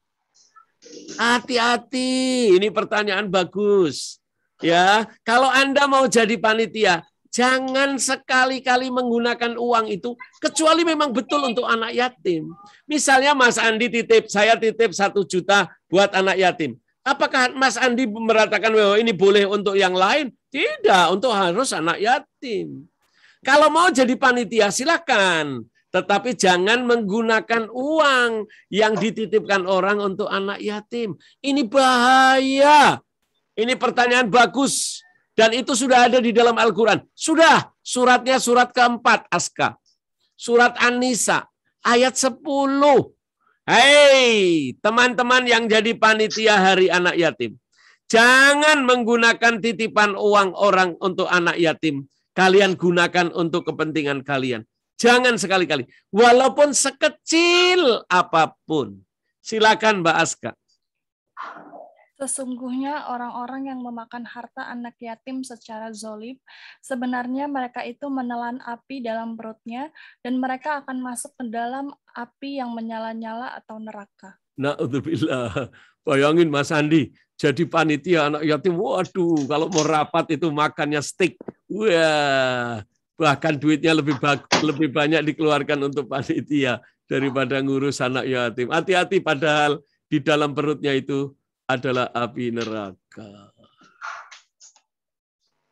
Hati-hati, ini pertanyaan bagus. Ya, kalau Anda mau jadi panitia, jangan sekali-kali menggunakan uang itu, kecuali memang betul untuk anak yatim. Misalnya Mas Andi titip, saya titip 1 juta buat anak yatim. Apakah Mas Andi meratakan bahwa ini boleh untuk yang lain? Tidak, untuk harus anak yatim. Kalau mau jadi panitia silakan, tetapi jangan menggunakan uang yang dititipkan orang untuk anak yatim. Ini bahaya. Ini pertanyaan bagus. Dan itu sudah ada di dalam Al-Quran. Sudah, Suratnya surat keempat, Aska. Surat An-Nisa, ayat 10. Hei, teman-teman yang jadi panitia Hari Anak Yatim. Jangan menggunakan titipan uang orang untuk anak yatim. Kalian gunakan untuk kepentingan kalian. Jangan sekali-kali. Walaupun sekecil apapun. Silakan Mbak Aska. Sesungguhnya orang-orang yang memakan harta anak yatim secara zolim, sebenarnya mereka itu menelan api dalam perutnya, dan mereka akan masuk ke dalam api yang menyala-nyala atau neraka. Na'udzubillah. Bayangin Mas Andi, jadi panitia anak yatim, waduh, kalau mau rapat itu makannya steak. Wah, bahkan duitnya lebih banyak dikeluarkan untuk panitia daripada ngurus anak yatim. Hati-hati, padahal di dalam perutnya itu adalah api neraka.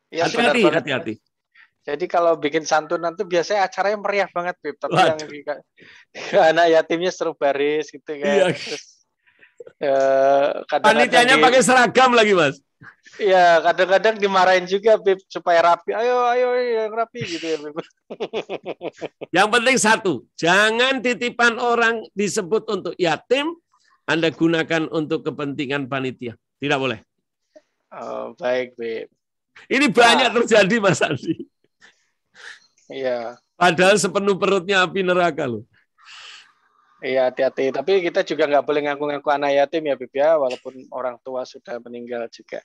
Ya, hati-hati. Jadi kalau bikin santunan tuh biasanya acaranya meriah banget, Bib. Tapi yang anak yatimnya seru baris gitu kan. Iya. Terus, panitianya pakai seragam lagi, Mas. Iya, kadang-kadang dimarahin juga, Bib, supaya rapi. Ayo yang rapi gitu ya, Bib. Yang penting satu, jangan titipan orang disebut untuk yatim, Anda gunakan untuk kepentingan panitia. Tidak boleh. Oh, baik, Bib. Ini banyak terjadi, Mas Andi. Iya. Padahal sepenuh perutnya api neraka loh. Iya, hati-hati. Tapi kita juga nggak boleh ngaku-ngaku anak yatim ya, Bib ya, walaupun orang tua sudah meninggal juga.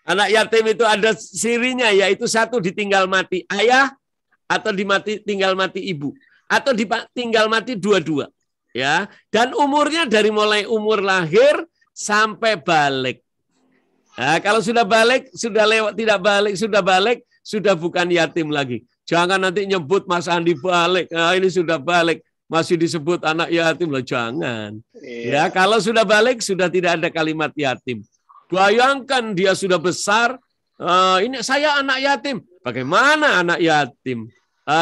Anak yatim itu ada sirinya, yaitu satu ditinggal mati ayah, atau tinggal mati ibu, atau ditinggal mati dua-dua. Ya, dan umurnya dari mulai umur lahir sampai balik. Nah, kalau sudah balik, sudah lewat, tidak balik, sudah bukan yatim lagi. Jangan nanti nyebut Mas Andi balik. Nah, ini sudah balik, masih disebut anak yatim loh, jangan. Ya, kalau sudah balik, sudah tidak ada kalimat yatim. Bayangkan dia sudah besar, ini saya anak yatim. Bagaimana anak yatim?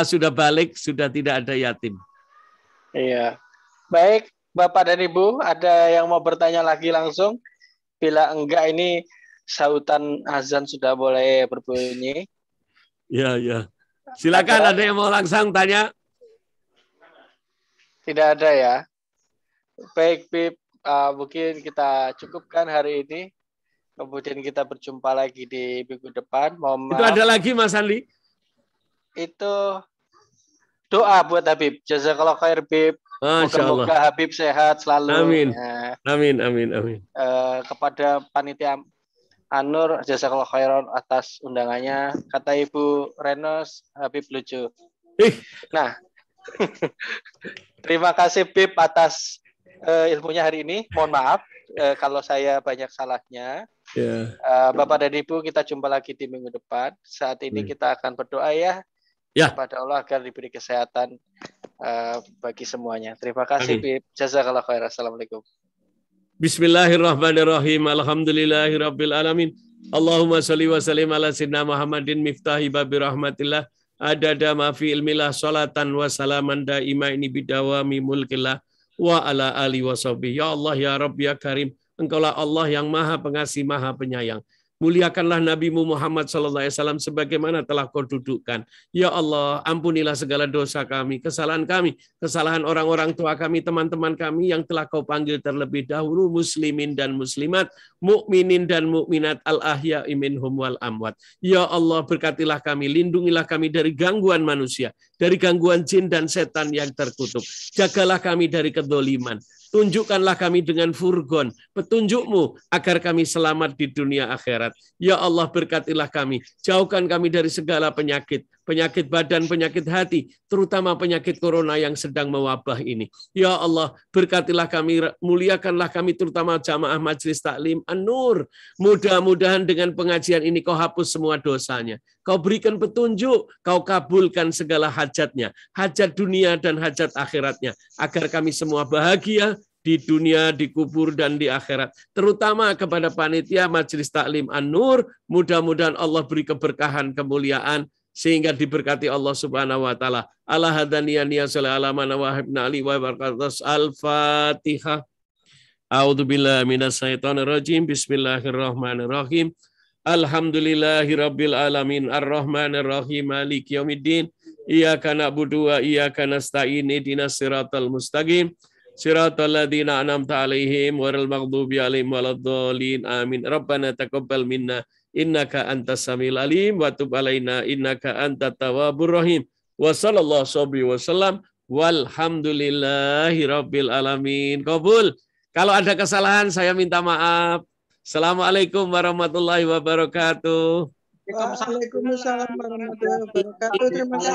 Sudah balik, sudah tidak ada yatim. Iya. Baik, Bapak dan Ibu, ada yang mau bertanya lagi langsung? Bila enggak, ini sautan azan sudah boleh berbunyi. Ya. Silakan, ada yang mau langsung tanya? Tidak ada ya. Baik, Bib, mungkin kita cukupkan hari ini. Kemudian kita berjumpa lagi di minggu depan. Mohon maaf. Itu ada lagi, Mas Andi? Itu doa buat Habib. Jazakallah khair, Bib. Moga-moga Habib sehat selalu. Amin. Ya. Amin. Kepada panitia An-Nur, jazakallah khairan atas undangannya. Kata Ibu Renos, Habib lucu. Nah, terima kasih Bib atas ilmunya hari ini. Mohon maaf kalau saya banyak salahnya. Yeah. Bapak dan Ibu, kita jumpa lagi di minggu depan. Saat ini kita akan berdoa ya. Kepada Allah agar diberi kesehatan bagi semuanya. Terima kasih, Bib. Jazakallah khair. Assalamualaikum. Bismillahirrahmanirrahim. Alhamdulillahirabbil alamin. Allahumma shalli wa sallim ala sayyidina Muhammadin miftahi babi rahmatillah. Adada ma fi ilmillah salatan wa salaman daimaini bidawami mulkillah wa ala ali wa sahbihi. Ya Allah, ya Rabb, ya Karim. Engkaulah Allah yang Maha Pengasih, Maha Penyayang. Muliakanlah Nabi-Mu Muhammad SAW sebagaimana telah Kau dudukkan. Ya Allah, ampunilah segala dosa kami, kesalahan orang-orang tua kami, teman-teman kami yang telah Kau panggil terlebih dahulu, muslimin dan muslimat, mukminin dan mukminat, al-ahya'i minhum wal amwat. Ya Allah, berkatilah kami, lindungilah kami dari gangguan manusia, dari gangguan jin dan setan yang terkutuk. Jagalah kami dari kedoliman. Tunjukkanlah kami dengan furgon, petunjuk-Mu agar kami selamat di dunia akhirat. Ya Allah, berkatilah kami, jauhkan kami dari segala penyakit, penyakit badan, penyakit hati, terutama penyakit corona yang sedang mewabah ini. Ya Allah, berkatilah kami, muliakanlah kami, terutama jamaah Majelis Taklim An-Nur. Mudah-mudahan dengan pengajian ini Kau hapus semua dosanya. Kau berikan petunjuk, Kau kabulkan segala hajatnya, hajat dunia dan hajat akhiratnya, agar kami semua bahagia di dunia, di kubur, dan di akhirat. Terutama kepada panitia Majelis Taklim An-Nur, mudah-mudahan Allah beri keberkahan, kemuliaan, sehingga diberkati Allah Subhanahu wa taala. Ala hadaniyan ya salaman wa habna ali wa barakatuh. Al-Fatihah. A'udzubillahi minasyaitonir rajim. Bismillahirrahmanirrahim. Alhamdulillahirabbil alamin arrahmanir rahim maliki yaumiddin. Iyyaka na'budu wa iyyaka nasta'in ihdinas siratal mustaqim. Siratal ladzina an'amta 'alaihim ghairil maghdubi 'alaihim waladdallin. Amin. Rabbana taqabbal minna innaka antas samiul alim wa tub 'alaina innaka antat tawwabur rahim. Wa sallallahu wasallam walhamdulillahirabbil alamin. Qabul. Kalau ada kesalahan saya minta maaf. Assalamualaikum warahmatullahi wabarakatuh. Waalaikumsalam warahmatullahi wabarakatuh. Terima kasih.